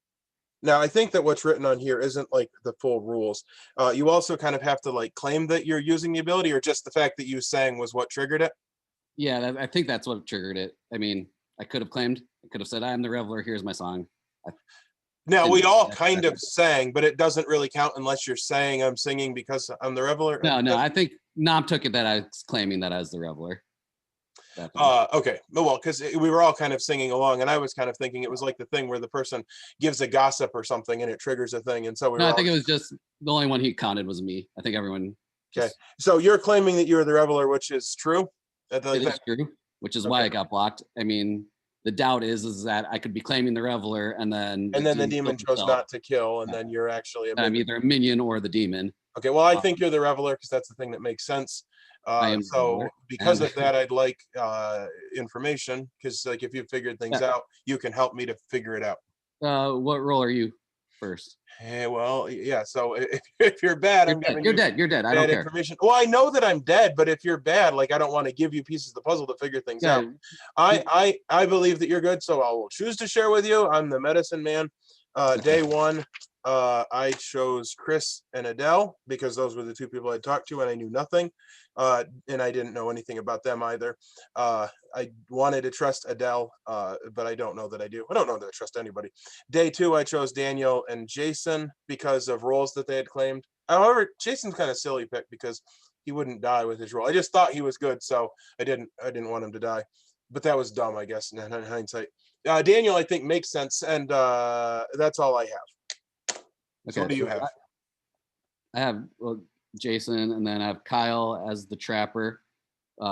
Now, I think that what's written on here isn't like the full rules. You also kind of have to like claim that you're using the ability, or just the fact that you sang was what triggered it. Yeah, I think that's what triggered it. I mean, I could have claimed, I could have said, I'm the Reveler, here's my song. Now, we all kind of sang, but it doesn't really count unless you're saying I'm singing because I'm the Reveler. No, I think Nom took it that I was claiming that I was the Reveler. Okay. Well, because we were all kind of singing along, and I was kind of thinking it was like the thing where the person gives a gossip or something and it triggers a thing. And so we No, I think it was just the only one he counted was me. I think everyone. Okay. So you're claiming that you're the Reveler, which is true? It is true, which is why it got blocked. I mean, the doubt is that I could be claiming the Reveler and then the demon chose not to kill, and then you're actually I'm either a minion or the demon. Okay, well, I think you're the Reveler because that's the thing that makes sense. So because of that, I'd like information, because like if you figured things out, you can help me to figure it out. What role are you first? Hey, well, yeah. So if you're bad, you're dead. You're dead. I don't care. Information. Well, I know that I'm dead, but if you're bad, like I don't want to give you pieces of the puzzle to figure things out. I believe that you're good, so I will choose to share with you. I'm the medicine man. Day one, I chose Chris and Adele because those were the two people I talked to, and I knew nothing, and I didn't know anything about them either. I wanted to trust Adele, but I don't know that I do. I don't know that I trust anybody. Day two, I chose Daniel and Jason because of roles that they had claimed. However, Jason's kind of silly pick because he wouldn't die with his role. I just thought he was good, so I didn't want him to die. But that was dumb, I guess, in hindsight. Daniel, I think, makes sense, and that's all I have. So what do you have? I have Jason, and then I have Kyle as the Trapper,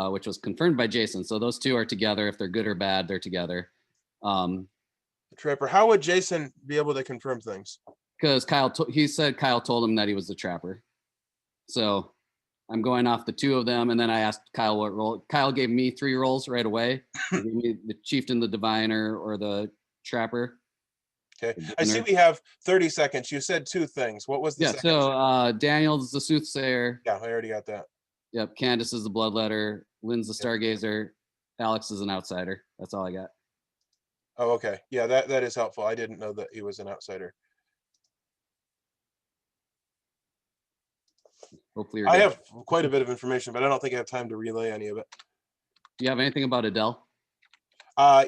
which was confirmed by Jason. So those two are together. If they're good or bad, they're together. The Trapper. How would Jason be able to confirm things? Because he said Kyle told him that he was the Trapper. So I'm going off the two of them, and then I asked Kyle what role. Kyle gave me 3 roles right away. He gave me the Chieftain, the Diviner, or the Trapper. Okay, I see we have 30 seconds. You said 2 things. What was the second? So Daniel's the Soothsayer. Yeah, I already got that. Yep, Candace is the Bloodletter. Lynn's the Stargazer. Alex is an Outsider. That's all I got. Oh, okay. Yeah, that is helpful. I didn't know that he was an Outsider. Hopefully I have quite a bit of information, but I don't think I have time to relay any of it. Do you have anything about Adele?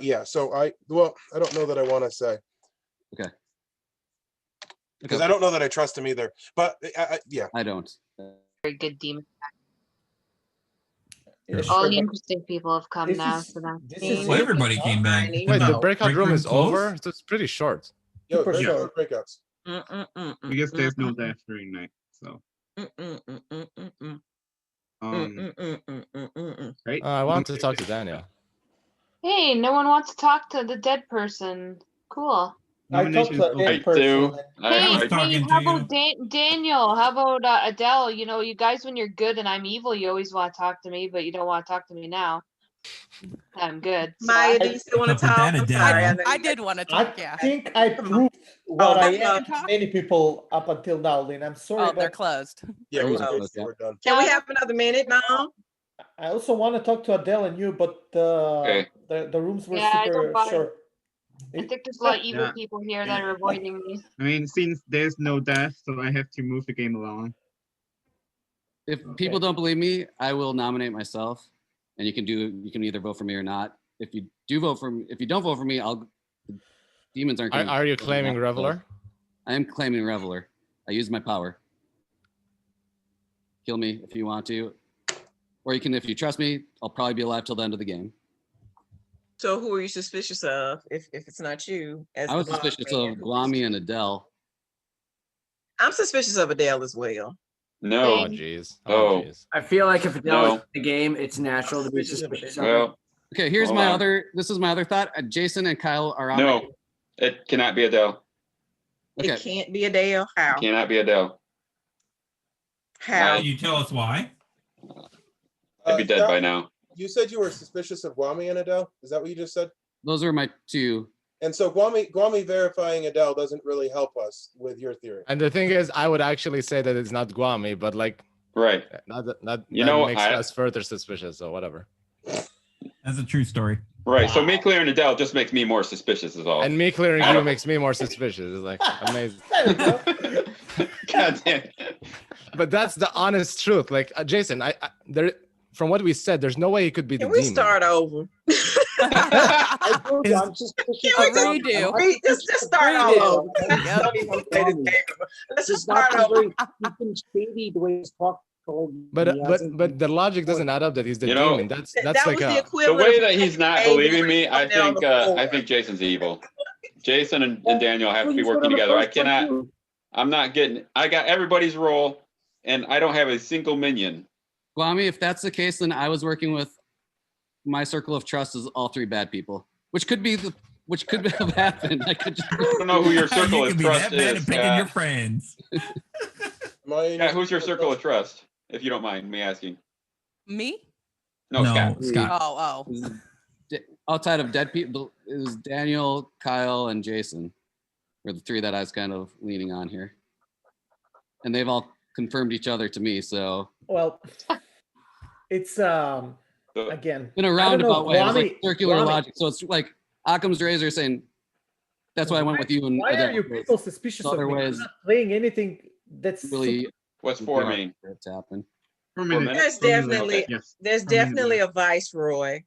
Yeah, so I don't know that I want to say. Okay. Because I don't know that I trust him either. But yeah. I don't. Very good demon. Yeah, All sure, the but interesting people have come this now. is- So that's this is- Well, everybody came back. Wait, the breakout room is over? So it's pretty short. Yo, Super very short. short breakouts. Because there's no death during night, so. Right? I want to talk to Daniel. Hey, no one wants to talk to the dead person. Cool. I talked to a dead person. Hey, how about Daniel? How about Adele? You know, you guys, when you're good and I'm evil, you always want to talk to me, but you don't want to talk to me now. I'm good. So Maya, do you still want to talk? I'm sorry, I did want to talk, yeah. I think I proved what I you am can to many people up until now, Lynn. I'm sorry. Oh, they're but closed. Yeah, we're done. Can we have another minute now? I also want to talk to Adele and you, but the rooms were Yeah, I super don't bother. short. I think there's a lot of evil Yeah. people here that are avoiding me. I mean, since there's no death, so I have to move the game along. If people don't believe me, I will nominate myself, and you can either vote for me or not. If you don't vote for me, the demons aren't. Are you claiming Reveler? I am claiming Reveler. I use my power. Kill me if you want to, or you can, if you trust me, I'll probably be alive till the end of the game. So who are you suspicious of if it's not you? I was suspicious of Guami and Adele. I'm suspicious of Adele as well. No. Oh, jeez. Oh. I feel like if Adele No. is in the game, it's natural to be suspicious of her. Well, Okay, here's hold my on. other. This is my other thought. Jason and Kyle are on. No, it cannot be Adele. Okay. It can't be Adele. How? Cannot be Adele. How? Can you tell us why? I'd be dead by now. You said you were suspicious of Guami and Adele. Is that what you just said? Those are my 2. And so Guami verifying Adele doesn't really help us with your theory. And the thing is, I would actually say that it's not Guami, but like Right. That You know, makes us further suspicious. So whatever. That's a true story. Right. So me clearing Adele just makes me more suspicious, is all. And me clearing you makes me more suspicious. It's like amazing. God damn. But that's the honest truth. Like Jason, I there from what we said, there's no way he could be the Can we demon. start over? I told you, I'm just pushing Can we it down. just start all over? Yep. Don't even wanna play this game. Let's just He's not start over. very- He's been shady the way he's talking. But the logic doesn't add up that he's the You know, demon. That's That like was the a equivalent The way of that he's not Hey, believing me, I down think the floor. I think Jason's evil. Jason and Daniel have to be Well, you working said on the together. I first one, cannot. too. I'm not getting. I got everybody's role, and I don't have a single minion. Well, if that's the case, then I was working with my circle of trust is all three bad people, which could have happened. I could just I don't know who your circle You of can be trust that bad is. at picking your friends. Yeah, who's your circle of trust, if you don't mind me asking? Me? No, Scott. Oh. outside of dead people, it was Daniel, Kyle, and Jason were the three that I was kind of leaning on here, and they've all confirmed each other to me. So Well, it's again in a I don't know, roundabout way, it was like Kwame- circular Kwame, logic. So it's like Occam's razor saying, "That's why I went with you." And Why are Adele you was people suspicious of other me? I'm ways not playing anything that's really. What's four mean? For it to happen. There's definitely a viceroy.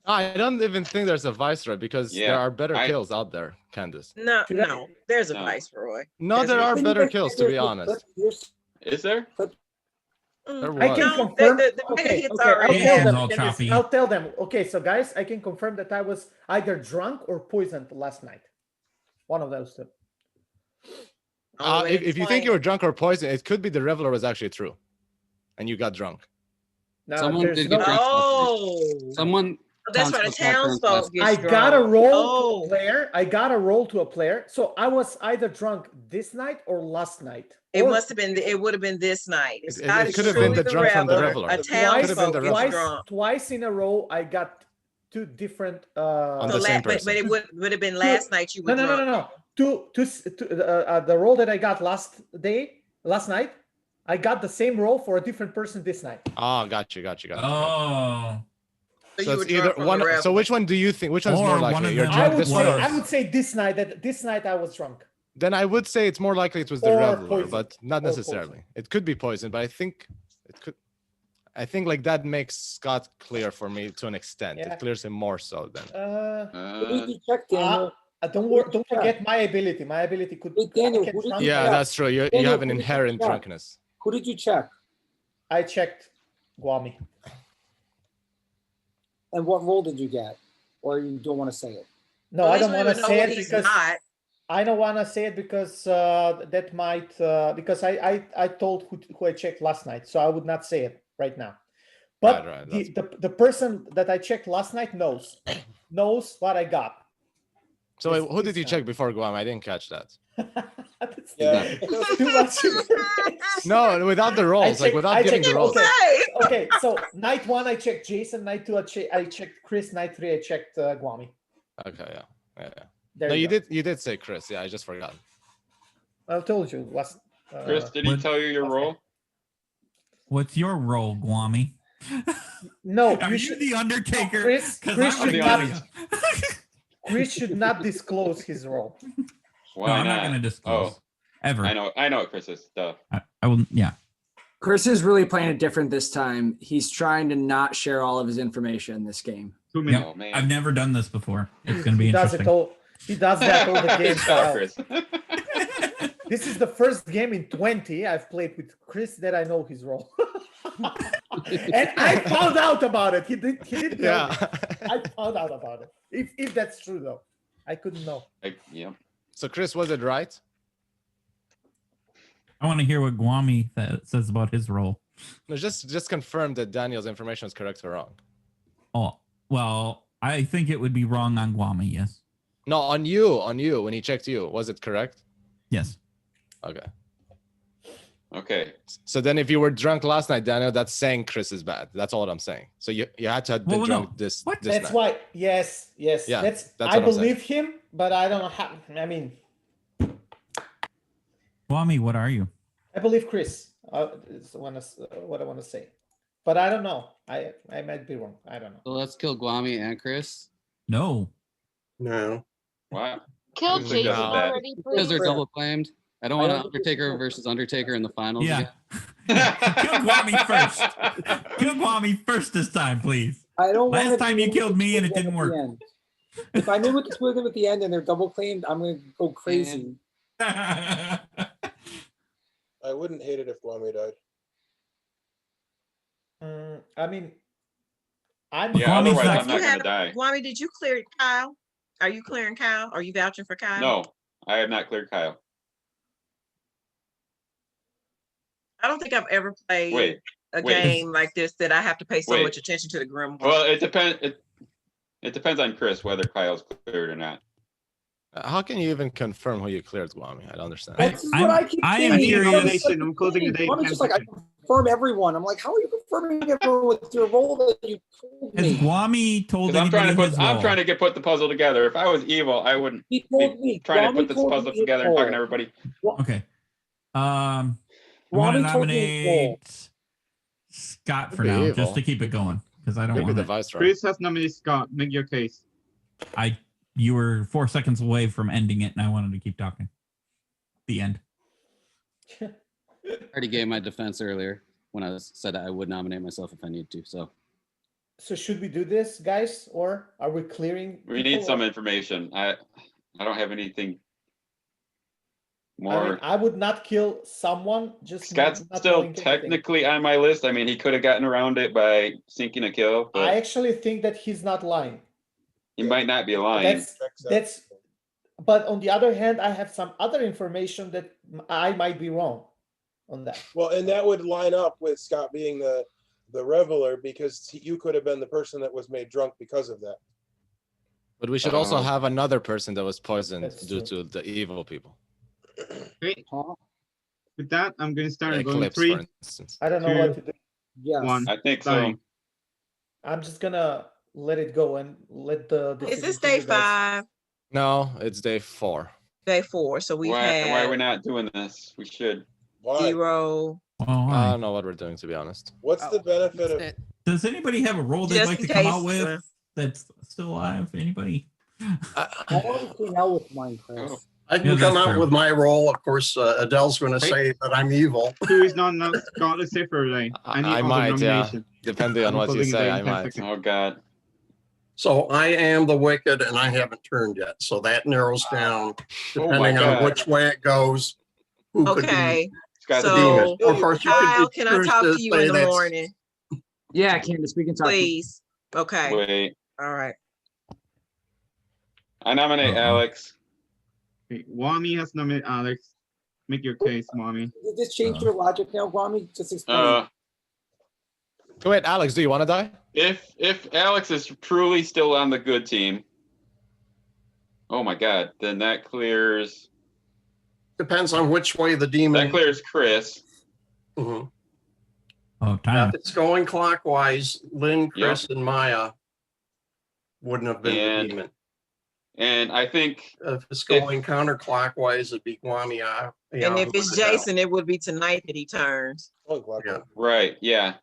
I don't even think there's a viceroy because there are better kills out there, Candace. No, there's a viceroy. No, there are better kills, to be honest. Is there? There I can was. confirm. the Okay, hits okay, already I'll tell them. all Candace, choppy. I'll tell them. Okay, so guys, I can confirm that I was either drunk or poisoned last night. One of those two. If you think you were drunk or poisoned, it could be the Reveler was actually true, and you got drunk. No, Someone there's did no- get drunk. Oh. Someone. That's right. The townsfolk gets I got a drunk. roll to a player. I got a roll to a player. So I was either drunk this night or last night. It Or must have been. It would have been this night. It's It not could have been truly the drunk from the Reveler. Reveler. A It could have been townsfolk the gets Reveler. drunk. twice in a row, I got two different. On So the same but person. it would have been last night. You were No. drunk. The roll that I got last night, I got the same roll for a different person this night. Oh, got you. Oh. So it's either one. So which one do you think? Which one's Or more one likely? of You're them drunk I would this say, one. I would say this night I was drunk. Then I would say it's more likely it was the Or Reveler, poison. but not Or necessarily. It could be poison, but I think it could. I think like that makes Scott clear for me to an extent. Yeah. It clears him more so than. Who did you check, Daniel? Don't forget my ability. My ability could. Daniel, I can who did drunk- you Yeah, check? that's true. You Daniel, have an who did you inherent check? drunkenness. Who did you check? I checked Guami. And what role did you get? Or you don't want to say it? No, At I least don't we want would to know say what it he's because not. I don't want to say it because that might because I told who I checked last night, so I would not say it right now. But Right, the person that I checked last night knows what I got. So This- who did this you time. check before Guam? I didn't catch that. Yeah. Too much information. No, without the rolls, like without giving the rolls. Okay, so night one I checked Jason, night two I checked Chris, night three I checked Guami. Okay, yeah. There No, you you did say Chris. Yeah, I just forgot. I told you last. Chris, did he tell you your role? What's your role, Guami? No, Are you the Undertaker? Chris, 'Cause Chris I'm should the not. Undertaker. Chris should not disclose his role. Why No, I'm not not? gonna disclose. Oh, Ever. I know what Chris is. Duh. I will. Yeah. Chris is really playing it different this time. He's trying to not share all of his information in this game. Yep. Oh, man. I've never done this before. It's gonna be He does interesting. it all. He does that all the games. Good job, now. Chris. This is the first game in 20 I've played with Chris that I know his role. And I found out about it. He didn't know. Yeah. I found out about it. If that's true though, I couldn't know. Yeah. So Chris, was it right? I want to hear what Guami says about his role. No, just confirm that Daniel's information is correct or wrong. Oh, well, I think it would be wrong on Guami. Yes. No, on you, when he checked you, was it correct? Yes. Okay. Okay. So then if you were drunk last night, Daniel, that's saying Chris is bad. That's all I'm saying. So you had to have been Well, drunk no. this What? this That's night. why. Yes. Yeah, I that's what I'm believe him, but I don't know how. I mean, Guami, what are you? I believe Chris. It's what I want to say, but I don't know. I might be wrong. I don't know. So let's kill Guami and Chris. No. No. What? Kill Who Jason suggested that? already, Because please. they're double claimed. I don't want an Undertaker versus Undertaker in the finals. Yeah. again. Kill Guami first. Kill Guami first this time, please. I don't want Last time you killed me and it didn't work. If I knew what to split them at the end and they're double claimed, I'm gonna go crazy. I wouldn't hate it if Guami died. I mean, I'm Yeah, Guami's otherwise not- I'm not gonna die. Guami, did you clear Kyle? Are you clearing Kyle? Are you vouching for Kyle? No, I have not cleared Kyle. I don't think I've ever played Wait, a wait. game like this that I have to pay so Wait. much attention to the grimoire. Well, it depends. It depends on Chris whether Kyle's cleared or not. How can you even confirm who you cleared, Guami? I don't understand. That's just what I keep I saying. am It's curious. like I'm closing the date. I'm just like, I confirm everyone. I'm like, how are you confirming everyone with your role that you told Has me? Guami told 'Cause I'm trying anybody to his put. I'm role? trying to put the puzzle together. If I was evil, I wouldn't He be told me. trying to Guami put this told me puzzle his together and role. talking to everybody. Okay. I'm gonna Guami told me his role. nominate Scott for Could be now, evil. just to keep it going, because I don't Maybe want the to. Viceroy. Chris has nominated Scott. Make your case. You were 4 seconds away from ending it, and I wanted to keep talking. The end. I already gave my defense earlier when I said I would nominate myself if I need to. So should we do this, guys, or are we clearing? We need some information. I don't have anything I more. mean, I would not kill someone just. Scott's not still knowing anything. technically on my list. I mean, he could have gotten around it by sinking a kill, but I actually think that he's not lying. he might not be lying. That's. But on the other hand, I have some other information that I might be wrong on that. Well, and that would line up with Scott being the reveler, because you could have been the person that was made drunk because of that. But we should also have another person that was poisoned That's due true. to the evil people. Great. With that, I'm going to start going Eclipse, 3, for instance. I don't know 2, what to do. Yes. 1. I think so. Starting. I'm just gonna let it go and let the. Is decision this to day you guys. 5? No, it's day 4. Day 4. So we Why have are we not doing this? We should. Why? 0. Oh, I don't know what we're doing, to be honest. What's the benefit of? Does anybody have a role they'd Just like in to come case, out with that's still alive? Anybody? I want to see hell with mine, Chris. I can Yeah, come that's out fair. with my role. Of course, Adele's going to say that I'm evil. Who is not Scott? Let's say for today. I need I other might, yeah. nomination. Depending on I'm what you closing the say, date I in 10 might. seconds. Oh God. So I am the wicked, and I haven't turned yet. So that narrows down, Oh my depending on God. which way it goes. Who could be Okay. Scott's the So, demon? Of course, you could Kyle, be can I choose talk to you say in the that's- morning? Yeah, Candace, we can talk. Please. Okay. Wait. All right. I nominate Alex. Okay, Wami has nominated Alex. Make your case, Wami. Did this change your logic now, Guami? Just explain. Wait, Alex, do you want to die? If Alex is truly still on the good team, oh my God, then that clears. Depends on which way the demon. That clears Chris. Mhm. Oh, Now, if it's going clockwise, Lynn, Chris, and Maya wouldn't have been And- the demon. And I think If it's going counterclockwise, it'd be Guami. And if it's Jason, it would be tonight that he turns. Yeah. right, yeah.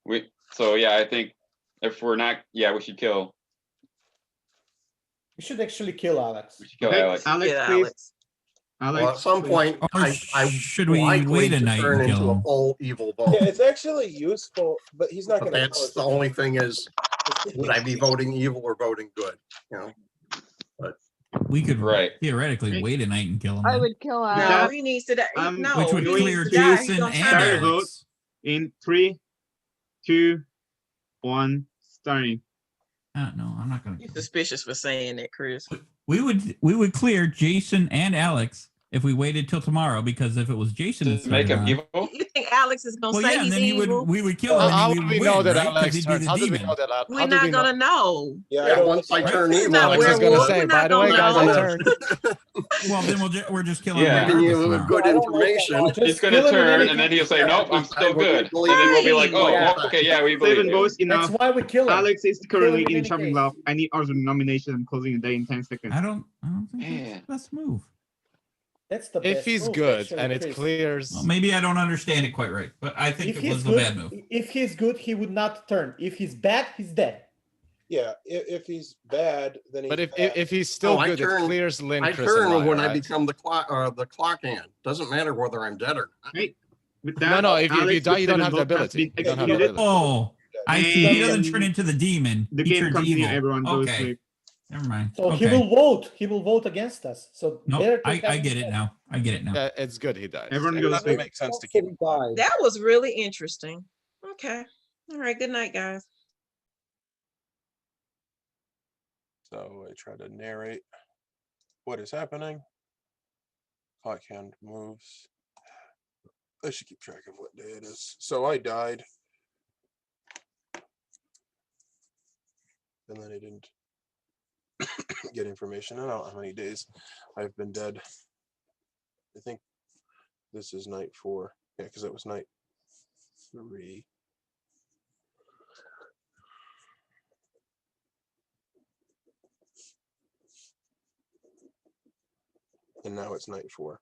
Yeah, I think if we're not, we should kill. We should actually kill Alex. We should kill Okay, Alex. Alex, Yeah, please. Alex. Alex, Well, at some please. point, Or I should we likely wait a to night turn and kill into a him? full evil vote. Yeah, it's actually useful, but he's not But going to. that's the only thing is, would I be voting evil or voting good? You know, but We could Right. theoretically wait a night and kill him. I then. would kill No, Alex. he needs to die. No, Which would he needs clear to die. He's Jason gonna and turn. Start the vote Alex. in 3, 2, 1, starting. No, I'm not gonna. You're suspicious for saying that, Chris. We would clear Jason and Alex if we waited till tomorrow, because if it was Jason that To make started him on- evil. You think Alex is gonna well, say yeah, and he's then evil? we would kill him. How and would we we would know win, that right? 'Cause Alex he'd be turned? the How did we demon. know that? How We're did not we know? gonna know. Yeah, once I turn He's evil, not Alex is gonna werewolf. say, We're by not the way, gonna guys, I know. turned. Well, then we're just killing Yeah. him. giving you tomorrow. good I don't like that information. logic. He's gonna Kill him in turn, any and then he'll say, Yeah, "Nope, I'm I still wouldn't good." believe And then we'll be like, you. "Oh, Yeah. okay, yeah, we Seven believe you." votes That's enough. why we kill him. Alex is Kill him currently in in any chopping case. block. I need other nomination. I'm closing the day in 10 seconds. I don't think Yeah. that's move. That's the If best he's move, good actually, and it Chris. clears, Well, maybe I don't understand it quite right, but I think If it he's was a good, bad move. if he's good, he would not turn. If he's bad, he's dead. Yeah, if he's bad, then he's but bad. if he's still good, it clears Lynn, I Chris, and turn Maya, when I right? become the clock hand. Doesn't matter whether I'm dead or not. Right. With No, that, no. If you Alex, die, you don't the have the vote has ability. been You don't have the executed. ability. Oh, I see. He doesn't And turn into the demon. the He game turns continue. evil. Everyone goes Okay. sleep. Never mind. So Okay. he will vote. He will vote against us. So No, better to I have get him it dead. now. I get it now. Yeah, it's good he dies. Everyone It goes doesn't sleep. make sense to So keep he him. died. That was really interesting. Okay. All right. Good night, guys. So I try to narrate what is happening. Clock hand moves. I should keep track of what day it is. So I died. And then I didn't get information. I don't know how many days I've been dead. I think this is night 4. Yeah, because it was night 3. And now it's night 4.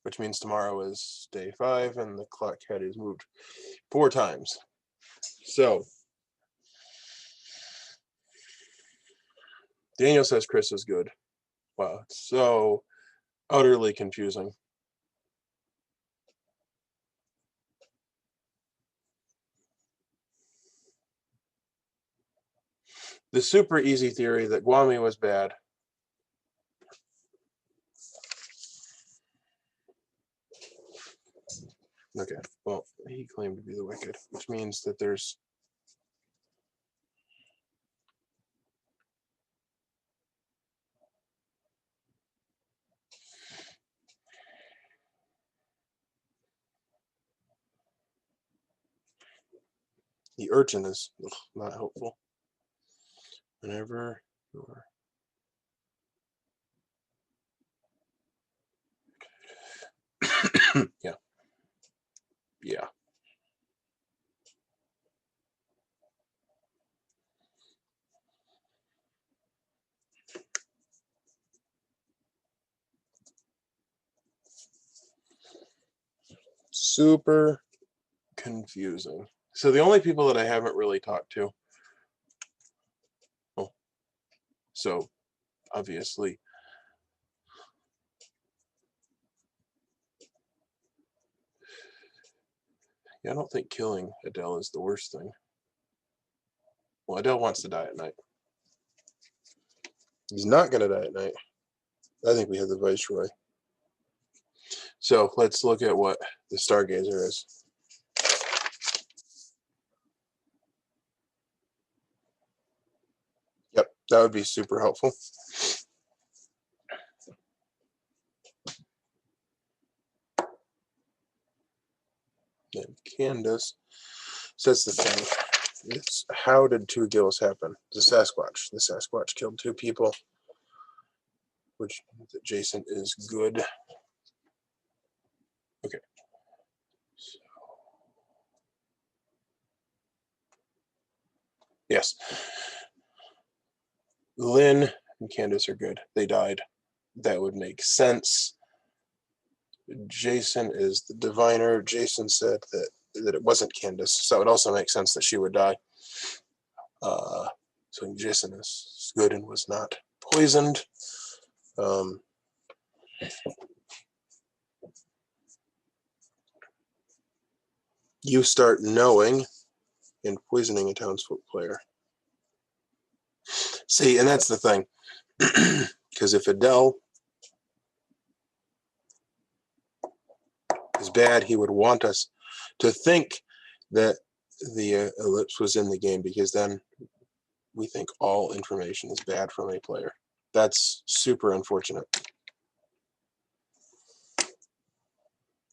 Which means tomorrow is day 5 and the clock head is moved 4 times. So Daniel says Chris is good. Wow, it's so utterly confusing. The super easy theory that Guami was bad. Okay, well, he claimed to be the wicked, which means that there's the urchin is not helpful. Whenever you're yeah. Yeah. Super confusing. So the only people that I haven't really talked to, oh, so obviously yeah, I don't think killing Adele is the worst thing. Well, Adele wants to die at night. He's not going to die at night. I think we have the Viceroy. So let's look at what the Stargazer is. Yep, that would be super helpful. And Candace says the thing. It's how did 2 kills happen? The Sasquatch. The Sasquatch killed 2 people, which means that Jason is good. Okay. So, yes. Lynn and Candace are good. They died. That would make sense. Jason is the diviner. Jason said that it wasn't Candace, so it would also make sense that she would die. So Jason is good and was not poisoned. You start knowing and poisoning a Townsfolk player. See, and that's the thing. Because if Adele is bad, he would want us to think that the ellipse was in the game, because then we think all information is bad from a player. That's super unfortunate.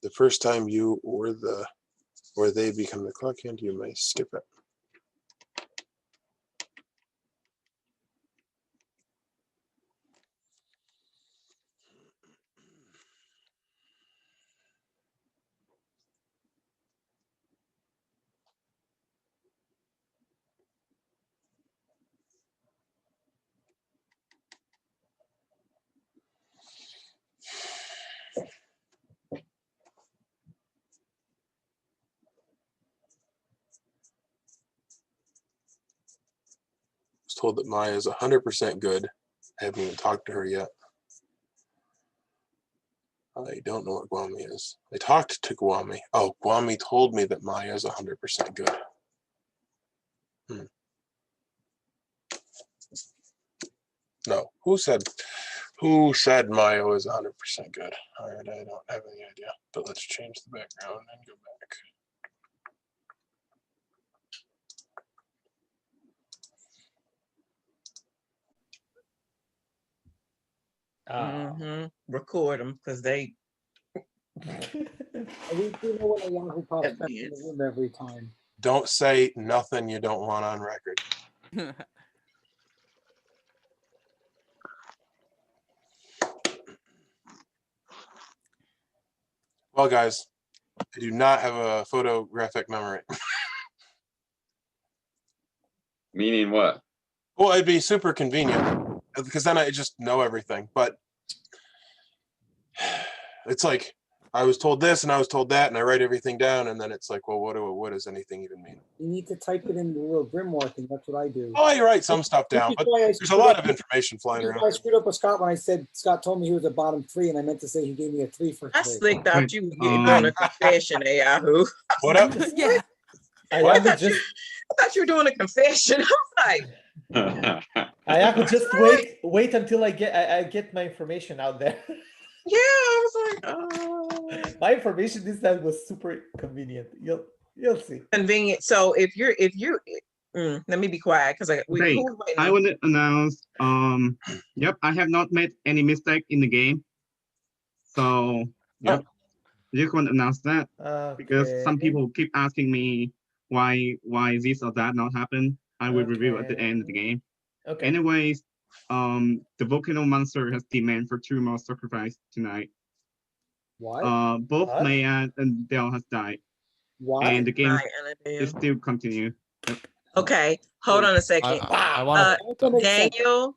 The first time you or they become the clock hand, you may skip it. told that Maya is 100% good. I haven't even talked to her yet. I don't know what Guami is. I talked to Guami. Oh, Guami told me that Maya is 100% good. No, who said Maya was 100% good? All right, I don't have any idea, but let's change the background and go back. Record them because they. We do know what a Yahoo pops back in the room every time. Don't say nothing you don't want on record. Well, guys, I do not have a photographic memory. Meaning what? Well, it'd be super convenient because then I just know everything. But it's like I was told this and I was told that, and I write everything down, and then it's like, well, what does anything even mean? You need to type it in the little grimoire thing. That's what I do. Oh, you write some stuff down, but there's a lot of information flying around. I screwed up with Scott when I said Scott told me he was a bottom 3, and I meant to say he gave me a 3 for 3. I slicked out you were getting on a confession, Yahoo. What up? Yeah. I thought you were doing a confession. I was like, I could just wait until I get my information out there. Yeah, I was like, oh. My information this time was super convenient. You'll see. Convenient. So if you're let me be quiet because I want to announce. Yep, I have not made any mistake in the game. So yep, I just want to announce that because some people keep asking me why this or that not happen. I will review at the end of the game. Okay. Anyways, the volcano monster has demand for 2 more sacrifice tonight. Why? Both Maya and Dell has died. Why? And the game is still continue. Yep. Okay, hold on a second. Daniel.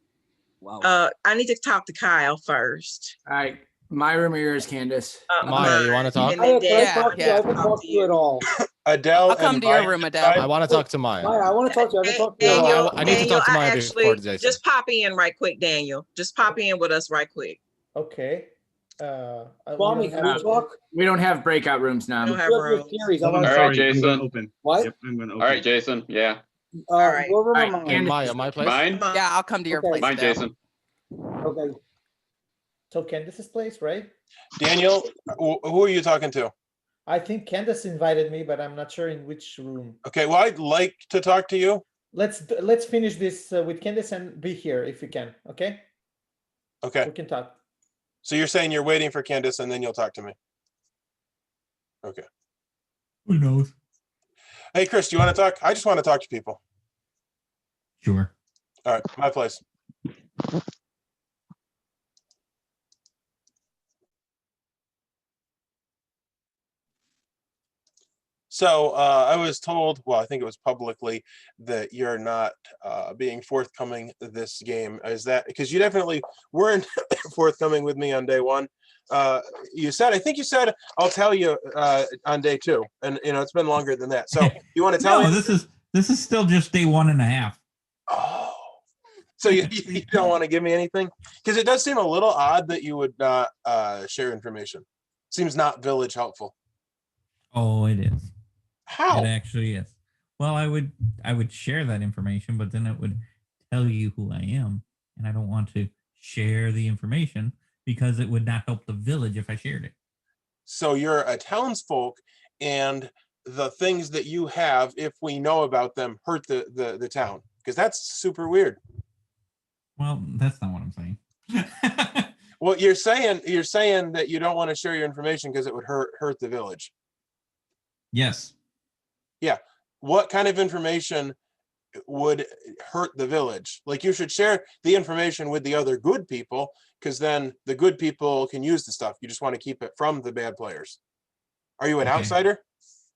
Wow. I need to talk to Kyle first. All right, my room or yours, Candace? Maya, you want to talk? I haven't talked to you at all. Adele. I'll come to your room, Adele. I want to talk to Maya. Maya, I want to talk to you. I haven't talked to you at all. I need to talk to Maya before Jason. Just pop in right quick, Daniel. Just pop in with us right quick. Okay. Kwame, can we talk? We don't have breakout rooms now. We don't have rooms. All right, Jason. Open. What? Yep, I'm gonna open. All right, Jason. Yeah. All right. Maya, my place. Mine. Yeah, I'll come to your place. Mine, Adele. Jason. Okay. So Candace's place, right? Daniel, who are you talking to? I think Candace invited me, but I'm not sure in which room. Okay, well, I'd like to talk to you. Let's finish this with Candace and be here if we can. Okay. Okay. We can talk. So you're saying you're waiting for Candace and then you'll talk to me. Okay. Who knows? Hey, Chris, do you want to talk? I just want to talk to people. Sure. All right, my place. So I was told, well, I think it was publicly, that you're not being forthcoming this game. Is that because you definitely weren't forthcoming with me on day one? You said, I think you said, I'll tell you on day 2, and it's been longer than that. So you want to tell me? This is still just day 1.5. Oh, so you don't want to give me anything? Because it does seem a little odd that you would not share information. Seems not village helpful. Oh, it is. How? It actually is. Well, I would share that information, but then it would tell you who I am, and I don't want to share the information because it would not help the village if I shared it. So you're a townsfolk, and the things that you have, if we know about them, hurt the town, because that's super weird. Well, that's not what I'm saying. Well, you're saying that you don't want to share your information because it would hurt the village. Yes. Yeah. What kind of information would hurt the village? Like, you should share the information with the other good people, because then the good people can use the stuff. You just want to keep it from the bad players. Are you an outsider?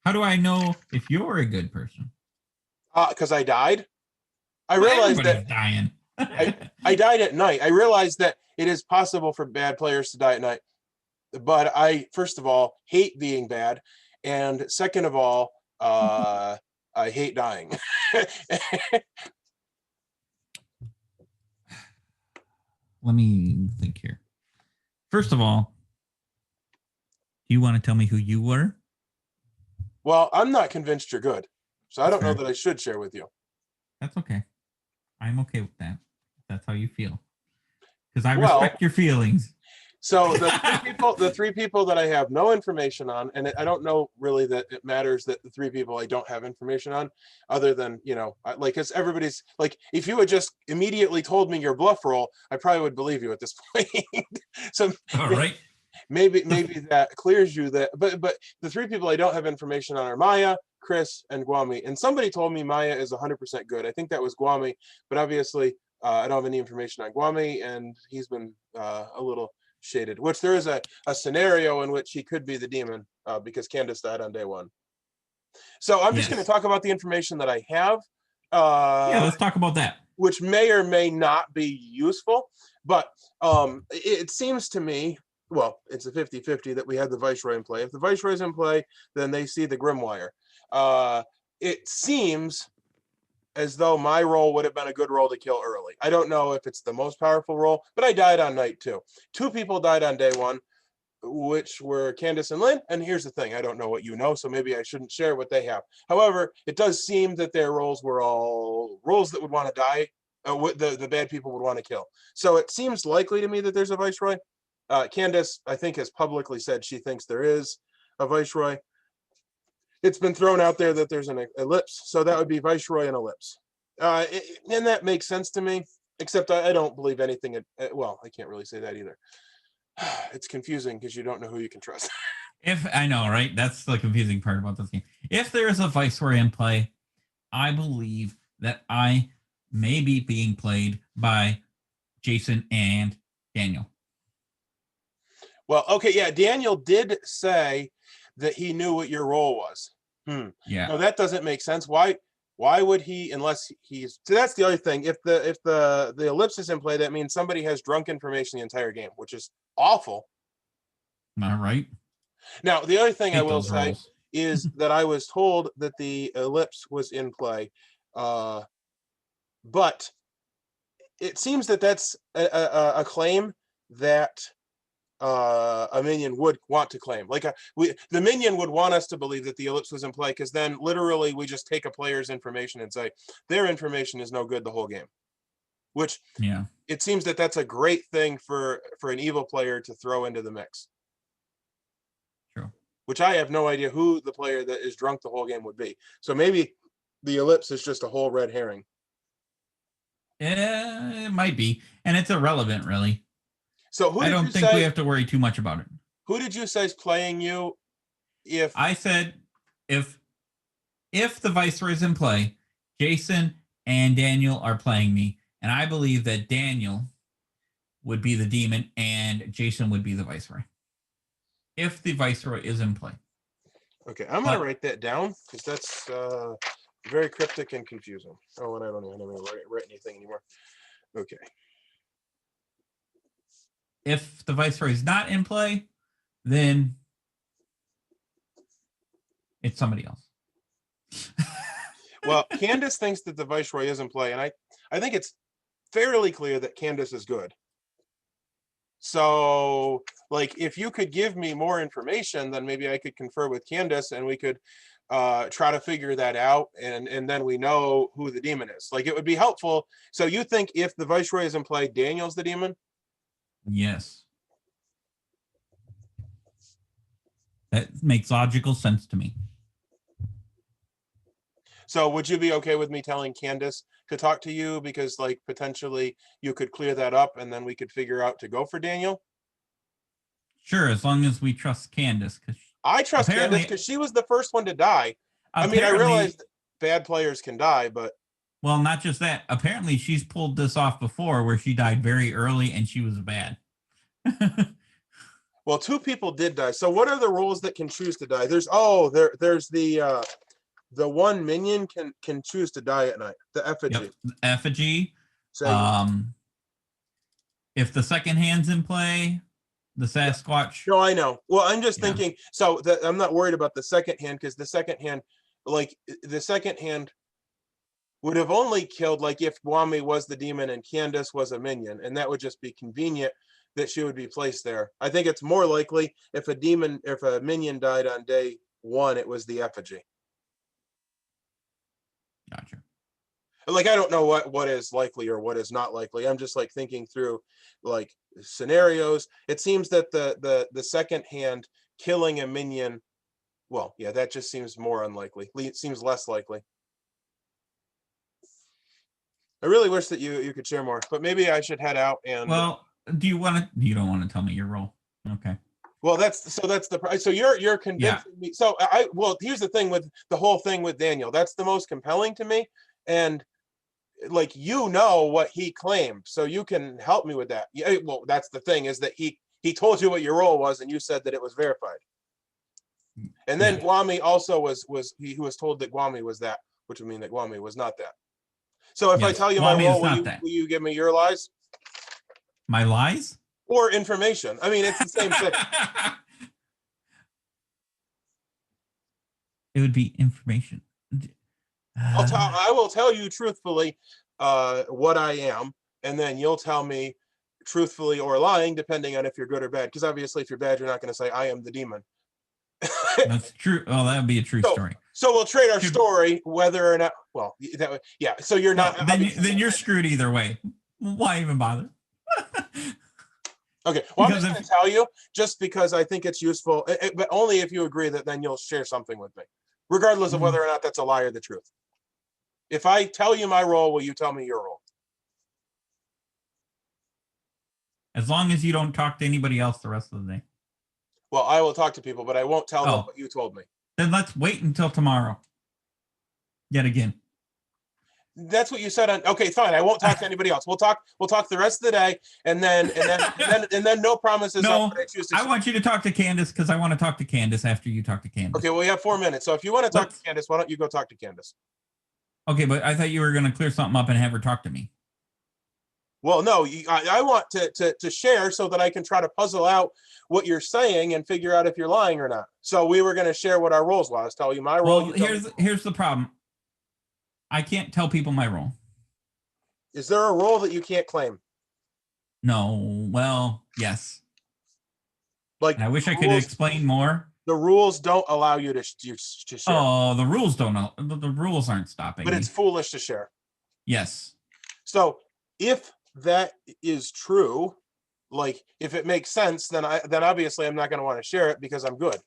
How do I know if you're a good person? Because I died. I realized that dying. I died at night. I realized that it is possible for bad players to die at night. But I, first of all, hate being bad. And second of all, I hate dying. let me think here. First of all, do you want to tell me who you were? Well, I'm not convinced you're good, so I don't know Fair. that I should share with you. That's okay. I'm okay with that. That's how you feel. Because I respect your feelings. So the three people that I have no information on, and I don't know really that it matters that the three people I don't have information on, other than, like, because everybody's like, if you had just immediately told me your bluff roll, I probably would believe you at this point. So all right. Maybe that clears you that, but the three people I don't have information on are Maya, Chris, and Guami. And somebody told me Maya is 100% good. I think that was Guami, but obviously I don't have any information on Guami, and he's been a little shaded, which there is a scenario in which he could be the demon because Candace died on day one. So I'm just going to talk about the information that I have. Yeah, let's talk about that. Which may or may not be useful, but it seems to me, well, it's a 50-50 that we had the Viceroy in play. If the Viceroy is in play, then they see the Grimoire. It seems as though my roll would have been a good roll to kill early. I don't know if it's the most powerful roll, but I died on night 2. 2 people died on day 1, which were Candace and Lynn. And here's the thing, I don't know what you know, so maybe I shouldn't share what they have. However, it does seem that their rolls were all rolls that would want to die, the bad people would want to kill. So it seems likely to me that there's a Viceroy. Candace, I think, has publicly said she thinks there is a Viceroy. It's been thrown out there that there's an ellipse, so that would be Viceroy and ellipse. And that makes sense to me, except I don't believe anything. Well, I can't really say that either. It's confusing because you don't know who you can trust. If I know, right? That's the confusing part about this game. If there is a Viceroy in play, I believe that I may be being played by Jason and Daniel. Well, okay, yeah, Daniel did say that he knew what your role was. Yeah. No, that doesn't make sense. Why would he, unless he's, so that's the other thing. If the ellipse is in play, that means somebody has drunk information the entire game, which is awful. All right. Now, the other thing I will say is that I was told that the ellipse was in play, but it seems that that's a claim that a minion would want to claim. Like the minion would want us to believe that the ellipse was in play, because then literally we just take a player's information and say their information is no good the whole game. Which it seems that that's a great thing for an evil player to throw into the mix. True. Which I have no idea who the player that is drunk the whole game would be. So maybe the ellipse is just a whole red herring. Yeah, it might be, and it's irrelevant, really. So who I don't think we have to worry too much about it. Who did you say is playing you? If I said if the Viceroy is in play, Jason and Daniel are playing me, and I believe that Daniel would be the demon and Jason would be the Viceroy. If the Viceroy is in play. Okay, I'm gonna write that down because that's very cryptic and confusing. Oh, and I don't even write anything anymore. Okay. If the Viceroy is not in play, then it's somebody else. Well, Candace thinks that the Viceroy is in play, and I think it's fairly clear that Candace is good. So, like, if you could give me more information, then maybe I could confer with Candace, and we could try to figure that out, and then we know who the demon is. Like, it would be helpful. So you think if the Viceroy is in play, Daniel's the demon? Yes. That makes logical sense to me. So would you be okay with me telling Candace to talk to you, because like potentially you could clear that up and then we could figure out to go for Daniel? Sure, as long as we trust Candace. I trust Candace because she was the first one to die. I mean, I realized bad players can die, but... Well, not just that. Apparently she's pulled this off before where she died very early and she was bad. Well, 2 people did die. So what are the roles that can choose to die? There's the one minion can choose to die at night. The effigy. Yep. Effigy. So, if the second hand's in play, the Sasquatch. No, I know. Well, I'm just thinking. So I'm not worried about the second hand, because the second hand, would have only killed like if Guami was the demon and Candace was a minion, and that would just be convenient that she would be placed there. I think it's more likely if a minion died on day 1, it was the effigy. Gotcha. Like, I don't know what is likely or what is not likely. I'm just like thinking through like scenarios. It seems that the second hand killing a minion, well, yeah, that just seems more unlikely. It seems less likely. I really wish that you could share more, but maybe I should head out and. Well, do you want to? You don't want to tell me your role? Okay. Well, so you're convincing me. So here's the thing with the whole thing with Daniel. That's the most compelling to me, and like what he claimed, so you can help me with that. Yeah. Well, that's the thing is that he told you what your role was, and you said that it was verified. And then Guami also was he was told that Guami was that, which would mean that Guami was not that. So if I tell you my role, will you give me your lies? My lies? Or information. I mean, it's the same thing. It would be information. I will tell you truthfully what I am, and then you'll tell me truthfully or lying, depending on if you're good or bad. Because obviously, if you're bad, you're not going to say I am the demon. That's true. Well, that would be a true story. So we'll trade our story, whether or not. Well, yeah. So you're not. Then you're screwed either way. Why even bother? Okay. Well, I'm just going to tell you, just because I think it's useful, but only if you agree that then you'll share something with me, regardless of whether or not that's a lie or the truth. If I tell you my role, will you tell me your role? As long as you don't talk to anybody else the rest of the day. Well, I will talk to people, but I won't tell them what you told me. Then let's wait until tomorrow. Yet again. That's what you said. Okay, fine. I won't talk to anybody else. We'll talk the rest of the day, and then no promises. No, I want you to talk to Candace because I want to talk to Candace after you talk to Candace. Okay, well, we have 4 minutes. So if you want to talk to Candace, why don't you go talk to Candace? Okay, but I thought you were going to clear something up and have her talk to me. Well, no, I want to share so that I can try to puzzle out what you're saying and figure out if you're lying or not. So we were going to share what our roles was. Tell you my role. Well, here's the problem. I can't tell people my role. Is there a role that you can't claim? No. Well, yes. Like, and I wish I could explain more. The rules don't allow you to share. Oh, the rules don't. The rules aren't stopping. But it's foolish to share. Yes. So if that is true, like if it makes sense, then obviously I'm not going to want to share it because I'm good.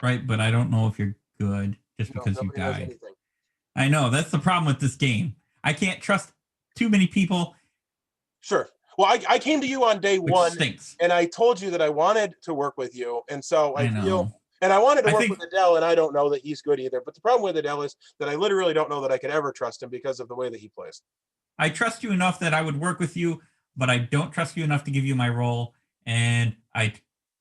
Right, but I don't know if you're good just because you died. I know that's the problem with this game. I can't trust too many people. Sure. Well, I came to you on day 1, and I told you that I wanted to work with you, and so I feel, and I wanted to work with Adele, and I don't know that he's good either. But the problem with Adele is that I literally don't know that I could ever trust him because of the way that he plays. I trust you enough that I would work with you, but I don't trust you enough to give you my role. And I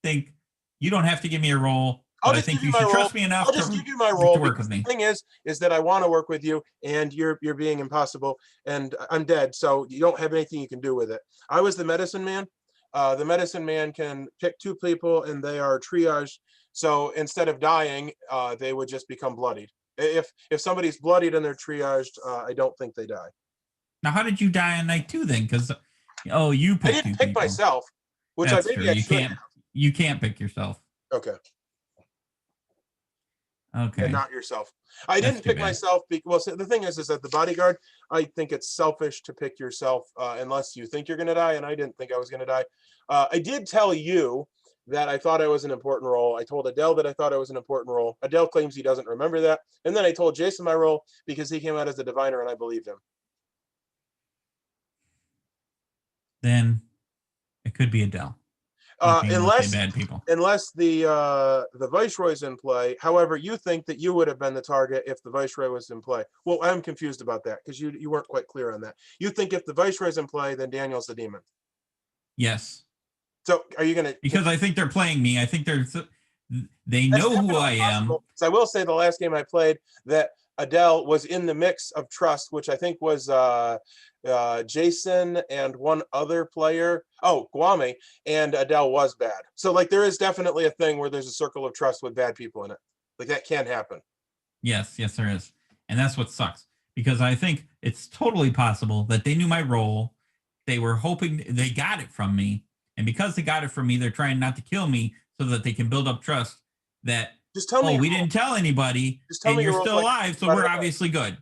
think you don't have to give me a role. But I think you should trust me enough to give you my role to work with me. The thing is that I want to work with you, and you're being impossible, and I'm dead, so you don't have anything you can do with it. I was the medicine man. The medicine man can pick 2 people, and they are triaged. So instead of dying, they would just become bloodied. If somebody's bloodied and they're triaged, I don't think they die. Now, how did you die on night 2 then? Because you picked. I didn't pick myself, which That's maybe true. I should. You can't pick yourself. Okay. Okay. And not yourself. I didn't pick myself because the thing is that the bodyguard, I think it's selfish to pick yourself unless you think you're going to die, and I didn't think I was going to die. I did tell you that I thought I was an important role. I told Adele that I thought I was an important role. Adele claims he doesn't remember that. And then I told Jason my role because he came out as the diviner and I believed him. Then it could be Adele. Unless bad people. Unless the Viceroy's in play. However, you think that you would have been the target if the Viceroy was in play. Well, I'm confused about that because you weren't quite clear on that. You think if the Viceroy's in play, then Daniel's the demon. Yes. So are you going to? Because I think they're playing me. I think they know who I am. So I will say the last game I played that Adele was in the mix of trust, which I think was Jason and one other player. Oh, Guami, and Adele was bad. So like there is definitely a thing where there's a circle of trust with bad people in it. Like that can happen. Yes, there is. And that's what sucks. because I think it's totally possible that they knew my role. They were hoping they got it from me. And because they got it from me, they're trying not to kill me so that they can build up trust that, Just tell me. we didn't tell anybody Just tell and me you're your still roll so I alive, can so think we're about it. obviously good.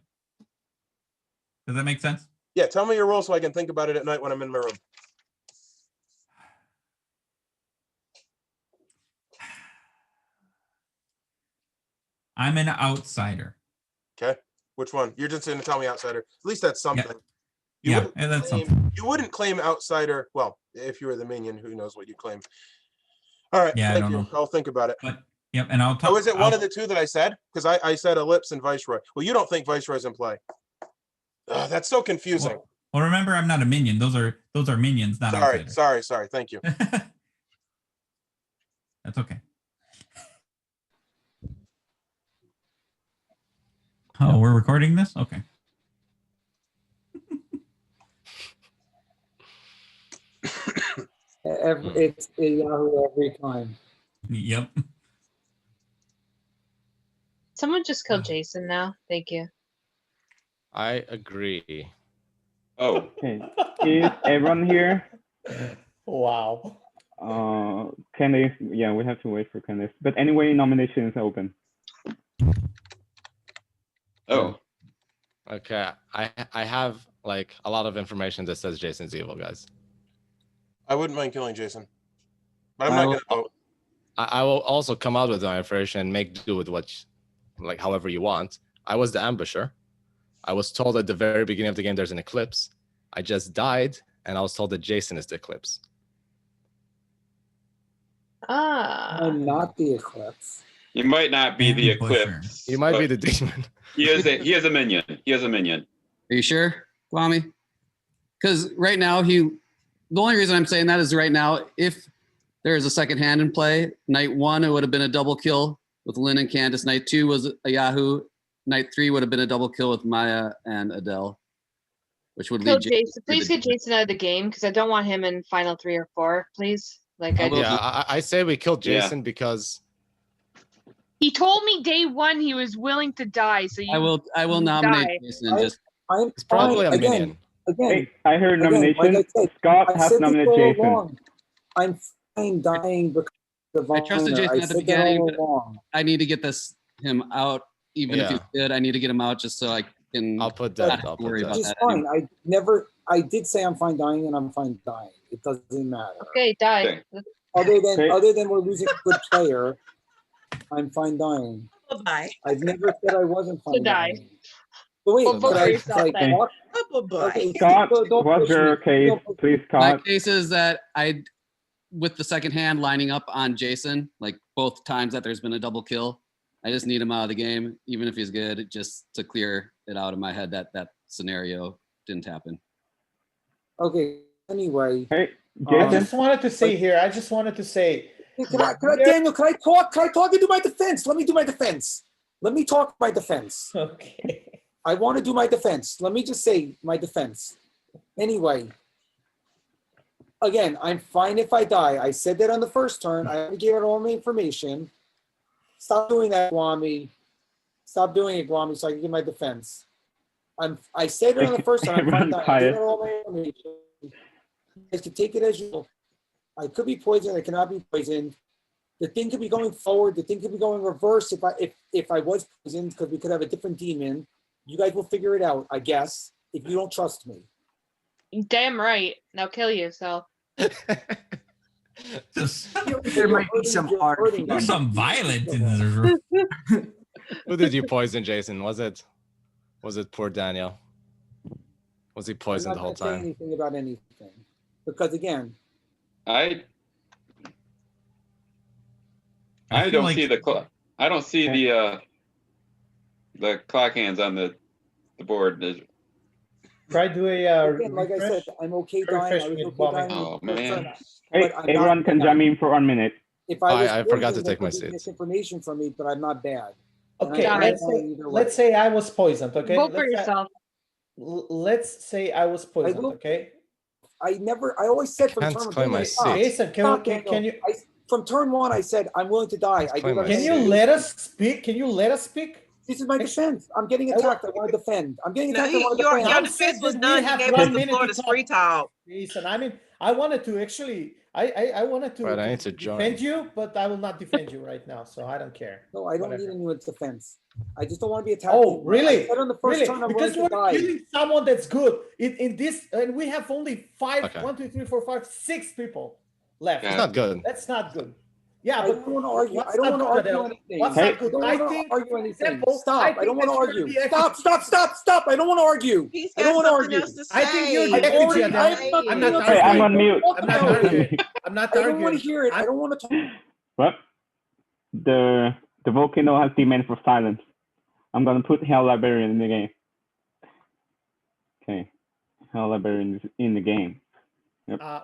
Does that make sense? Yeah, tell me your role so I can think about it at night when I'm in my room. I'm an outsider. Okay. Which one? You're just going to tell me outsider. At least that's something. Yeah, that's something. You wouldn't claim outsider. Well, if you were the minion, who knows what you claim. All right. Yeah, I thank don't you. know. I'll think about it. But yep, and I'll talk. Oh, is it one of the two that I said? Because I said Ellipse and Viceroy. Well, you don't think Viceroy's in play. That's so confusing. Well, remember, I'm not a minion. Those are minions, not outsiders. Sorry. Thank you. That's okay. Oh, we're recording this? Okay. It's a Yahoo every time. Yep. Someone just killed Jason now. Thank you. I agree. Oh. Okay. Is everyone here? Wow. Candice, yeah, we have to wait for Candice. But anyway, nomination is open. Oh. Okay. I have like a lot of information that says Jason's evil, guys. I wouldn't mind killing Jason, but I'm not going to vote. I will also come out with my information and make do with like however you want. I was the ambusher. I was told at the very beginning of the game there's an eclipse. I just died, and I was told that Jason is the eclipse. I'm not the eclipse. You might not be the eclipse. You might be the demon. He is a minion. He is a minion. Are you sure, Kwame? Because right now the only reason I'm saying that is right now, if there is a second hand in play, night 1 it would have been a double kill with Lynn and Candace. Night 2 was a Yahoo. Night 3 would have been a double kill with Maya and Adele, which would Kill lead Jason. Please get Jason out of the game because I don't want him in final 3 or 4. Please, like I say we killed Jason because he told me day 1 he was willing to die. So you, I will nominate die. Jason. Just it's probably a minion. Hey, I heard nomination. Like I said, Scott has this nominated all Jason. along. I'm fine dying because of I trusted honor. Jason I at the said that all beginning. But along. I need to get him out, even if he's good. I need to get him out just so I can. I'll put not that. have I'll to worry put about Which is that fine. anymore. I did say I'm fine dying, and I'm fine dying. It doesn't matter. Okay, die. Other than we're losing a good player, I'm fine dying. Bye. I've never said I wasn't fine die. dying. But wait, Well, vote could for I yourself then. talk? Bye. Scott, Don't what's push your me. case? Please, My Scott. case is that with the second hand lining up on Jason, like both times that there's been a double kill, I just need him out of the game, even if he's good, just to clear it out of my head that scenario didn't happen. Okay. Anyway, hey, I just wanted to say here. I just wanted to say. Daniel? Can I talk? Can I talk and do my defense? Let me do my defense. Let me talk my defense. Okay. I want to do my defense. Let me just say my defense. Anyway, again, I'm fine if I die. I said that on the first turn. I already gave it all my information. Stop doing that, Kwame. Stop doing it, Kwame, so I can give my defense. I said it on the first turn. I'm fine dying. I gave it all my information. You guys can take it as you will. I could be poisoned. I cannot be poisoned. The thing could be going forward. The thing could be going reverse if I was poisoned, because we could have a different demon. You guys will figure it out, I guess, if you don't trust me. Damn right. Now kill yourself. There might be some hard. There's some violence in this room. Who did you poison, Jason? Was it poor Daniel? Was he poisoned the whole I'm not gonna say time? anything about anything, because again, I I don't like- see the clock. I don't see the clock hands on the board. Try do a again, like I said, I'm okay dying. I was okay dying. Oh man. Hey, But I'm everyone not can bad. jump in for 1 minute. If I was I forgot to poisoned, take there my could be seats. misinformation from me, but I'm not bad. And Okay, I'm let's not say dying either way. let's say I was poisoned. Okay, Vote for yourself. Let's say I was poisoned. Okay, I always said from Can't turn claim my one. seat. Jason, can you From turn 1, I said I'm willing to die. I claim gave my can you let us speak? Can you let us speak? This is my defense. I'm getting attacked. I want to defend. I'm getting attacked. I want to Your defend. defense was we done. You have gave 1 us the minute floor to to free talk. Jason, I mean, I wanted to actually, I wanted to, Right, I to need to join. defend you, but I will not defend you right now, so I don't care. No, I don't Whatever. need anyone's defense. I just don't want to be attacked. Oh, really? I said on the first Really? turn I'm Because willing to we're die. killing someone that's good in this, and we have only 5, Okay. 1, 2, 3, 4, 5, 6 people left. It's not good. That's not good. Yeah, I but don't want to argue. what's I don't not want to good, argue Adele? anything. What's Hey. not good? I I don't think, want to argue anything. example, Stop. I don't want to that you're argue. the Stop, stop, stop, stop. I don't want to argue. He's I don't got want to something argue. else to say. I think you're the I've effigy, already- Adele. I'm not Hey, I'm on arguing. mute. I'm not arguing. I'm not I don't want arguing. to hear it. I don't want to talk. What? The volcano has demand for silence. I'm gonna put Hell Librarian in the game. Okay, Hell Librarian is in the game.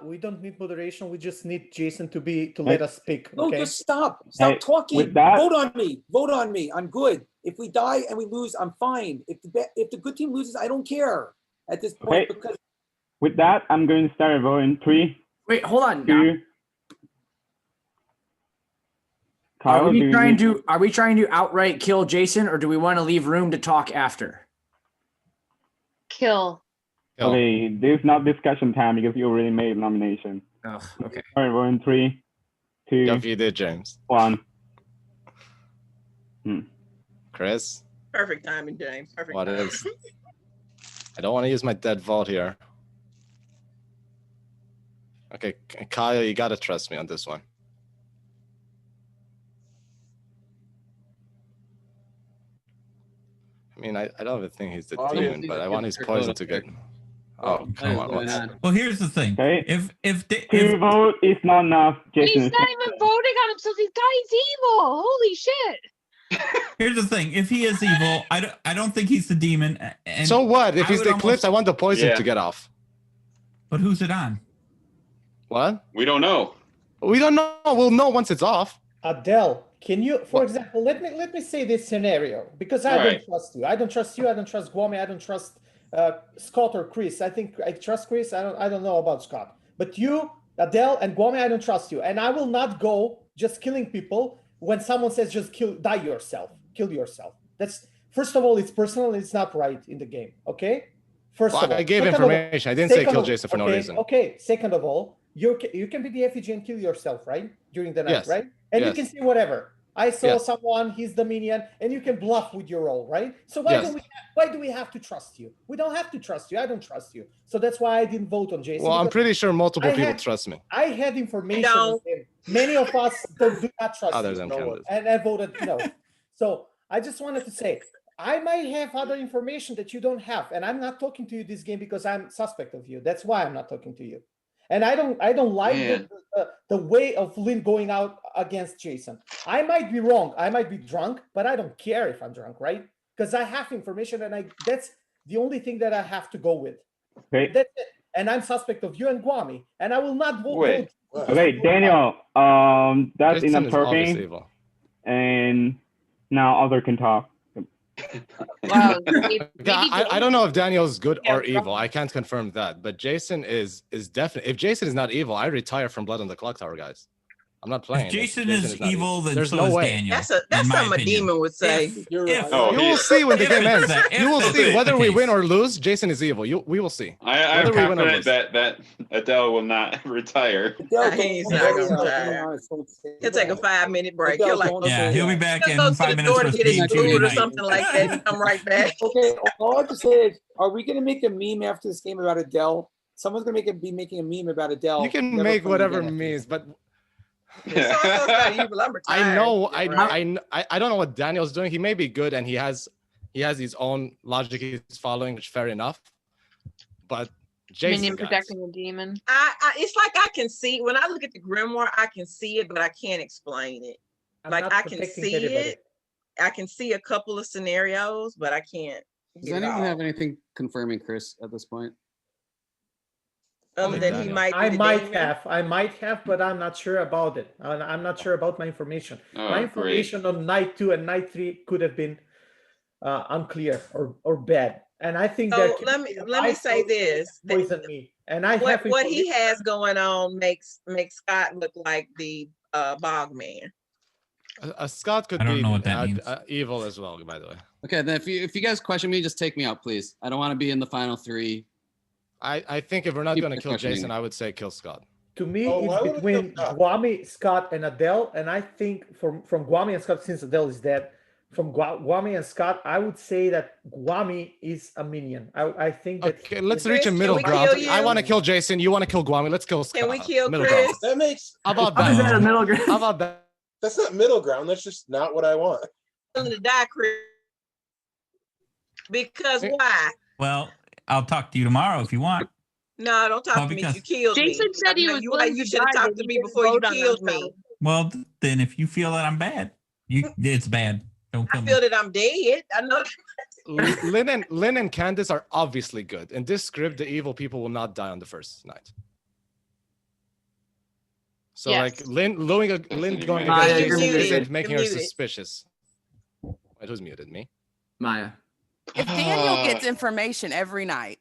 We don't need moderation. We just need Jason to Hey. let us speak. No, Okay. just stop. Stop Hey, talking. with that- Vote on me. Vote on me. I'm good. If we die and we lose, I'm fine. If the good team loses, I don't care at this point Okay. because With that, I'm going to start a vote in 3, Wait, hold on. 2. Kyle, Are do we you trying need- to outright kill Jason, or do we want to leave room to talk after? Kill. Okay, there's not discussion time because you already made a nomination. Oh, okay. All right, vote in 3, 2, Yep, you did, James. 1. Chris, Perfect timing, James. Perfect. what timing. is? I don't want to use my dead vault here. Okay, Kyle, you gotta trust me on this one. I mean, I don't even think he's the demon, but I want his poison to get. Oh, come on. What's... Well, here's the thing. Okay. If 2 vote is not enough, Jason. He's not even voting on himself. This guy's evil. Holy shit. here's the thing. If he is evil, I don't think he's the demon. And So what? If I he's would the Eclipse, I want the poison to get off. But who's it on? What? We don't know. We don't know. We'll know once it's off. Adele, can you, for example, let me say this scenario because I All don't right. trust you. I don't trust you. I don't trust Guami. I don't trust Scott or Chris. I think I trust Chris. I don't know about Scott. But you, Adele, and Guami, I don't trust you. And I will not go just killing people when someone says just kill yourself. That's, first of all, it's personal. It's not right in the game. Okay. First Well, of all, I gave second of all- information. I didn't say second kill of- Jason for no okay, reason. Okay. Second of all, you can be the effigy and kill yourself, right? During the night, Yes. right? And you Yes. can say whatever. I saw Yes. someone, he's the minion, and you can bluff with your role, right? So why Yes. do we have to trust you? We don't have to trust you. I don't trust you. So that's why I didn't vote on Jason. Well, I'm because pretty sure multiple I people had- trust me. I had information. No. on him. Many of us do not trust Other you. than Candace. And I voted no. So I just wanted to say, I might have other information that you don't have, and I'm not talking to you this game because I'm suspect of you. That's why I'm not talking to you. And I don't like Man. the way of Lynn going out against Jason. I might be wrong. I might be drunk, but I don't care if I'm drunk, right? Because I have information, and that's the only thing that I have to go with. Okay. That's it. And I'm suspect of you and Guami, and I will not vote. Wait. Okay, Daniel. That's Jason enough is obviously talking, evil. and now other can talk. Wow. I don't know if Daniel's good or evil. I can't confirm that. But Jason is definitely. If Jason is not evil, I retire from Blood on the Clocktower, guys. I'm not playing. If Jason is not evil, then there's so no is way. Daniel. That's in my something a opinion. demon would say. If- Oh, You will see when the if game it's ends. that- if You will that's see the whether we case. win or lose. Jason is evil. We will see. I'm Whether we win or confident lose. that Adele will not retire. He's not gonna retire. He'll take a 5-minute break. He'll like Yeah, he'll be back he'll in go to 5 the minutes door to with get his Steam food or tonight. something like that and come right back. Okay, all I have to say is, are we gonna make a meme after this game about Adele? Someone's gonna be making a meme about Adele. You can Never make playing whatever again. memes, but I'm retired. I know. Right? I don't know what Daniel's doing. He may be good, and he has his own logic he's following, which fair enough. But Jason, Minion guys, protecting the demon. It's like I can see when I look at the grimoire, I can see it, but I can't explain it. I'm Like not I can protecting see anybody. it. I can see a couple of scenarios, but I can't. Does get it anyone all. have anything confirming Chris at this point? Other than he Daniel. might be I the might have, but I'm not sure about it. I'm not sure about my information. Oh, My great. information on night 2 and night 3 could have been unclear or bad. And I think So that let me say this. that poison me. And I have what he information- has going on makes Scott look like the bog man. Scott could I don't be know what that means. evil as well, by the way. Okay, then if you guys question me, just take me out, please. I don't want to be in the final 3. I think if we're not Keep going to kill questioning Jason, it. I would say kill Scott. To me, Oh, why it's would we between kill Scott? Guami, Scott, and Adele. And I think from Guami and Scott, since Adele is dead, from Guami and Scott, I would say that Guami is a minion. I think that. Okay, let's reach a Chris, middle can we ground. kill you? I want to kill Jason. You want to kill Guami. Let's kill Scott. Can we kill middle Chris? ground. That makes How about How is that a that? middle ground? How about that? that's not middle ground. That's just not what I want. Willing to die, Chris. Because why? Well, I'll talk to you tomorrow if you want. No, don't talk Well, to me. because- You killed me. Jason said he was willing You to should have die, talked but to he me didn't before you vote on killed me. himself. Well, then if you feel that I'm bad, it's bad. Don't kill I me. feel that I'm dead. I know. Lynn and Candace are obviously good. In this script, the evil people will not die on the first night. So Yes. like Lynn going Maya, against you're Jason muted. isn't making You're her muted. suspicious. Wait, who's muted? Me? Maya. If Daniel gets information every night,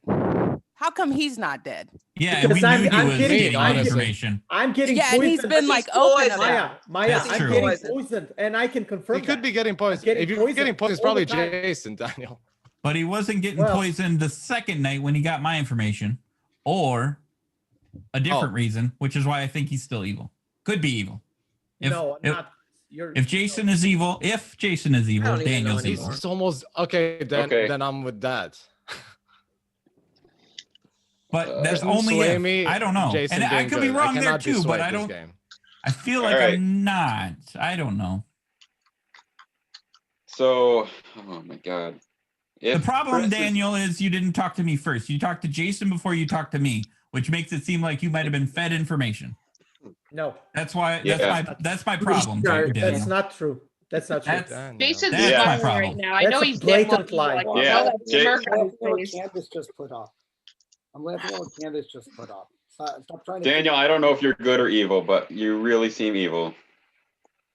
how come he's not dead? Yeah, and we Because knew I'm he was getting- getting I'm that getting- information. I'm getting Yeah, and poisoned. he's been like open about Maya, it. Maya, That's I'm true. getting poisoned, and I can confirm He could that. be getting poisoned. getting If you're poisoned getting poisoned, it's all the probably time. Jason, Daniel. But he wasn't getting Well- poisoned the second night when he got my information, or a different reason, which is why I think he's still evil. Could be evil. No, I'm not. You're. If Jason is evil, don't even Daniel's know evil. It's almost okay. Then I'm with that. But that's Doesn't only sway if. me, I don't know. Jason And I being could be good. wrong there cannot be too, but swayed I this don't. game. I feel like Alright. I'm not. I don't know. So, oh my God. The If problem, Chris is- Daniel, is you didn't talk to me first. You talked to Jason before you talked to me, which makes it seem like you might have been fed information. No, That's why. Yeah. That's my problem, Sorry, Daniel. that's not true. That's not true. That's Jason's That's smiling my right problem. now. I That's know a he's dead. blatant lie. Like, Yeah, tell that Jay- smirk on his What face. Candace just put up. I'm laughing at what Candace just put up. Stop trying to. Daniel, I don't know if you're good or evil, but you really seem evil.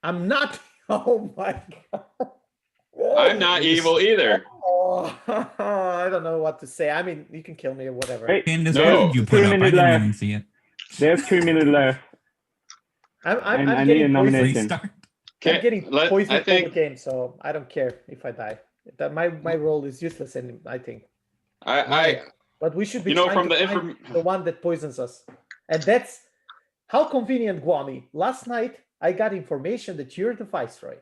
I'm not. Oh my God. I'm not evil either. Oh, I don't know what to say. I mean, you can kill me or whatever. Wait, Candace, No. what did you put 2 up? I minutes didn't left. even see it. There's 3 minutes left. I'm And I need a getting poisoned. nomination. Restart. I'm Okay, getting I poisoned all think the game, so I don't care if I die. That my role is useless, and I think. I But we should be You know, trying from to the find the one that poisons us, and that's how convenient, Guami. Last night I got information that you're the viceroy.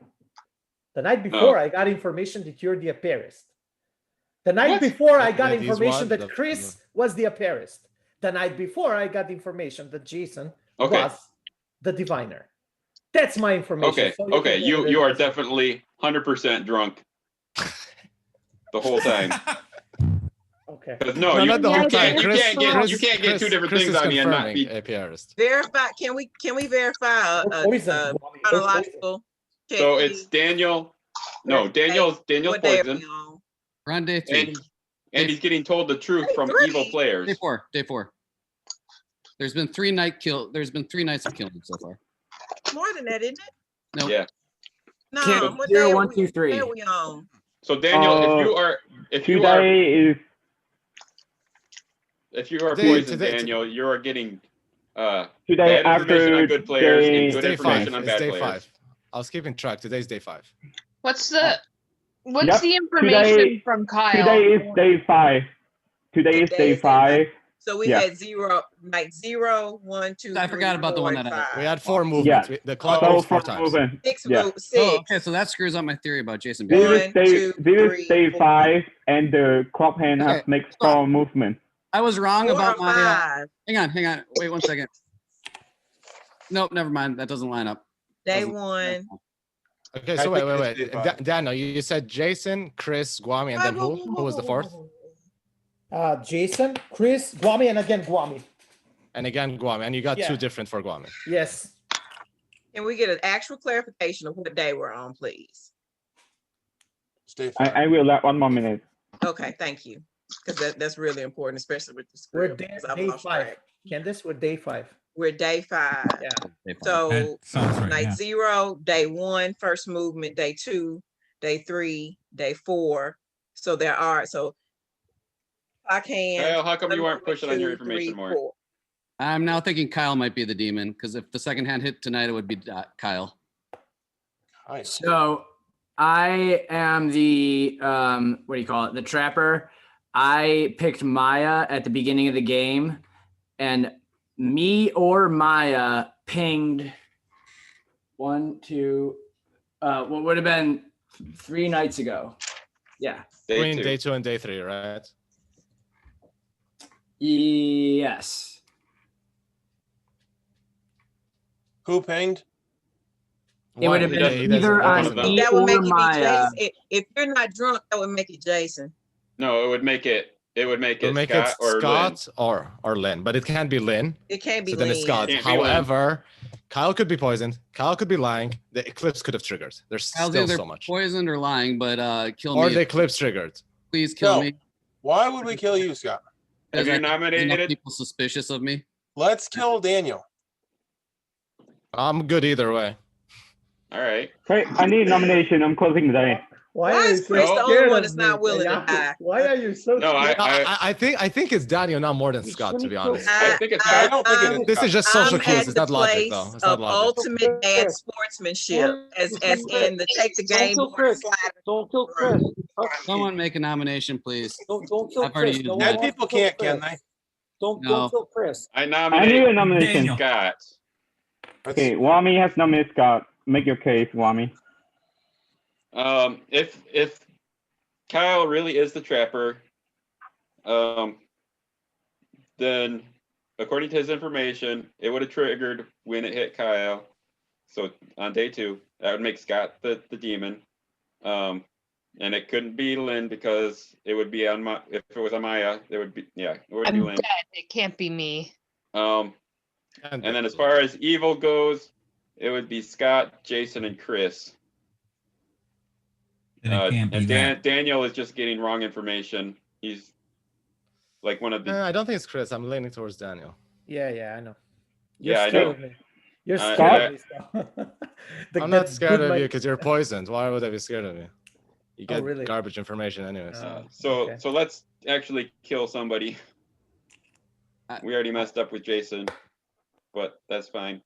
The night before I got information that you're the apparist. The night What? before I got That is information what that Chris was the apparist. The night before I got information that Jason Okay. was the diviner. That's my information. okay, So okay. can You get you rid are of it. definitely 100% drunk the whole time. Okay. 'Cause no, No, you, not the whole you can't, time. you Chris- can't get Chris- you can't get two Chris- different Chris things is on me and not confirming be. APRist. Verify. Can we verify We're poisoned, Guami. We're poisoned. chronological? check, So please? it's Daniel. No, Daniel's What day are poisoned, we on? We're on day 3. and he's getting told the truth from Day evil 3. players. Day 4. Day 4. There's been 3 nights of killing so far. More than that, isn't it? No. Yeah. No. Can't- What 0, day are 1, we- 2, 3. What day are we on? So Daniel, if you are Today is poisoned, today- Daniel, you are getting today bad information on after good players and day, good Day 5. information on It's bad day players. 5. I was keeping track. Today's day 5. What's the Yep, the information today- from Kyle? today is day 5. Today is Today day is day 5. So we Yeah. had 0, night 0, 1, 2, I 3, forgot about the 4, one and that I- 5. We had 4 movements. Yeah. The clock So moves 4 for times. movement, 6 yeah. move, 6. Oh, okay. So that screws up my theory about Jason being This evil. is day, 1, 2, this 3, is day 4. 5, and the clock hand has Okay, makes stop. 4 movements. I was wrong 4 about or my. 5. Hang on. Wait 1 second. Nope, never mind. That doesn't line up. Day Doesn't- 1. Okay, I so wait. think it's day 5. Daniel, you said Jason, Chris, Guami, and then who? Who was the fourth? Jason, Chris, Guami, and again Guami. And again, Guami. And you got Yeah. 2 different for Guami. Yes. Can we get an actual clarification of what day we're on, please? Stay 5. I will that 1 more minute. Okay, thank you. Because that's really important, especially with the We're script. day, 'cause I've day lost 5. track. Candace, we're day 5. We're day 5. Yeah. So That sounds right. night Yeah. 0, day 1, first movement, day 2, day 3, day 4. So there are clockhand. Kyle, how come you aren't 1, pushing on your 2, information 3, more? 4. I'm now thinking Kyle might be the demon because if the second hand hit tonight, it would be Kyle. So I am the what do you call it? The trapper. I picked Maya at the beginning of the game, and me or Maya pinged what would have been 3 nights ago. Yeah. Between day 2 and day 3, right? Yes. Who pinged? It would have been either on me That would or make it be Maya. Jason. If you're not drunk, that would make it Jason. No, it would make it. It would make it Make Scott it or Lynn. Scott or Lynn, but it can't be Lynn. It can't be So then it's Lynn. Scott. Can't be Lynn. However, Kyle could be poisoned. Kyle could be lying. The eclipse could have triggered. There's Kyle's still either so much. poisoned or lying, but kill Or me. the eclipse triggered. Please kill No. me. Why would we kill you, Scott? Have you Enough nominated? people suspicious of me. Let's kill Daniel. I'm good either way. All right. Hey, I need a nomination. I'm closing the day. Why are you is Chris so the only scared one of that's me, not willing to Yaku? die? Why are you so No, scared? I think it's Daniel, not more than Scott, to be honest. I think it's. I don't think it is. This is just social I'm cues. at It's the not logic, place though. It's of not logic. ultimate bad sportsmanship, as in the take the game. Don't kill Chris. Don't kill Chris. Someone make a nomination, please. Don't kill I've already Chris. used No mine. one Dead wants people to kill can't, can Chris. they? Don't No. kill Chris. I I need a nominate nomination. Daniel. Scott. Okay, Wami has nominated Scott. Make your case, Wami. If Kyle really is the trapper, then according to his information, it would have triggered when it hit Kyle. So on day 2, that would make Scott the demon. And it couldn't be Lynn because it would be on my. If it was on Maya, it would be it wouldn't be I'm Lynn. dead. It can't be me. And then as far as evil goes, it would be Scott, Jason, and Chris. Then it can't be And that. Daniel is just getting wrong information. He's like one of the. I don't think it's Chris. I'm leaning towards Daniel. Yeah, I know. Yeah, I scared know. of me. You're I- scared of me, Scott. I'm not scared of you because you're poisoned. Why would I be scared of you? You Oh, get really? garbage information anyways. So let's actually kill somebody. We already messed up with Jason, but that's fine.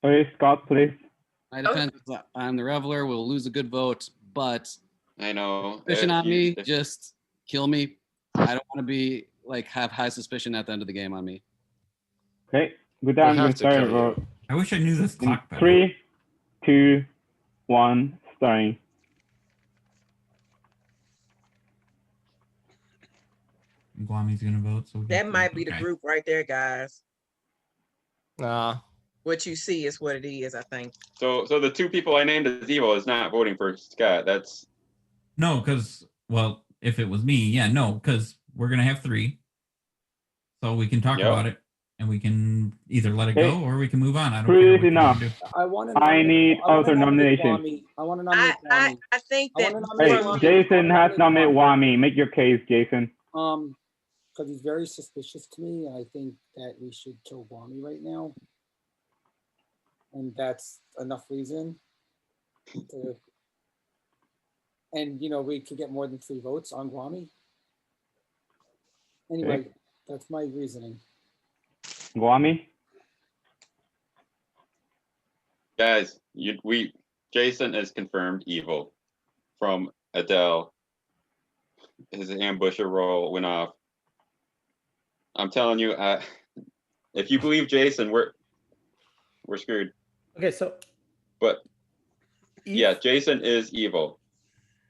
Okay, Scott, please. I depend. I'm the reveler. We'll lose a good vote, but I know. suspicion on me. Just kill me. I don't want to be have high suspicion at the end of the game on me. Okay, with that, I'm going to start a vote. I wish I knew this In clock better. 3, 2, 1, starting. Guami's gonna vote. So That might be the group right there, guys. Nah. What you see is what it is, I think. So the 2 people I named as evil is not voting for Scott. That's No, because if it was me, yeah, no, because we're gonna have 3, so we can talk Yep. about it, and we can either let it Okay. go or we can move on. I don't 3 care is what you enough. wanna do. I want to. I need other nomination. I want to nominate Wami. I think I that wanna nominate Hey, Wami. Jason I has wanna nominated Wami. Make your case, Jason. Because he's very suspicious to me, and I think that we should kill Wami right now. And that's enough reason to, and we could get more than 3 votes on Guami. Anyway, that's my reasoning. Wami? guys. Jason is confirmed evil from Adele. His ambusher roll went off. I'm telling you, if you believe Jason, we're screwed. Okay, so But yeah, Jason is evil.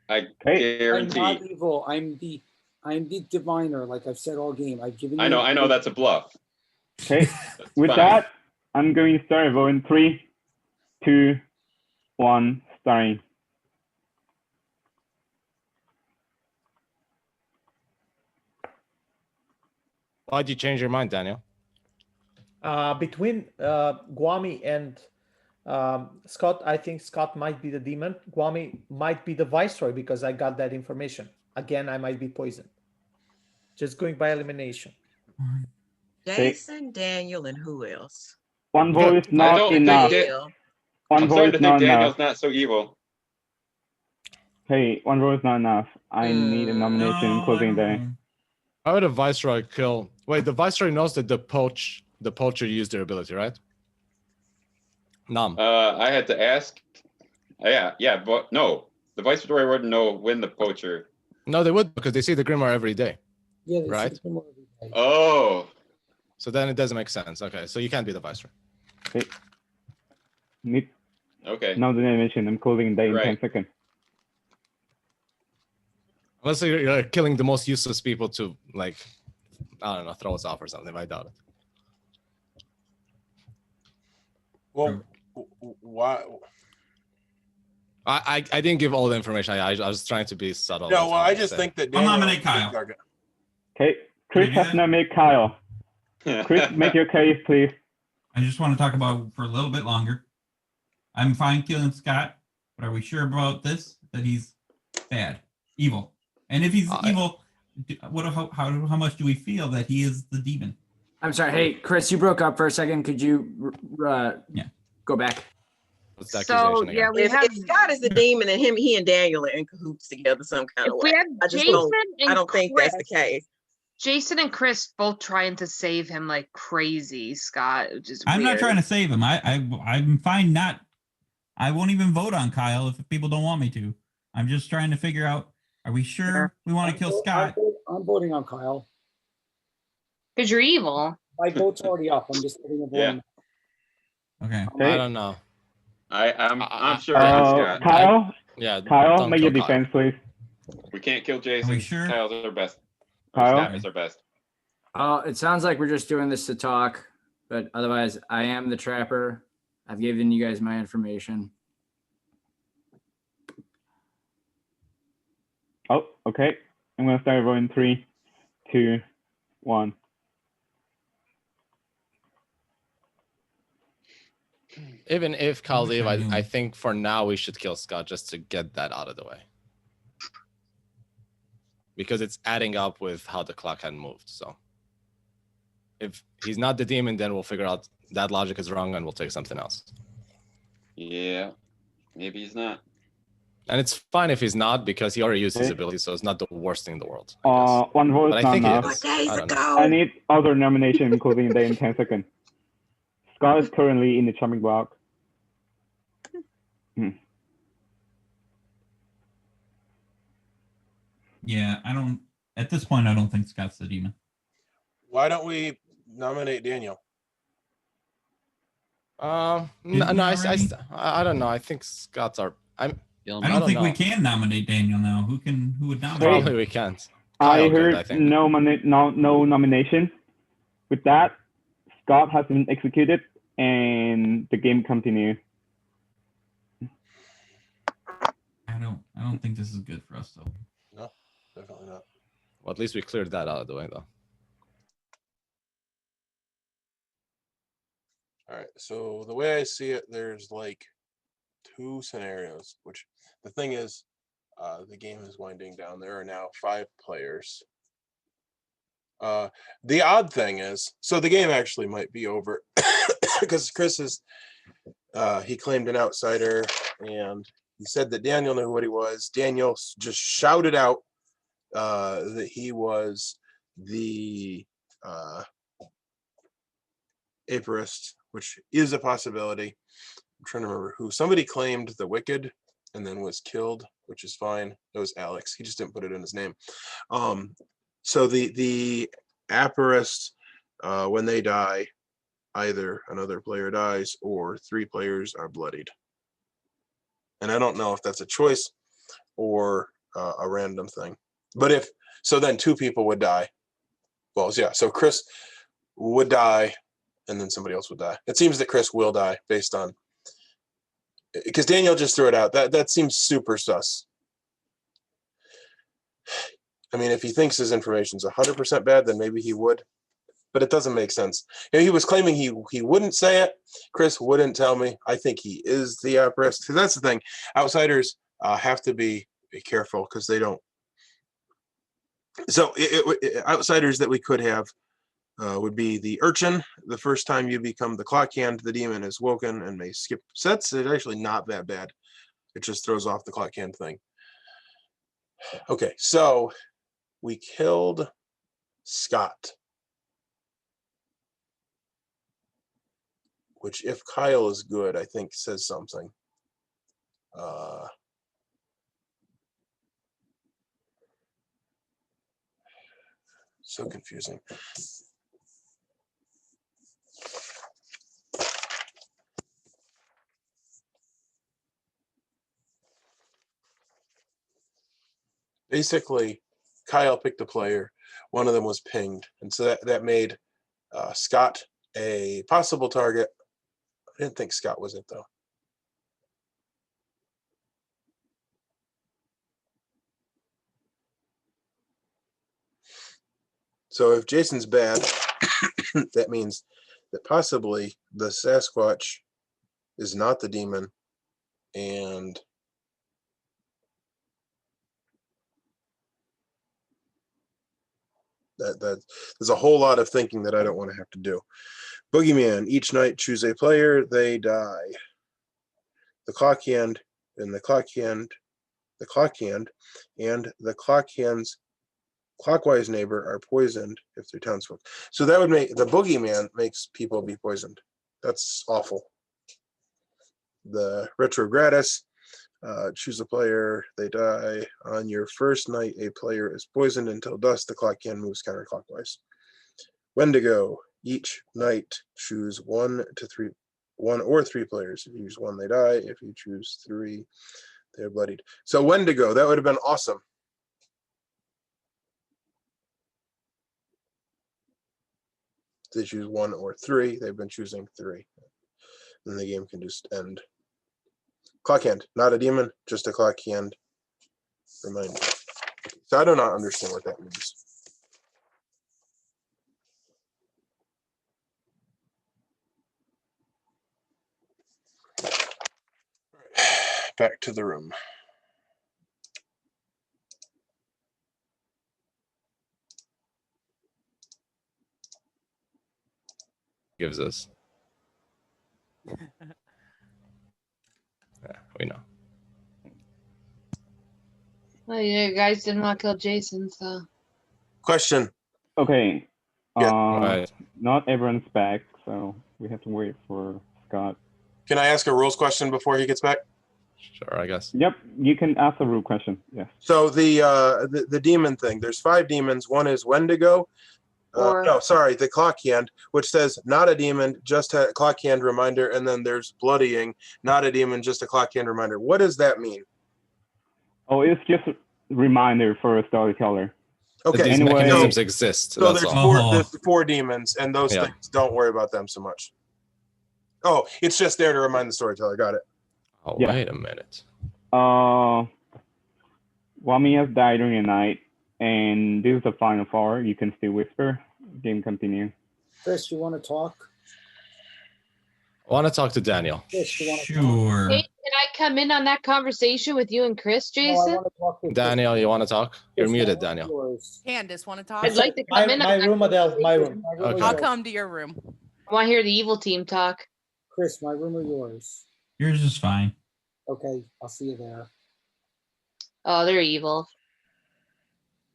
I I'm guarantee. not evil. I'm the diviner, like I've said all game. I've given. I know that's a bluff. Okay, with fine. that, I'm going to start a vote in 3, 2, 1, starting. Why'd you change your mind, Daniel? between Guami and Scott, I think Scott might be the demon. Guami might be the viceroy because I got that information. Again, I might be poisoned. Just going by elimination. Jason, Daniel, and who else? One vote is I not don't enough. think One I'm vote starting is to think not Daniel's enough. not so evil. Hey, one vote is not enough. I need a nomination in closing day. How would a viceroy kill? Wait, the viceroy knows that the poacher used their ability, right? Nom. I had to ask Yeah, but no, the Viceroy wouldn't know when the Poacher. No, they would because they see the Grimoire every day. Yeah, they see right? the Grimoire every day. Oh. So then it doesn't make sense. Okay, so you can't be the Viceroy. Okay. Need. Okay. Now the animation. I'm closing day in Right. 10 seconds. Unless you're killing the most useless people to, like, I don't know, throw us off or something. I doubt it. Well, why? I didn't give all the information. I was trying to be subtle. No, well, I just think that I'll Daniel nominate Kyle. Okay, Chris has nominated Kyle. Chris, make your case, please. I just want to talk about for a little bit longer. I'm fine killing Scott, but are we sure about this? That he's bad, evil, and if he's evil, how much do we feel that he is the demon? I'm sorry. Hey, Chris, you broke up for a second. Could you go back? What's the So, accusation again? yeah, we If, have. if Scott is the demon and he and Daniel are in cahoots together some kind of If way, we have I just Jason don't. I and don't think that's the Chris- case. Jason and Chris both trying to save him like crazy, Scott, which is I'm not weird. trying to save him. I'm fine. Not. I won't even vote on Kyle if people don't want me to. I'm just trying to figure out. Are we sure we want to kill Scott? I'm voting on Kyle. Because you're evil. My vote's already up. I'm just getting a vote. Yeah. Okay. I don't know. I'm sure it's Scott. Kyle. Yeah. Kyle, don't make your kill Kyle. defense, please. We can't kill Jason. Are we sure? Kyle's our best. Or Kyle? Scott is our best. It sounds like we're just doing this to talk, but otherwise, I am the trapper. I've given you guys my information. Oh, okay. I'm gonna start voting 3, 2, 1. Even if Kyle's evil, I think for now we should kill Scott just to get that out of the way. Because it's adding up with how the clock had moved. So if he's not the demon, then we'll figure out that logic is wrong and we'll take something else. Yeah. Maybe he's not. And it's fine if he's not because he already used his ability, so it's not the worst thing in the world. One vote But is I not think enough. it is. I don't know. I need other nomination closing day in 10 seconds. Scott is currently in the chopping block. Yeah, I don't. At this point, I don't think Scott's the demon. Why don't we nominate Daniel? No, Didn't we I don't know. I think Scott's our. I don't think we can nominate Daniel now. Who would nominate? Probably we can't. I Kyle heard could, I think. no nomination. With that, Scott has been executed and the game continues. I don't think this is good for us though. No, definitely not. Well, at least we cleared that out of the way, though. All right. So the way I see it, there's like 2 scenarios, which the thing is, the game is winding down. There are now 5 players. The odd thing is, so the game actually might be over because Chris is, he claimed an outsider and he said that Daniel knew what he was. Daniel just shouted out that he was the aperist, which is a possibility. I'm trying to remember who. Somebody claimed the Wicked and then was killed, which is fine. That was Alex. He just didn't put it in his name. So the aperist, when they die, either another player dies or 3 players are bloodied. And I don't know if that's a choice or a random thing. But if so, then 2 people would die. Well, yeah. So Chris would die, and then somebody else would die. It seems that Chris will die based on, because Daniel just threw it out. That seems super sus. I mean, if he thinks his information's 100% bad, then maybe he would. But it doesn't make sense. You know, he was claiming he wouldn't say it. Chris wouldn't tell me. I think he is the aperist. Because that's the thing. Outsiders have to be careful because they don't. So outsiders that we could have would be the urchin. The first time you become the clockhand, the demon is woken and may skip sets. It's actually not that bad. It just throws off the clockhand thing. Okay, so we killed Scott. Which, if Kyle is good, I think says something. So confusing. Basically, Kyle picked a player. One of them was pinged, and so that made Scott a possible target. I didn't think Scott was it though. So if Jason's bad, that means that possibly the Sasquatch is not the demon, and that there's a whole lot of thinking that I don't want to have to do. Boogeyman, each night choose a player, they die. The clockhand and the clockhand and the clockhand's clockwise neighbor are poisoned if they're townsfolk. So that would make the boogeyman makes people be poisoned. That's awful. The retrogratis, choose a player, they die. On your first night, a player is poisoned until dusk. The clockhand moves counterclockwise. Wendigo, each night choose one or three players. If you choose one, they die. If you choose three, they're bloodied. So Wendigo, that would have been awesome. They choose one or three. They've been choosing three. Then the game can just end. Clockhand, not a demon, just a clockhand. Reminder. So I do not understand what that means. Back to the room. Gives us. Yeah, we know. Well, you guys didn't want to kill Jason, so. Question. Okay. Yeah. Not everyone's back, so we have to wait for Scott. Can I ask a rules question before he gets back? Sure, I guess. Yep, you can ask a rule question. Yes. So the demon thing. There's 5 demons. One is Wendigo. No, sorry, the clockhand, which says not a demon, just a clockhand reminder, and then there's bloodying, not a demon, just a clockhand reminder. What does that mean? Oh, it's just a reminder for a storyteller. Okay. These mechanisms exist. So that's there's all. there's 4 demons, and those things, don't worry about them so much. Oh, it's just there to remind the storyteller. Got it. Oh, Yeah. wait a minute. Wami has died during the night, and this is the final 4. You can still whisper. Game continue. Chris, you want to talk? I want to talk to Daniel. Chris, you want to Sure. Hey, can I come in on that conversation with you and Chris, Jason? Daniel, you want to talk? You're muted, Daniel. Candace, want to talk? I'd like to come in. My on room, Adele. My room. Okay. I'll come to your room. I want to hear the evil team talk. Chris, my room or yours? Yours is fine. Okay, I'll see you there. Oh, they're evil.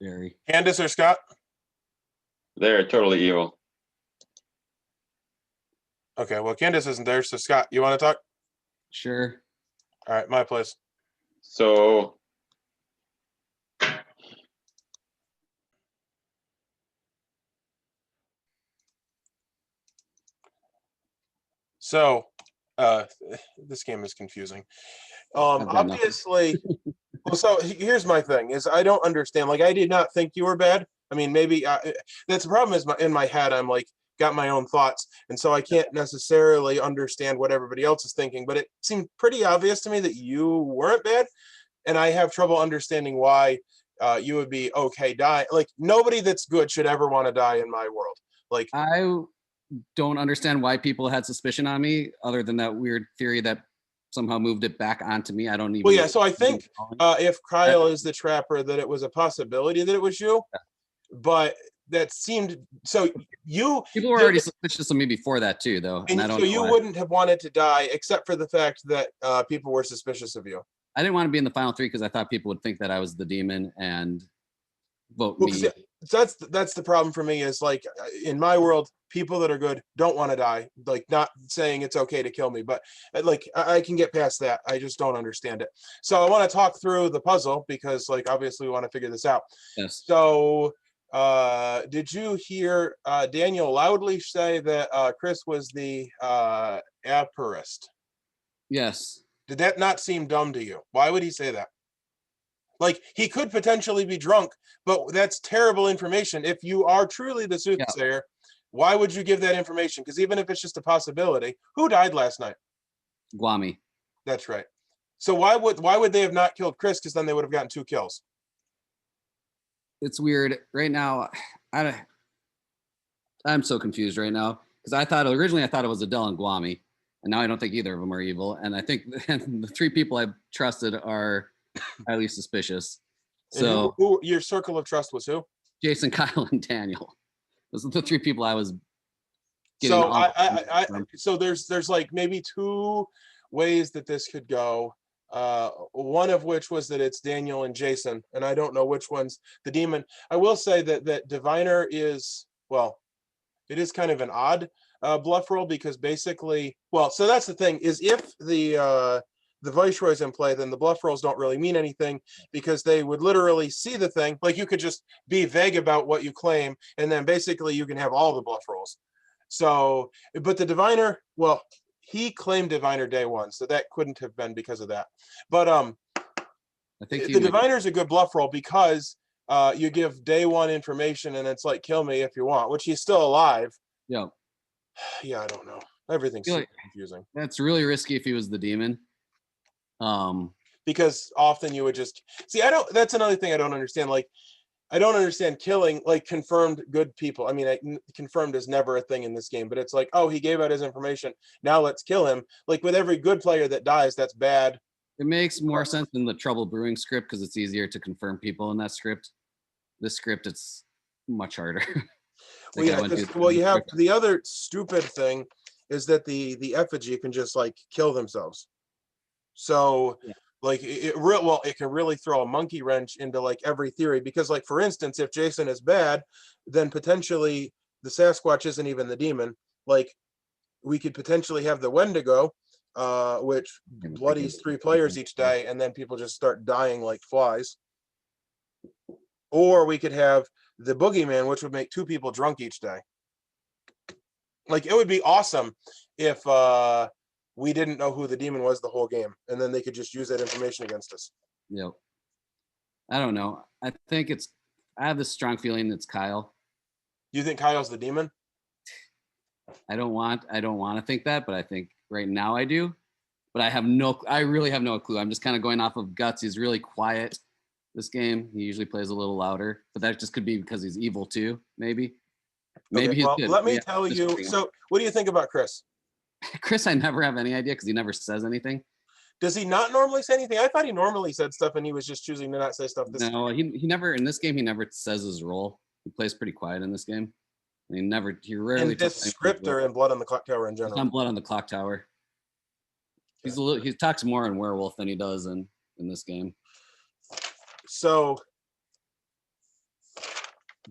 Very. Candace or Scott? They're totally evil. Okay, well, Candace isn't there, so Scott, you want to talk? Sure. All right, my place. So this game is confusing. Obviously, well, so here's my thing: is I don't understand. Like, I did not think you were bad. I mean, maybe that's the problem. Is in my head, I'm like got my own thoughts, and so I can't necessarily understand what everybody else is thinking. But it seemed pretty obvious to me that you weren't bad, and I have trouble understanding why you would be okay dying. Like, nobody that's good should ever want to die in my world. Like, I don't understand why people had suspicion on me, other than that weird theory that somehow moved it back onto me. I don't even. Well, yeah. So I think if Kyle is the trapper, that it was a possibility that it was you, but that seemed so. People were already suspicious of me before that too, though, and I don't. So know you why. wouldn't have wanted to die, except for the fact that people were suspicious of you. I didn't want to be in the final 3 because I thought people would think that I was the demon and vote me. that's the problem for me is like in my world, people that are good don't want to die. Like not saying it's okay to kill me, but like I can get past that. I just don't understand it. So I want to talk through the puzzle because like obviously we want to figure this out. Yes. So did you hear Daniel loudly say that Chris was the aperist? Yes. Did that not seem dumb to you? Why would he say that? Like he could potentially be drunk, but that's terrible information. If you are truly the soothsayer, why would you give that information? Because even if it's just a possibility, who died last night? Guami. That's right. So why would they have not killed Chris? Because then they would have gotten 2 kills. It's weird right now. I'm so confused right now because originally I thought it was Adele and Guami, and now I don't think either of them are evil. And I think the 3 people I've trusted are highly suspicious. So who your circle of trust was who? Jason, Kyle, and Daniel. Those are the 3 people I was getting. So so there's like maybe 2 ways that this could go. One of which was that it's Daniel and Jason, and I don't know which one's the demon. I will say that Diviner is, well, it is kind of an odd bluff roll because basically, well, so that's the thing is if the Viceroy's in play, then the bluff rolls don't really mean anything because they would literally see the thing. Like you could just be vague about what you claim, and then basically you can have all the bluff rolls. So, but the Diviner, well, he claimed Diviner day 1, so that couldn't have been because of that. But I think the Diviner is a good bluff roll because you give day 1 information, and it's like kill me if you want, which he's still alive. Yeah. Yeah, I don't know. Everything's super confusing. That's really risky if he was the demon. Because often you would just see. That's another thing I don't understand. Like, I don't understand killing like confirmed good people. I mean, confirmed is never a thing in this game, but it's like, oh, he gave out his information. Now let's kill him. Like with every good player that dies, that's bad. It makes more sense than the Trouble Brewing script because it's easier to confirm people in that script. This script, it's much harder. Well, yeah, you have the other stupid thing is that the effigy can just like kill themselves. So like it can really throw a monkey wrench into like every theory because like for instance, if Jason is bad, then potentially the Sasquatch isn't even the demon. Like we could potentially have the Wendigo, which bloodies 3 players each day, and then people just start dying like flies. Or we could have the Boogeyman, which would make 2 people drunk each day. Like it would be awesome if we didn't know who the demon was the whole game, and then they could just use that information against us. Yep. I don't know. I have this strong feeling it's Kyle. You think Kyle's the demon? I don't want to think that, but I think right now I do. But I really have no clue. I'm just kind of going off of guts. He's really quiet this game. He usually plays a little louder, but that just could be because he's evil too, maybe. Maybe he's good. Let me tell you. So what do you think about Chris? Chris, I never have any idea because he never says anything. Does he not normally say anything? I thought he normally said stuff and he was just choosing to not say stuff. No, he never, in this game, he never says his role. He plays pretty quiet in this game. He rarely. In this script or in Blood on the Clocktower in general? He's on Blood on the Clocktower. He talks more in Werewolf than he does in this game. So.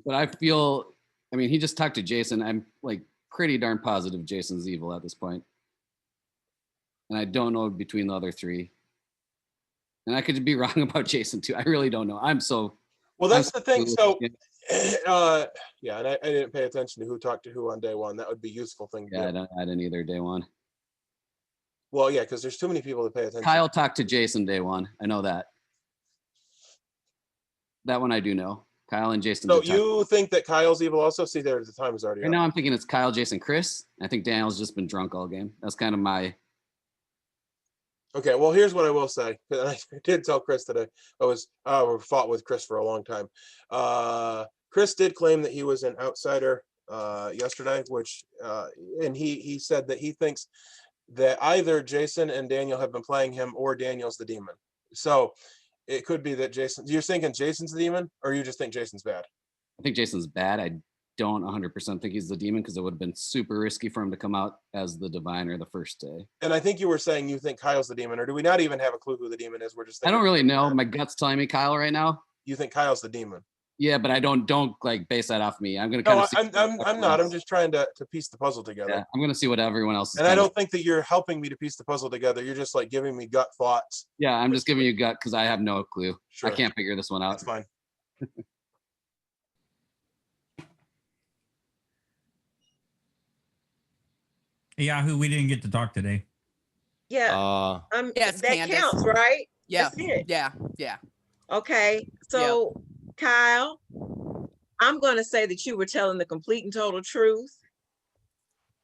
But I feel, he just talked to Jason. I'm like pretty darn positive Jason's evil at this point. And I don't know between the other 3. And I could be wrong about Jason too. I really don't know. Well, that's the thing. So, yeah, and I didn't pay attention to who talked to who on day 1. That would be a useful thing to do. I didn't either day 1. Well, yeah, because there's too many people to pay attention. Kyle talked to Jason day 1. I know that. That one I do know. Kyle and Jason. So you think that Kyle's evil also? See, there the time is already right up. Now I'm thinking it's Kyle, Jason, Chris. I think Daniel's just been drunk all game. That's kind of my. Okay, well, here's what I will say. I did tell Chris today. We fought with Chris for a long time. Chris did claim that he was an outsider yesterday, which and he said that he thinks that either Jason and Daniel have been playing him or Daniel's the demon. So it could be that Jason. You're thinking Jason's the demon, or you just think Jason's bad? I think Jason's bad. I don't 100% think he's the demon because it would have been super risky for him to come out as the diviner the first day. And I think you were saying you think Kyle's the demon, or do we not even have a clue who the demon is? We're just. I don't really know. My gut's telling me Kyle right now. You think Kyle's the demon? Yeah, but I don't like base that off me. I'm gonna No, kind of. I'm not. I'm just trying to piece the puzzle together. Yeah, I'm gonna see what everyone else is. And I don't think that you're helping me to piece the puzzle together. You're just like giving me gut thoughts. Yeah, I'm just giving you gut because I have no clue. Sure. I can't figure this one out. That's fine. Yahoo, we didn't get to talk today. Yeah. Yes, that Candace. counts, right? Yeah. That's it. Yeah. Okay. So, Kyle, I'm going to say that you were telling the complete and total truth.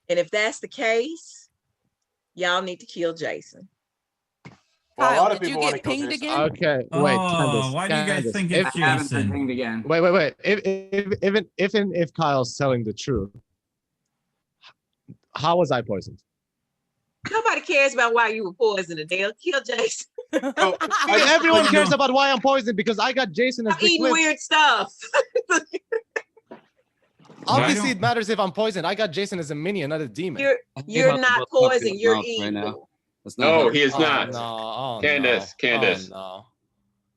And if that's the case, y'all need to kill Jason. Well, a Kyle, lot of did you people want get to kill pinged Jason. again? Okay, Oh, wait. Candace, why do you guys Candace, think if, it's I haven't been Jason? pinged again. wait. If Kyle's telling the truth, how was I poisoned? Nobody cares about why you were poisoned. They'll kill Jason. Oh, And everyone cares about why I'm poisoned because I got Jason as I'm the eating clip. weird stuff. Obviously, it matters if I'm poisoned. I got Jason as a minion, not a demon. You're not poisoned. You're evil. Right now. No, he is Oh, not. no. Oh, Candace, no. Candace. Oh,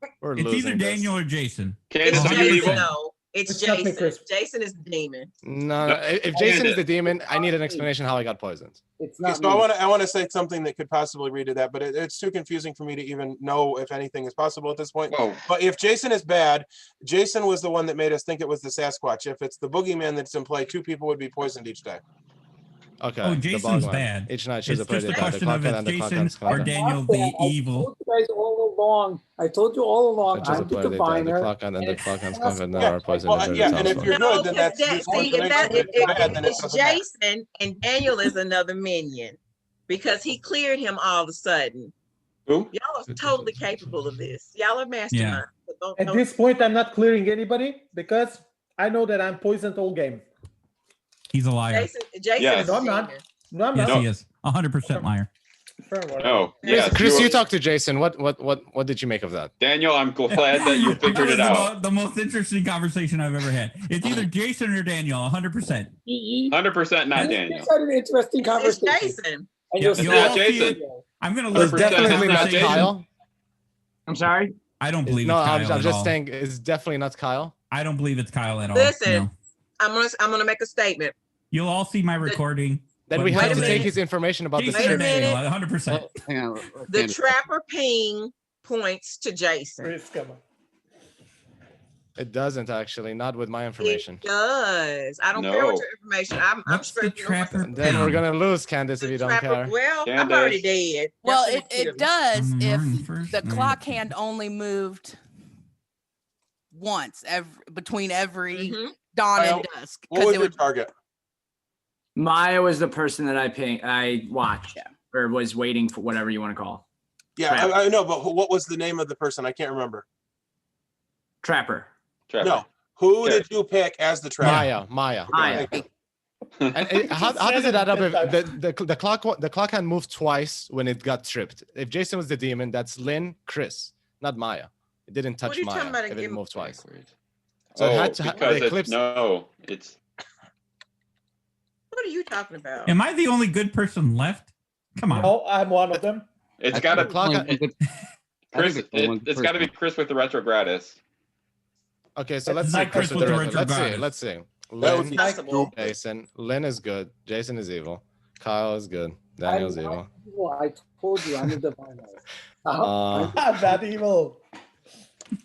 no. We're It's losing either this. Daniel or Jason. Candace, It's are you Jason. evil? No, it's It's not me, Jason. Chris. Jason is the demon. No, No, if Jason is Candace. the demon, I need an explanation how I got poisoned. It's Okay, not so me. I want to say something that could possibly read to that, but it's too confusing for me to even know if anything is possible at this point. Whoa. But if Jason is bad, Jason was the one that made us think it was the Sasquatch. If it's the boogeyman that's in play, 2 people would be poisoned each day. Okay. Oh, the Jason's Bogman. bad. Each night It's she's a just a question of it's Jason or Daniel I the evil. told you guys all along. I told you all along. Choose a I'm the player, the diviner. clock and then the and clock and it's clock and then Yeah, our poison. well, yeah, and if you're good, then that's useful See, if information. that If you're bad, then it it's doesn't matter. Jason and Daniel is another minion because he cleared him all of a sudden. Who? Y'all are totally capable of this. Y'all are masterminds. But At this point, I'm not clearing anybody because I know that I'm poisoned all game. He's a liar. Jason Yes. is No, a I'm not. demon. No, I'm Yes, not. he is. 100% liar. No. Yes, Chris, you you talked to Jason. What did you make of that? Daniel, I'm glad that you figured it That was out. the most interesting conversation I've ever had. It's either Jason or Daniel, 100%. 100% not You Daniel. just had an interesting It's conversation. Jason. And Yeah, you'll you'll see all not see Jason. it. I'm going to It's look for definitely not conversation. Kyle. I'm sorry. I don't believe No, it's Kyle I'm at just all. saying it's definitely not Kyle. I don't believe it's Kyle at all. Listen, No. I'm gonna make a statement. You'll all see my recording. Then but we have Wait a to take minute. his information about the Jason or Wait a script. Daniel, minute. 100%. Hang on. The Candace. trapper ping points to Jason. Chris, come on. It doesn't actually, not with my information. It does. I don't care No. what your information. I'm What's the straight. trapper And then we're gonna lose, Candace, if you don't care. Well, I'm Candace. already dead. Well, That's it gonna kill me. does if First the night. clock hand only moved once between every Mhm. dawn Kyle, and dusk. What 'cause was it your would, target? Maya was the person that I watched or was waiting for, whatever you want to call. Yeah, I know, but what was the name of the person? I can't remember. Trapper. Trapper. No. Who Okay. did you pick as the trapper? Maya. Maya. And how does it add up if the clock hand moved twice when it got tripped? If Jason was the demon, that's Lynn, Chris, not Maya. It didn't What touch are you talking Maya about if it again? moved twice. So Oh, it had to because the it's eclipse. no, it's What are you talking about? Am I the only good person left? Come on. No, I'm one of them. it's I got think to clock hand- Chris. it's only one It's got to be person. Chris with the retro gratis. Okay, so That's let's see. not Chris with the Let's see. retrograde. Let's see. That would Lynn, be Possible. Jason. Lynn is good. Jason is evil. Kyle is good. Daniel's evil. I told you I'm the diviner. Uh, I'm not evil.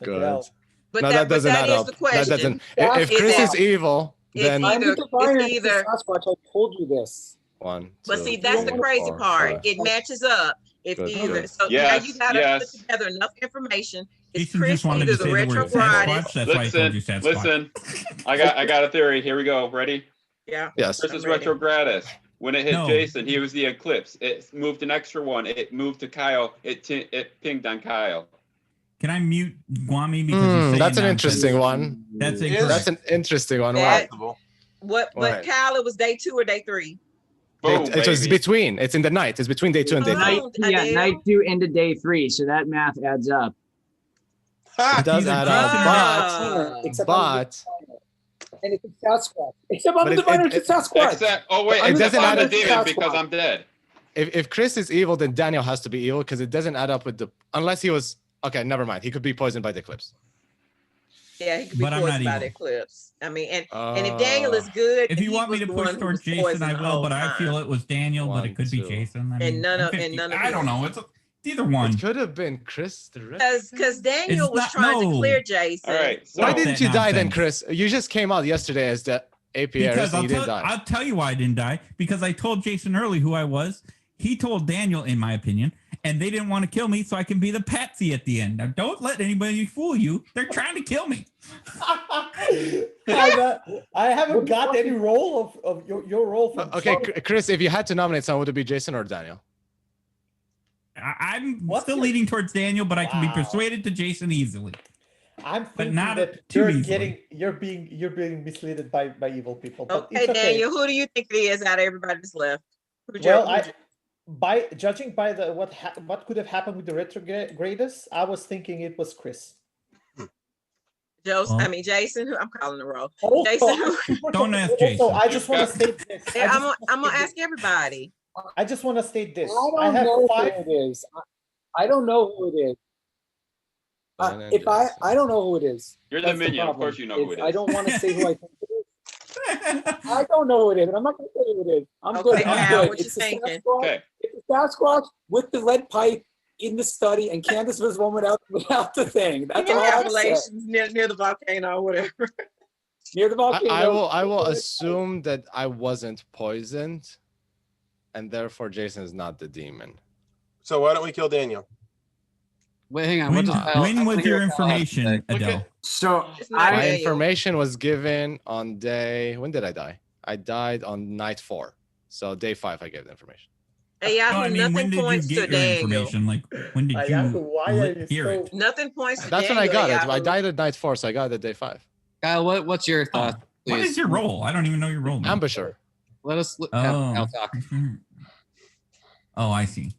good. Well, But No, that, that but doesn't that add is up. the That question. doesn't. That's If Chris it. is evil, It's then I'm either- the diviner. it's It's the either- Sasquatch. I told you this. 1, But 2, see, that's the 3, crazy 4, part. 5. It matches up. It's Good, either good. so Yes, now you gotta yes. put together enough information. It's Jason Chris just wanted either to the say the word retrograde. Sasquatch. That's why I told you Sasquatch. Listen. I got a theory. Here we go. Ready? Yeah. Yes. Chris I'm is ready. retro gratis. When it hit No. Jason, he was the eclipse. It moved an extra one. It moved to Kyle. It pinged on Kyle. Can I mute Guami because he's saying That's an nonsense? interesting one. That's It is. incorrect. That's an interesting one. Wow. That- Possible. What? But Right. Kyle, it was day 2 or day 3. Boom, It was baby. between. It's in the night. It's between day 2 and day 3. Oh, Adele. night 2 into day 3. So that math adds up. It does Either add Jason up, Ah. Except but I'm the diviner. And it's a Sasquatch. Except I'm But the it- diviner. it- It's a Sasquatch. Except, oh wait, I'm the except I'm the diviner, it's demon Sasquatch. because I'm dead. if Chris is evil, then Daniel has to be evil because it doesn't add up with the unless he was okay. Never mind. He could be poisoned by the eclipse. Yeah, he could be But I'm not poisoned by the evil. eclipse. I mean, and if Daniel is good, If then you he want me was to the push one who toward was Jason, poisoned I the will, whole but I feel time. it was Daniel, but it could be Jason. I mean, none I'm of 50. none of I don't know. It's either one. It could have been Chris. The rest. Because Daniel It's was not- trying to no. clear Jason. All right. So Why didn't you that die then, nonsense. Chris? You just came out yesterday as the APRs Because and you didn't die. I'll tell you why I didn't die. Because I told Jason early who I was. He told Daniel, in my opinion, and they didn't want to kill me, so I can be the patsy at the end. Now, don't let anybody fool you. They're trying to kill me. I haven't got any role of your role from. Okay, Chris, if you had to nominate someone, would it be Jason or Daniel? I'm still leaning towards Daniel, but I can be persuaded to Jason easily. I'm thinking not that too you're being misled by evil people. But Okay, it's okay. Daniel, who do you think it is out of everybody that's left? By judging by the what could have happened with the retrograders, I was thinking it was Chris. Jason, who I'm calling the roll. Also, Jason, don't ask Jason. Also, I just want to state this. I'm gonna ask everybody. I just want to state this. I don't know who it is. I don't know who it is. I don't know who it is. You're the That's minion. Of problem. course you know who it is. I don't want to say who I think it is. I don't know who it is, and I'm not going to say who it is. I'm good. I'm Al, good. what you It's a thinking? Okay. It's a Sasquatch with the lead pipe in the study, and Candace was one without the thing. That's all I'm saying. Appalachians near the volcano or whatever. Near the volcano. I will assume that I wasn't poisoned, and therefore Jason is not the demon. So why don't we kill Daniel? Wait, hang on. When was your information, Adele? So my information was given on day. When did I die? I died on night 4. So day 5, I gave the information. Hey, No, I mean, when did you get your Daniel. information? Like, when did you hear it? Nothing points to That's when Daniel. I got it. Yahoo. I died at night 4, so I got it at day 5. Kyle, what's your thought? What is your role? I don't even know your role. Man. Ambusher. Let us Oh. talk. Oh, I see.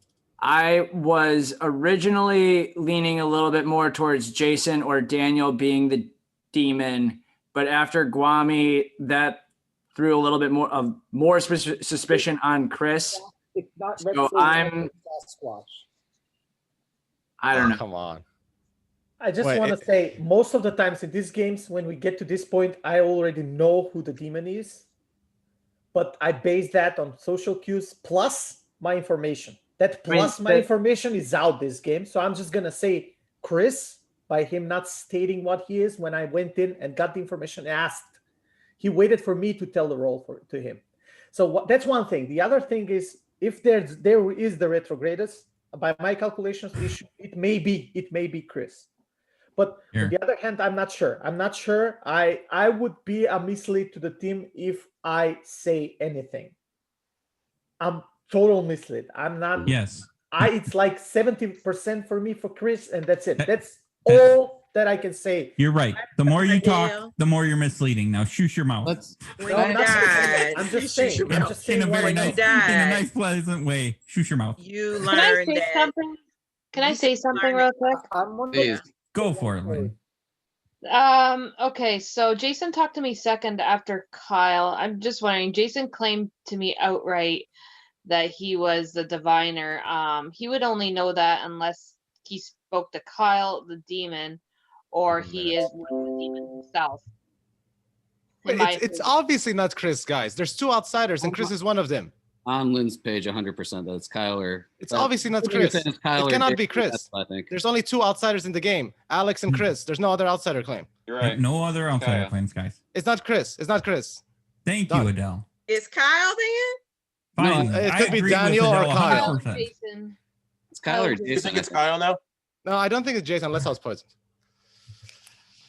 I was originally leaning a little bit more towards Jason or Daniel being the demon, but after Guami, that threw a little bit more suspicion on Chris. It's not So I'm. Sasquatch. I don't know. Come on. I just want to say, most of the times in these games, when we get to this point, I already know who the demon is, but I base that on social cues plus my information. That plus my information is out this game, so I'm just gonna say Chris by him not stating what he is. When I went in and got the information, asked, he waited for me to tell the role to him. So that's one thing. The other thing is, if there is the retrograders, by my calculations, it may be Chris. But on the other hand, I'm not sure. I would be a mislead to the team if I say anything. I'm total mislead. I'm not. Yes. It's like 70% for me for Chris, and that's it. That's all that I can say. You're right. The more you talk, the more you're misleading. Now, shush your mouth. I'm just saying. In a very nice, pleasant way. Shush your mouth. You Can I learned say that. something? Can I say something real quick? I'm wondering. Go for it, Lynn. Okay, so Jason talked to me second after Kyle. I'm just wondering, Jason claimed to me outright that he was the diviner. He would only know that unless he spoke to Kyle, the demon, or he is the demon himself. It's obviously not Chris, guys. There's 2 outsiders, and Chris is one of them. On Lynn's page, 100% that it's Kyle or. It's obviously not Chris. It cannot be Chris. I think there's only 2 outsiders in the game: Alex and Chris. There's no other outsider claim. You're right. No other outsider claims, guys. It's not Chris. It's not Chris. Thank you, Adele. Is Kyle then? Fine. No, it I could be agree with Daniel or Adele Kyle. 100%. Jason. It's Kyle or Jason. You think it's Kyle now? No, I don't think it's Jason unless I was poisoned.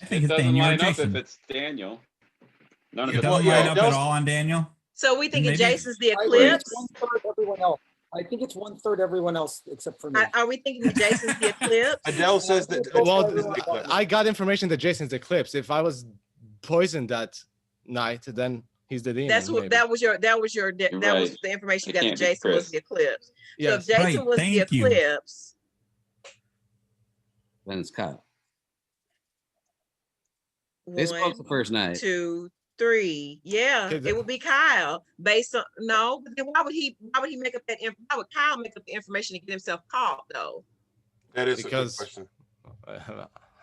I think It it's doesn't Daniel or line up if Jason. it's Daniel. None of It it. doesn't line up at all on Daniel. So we thinking Maybe- Jason's the I think eclipse? it's 1/3 everyone else. I think it's 1/3 everyone else except for me. Are we thinking that Jason's the eclipse? Adele says that. Well, I got information that Jason's the eclipse. If I was poisoned that night, then he's the demon. That's what maybe. that was was right. the information It you got that can't be Jason was Chris. the eclipse. Yes. So if Jason Right, was the thank you. eclipse, Then it's Kyle. They spoke the 1, first night. 2, 3. Yeah, Okay, it would be Kyle. Based on no, but then why would he make up that? Why would Kyle make up the information to get himself caught though? That is Because- a good question.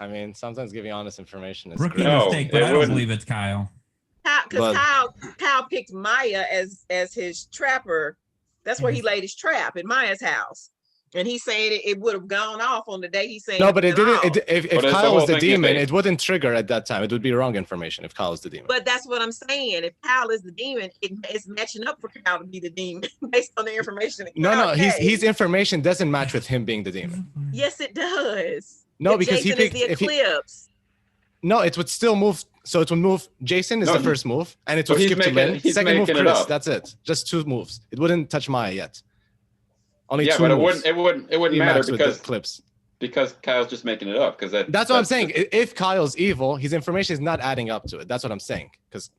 I mean, sometimes giving honest information is Rookie great. mistake, but I don't believe it's Kyle. Because But- Kyle picked Maya as his trapper. That's where he laid his trap in Maya's house. And he's saying it would have gone off on the day he's saying No, but it didn't. off. If Kyle was the demon, it wouldn't trigger at that time. It would be wrong information if Kyle was the demon. But that's what I'm saying. If Kyle is the demon, it's matching up for Kyle to be the demon based on the information. that No, Kyle gave. his information doesn't match with him being the demon. Yes, it does. No, If because Jason he picked. is the If he, eclipse. no, it would still move. So it would move. Jason is No, the first move, and it so would he's skip to making- Lynn. he's Second move, making it Chris. up. That's it. Just 2 moves. It wouldn't touch Maya yet. Only Yeah, 2 but moves. it wouldn't He matter matched with the because clips. Because Kyle's just making it up. Because That's what I'm saying. If Kyle's evil, his information is not adding up to it. That's what I'm saying. Because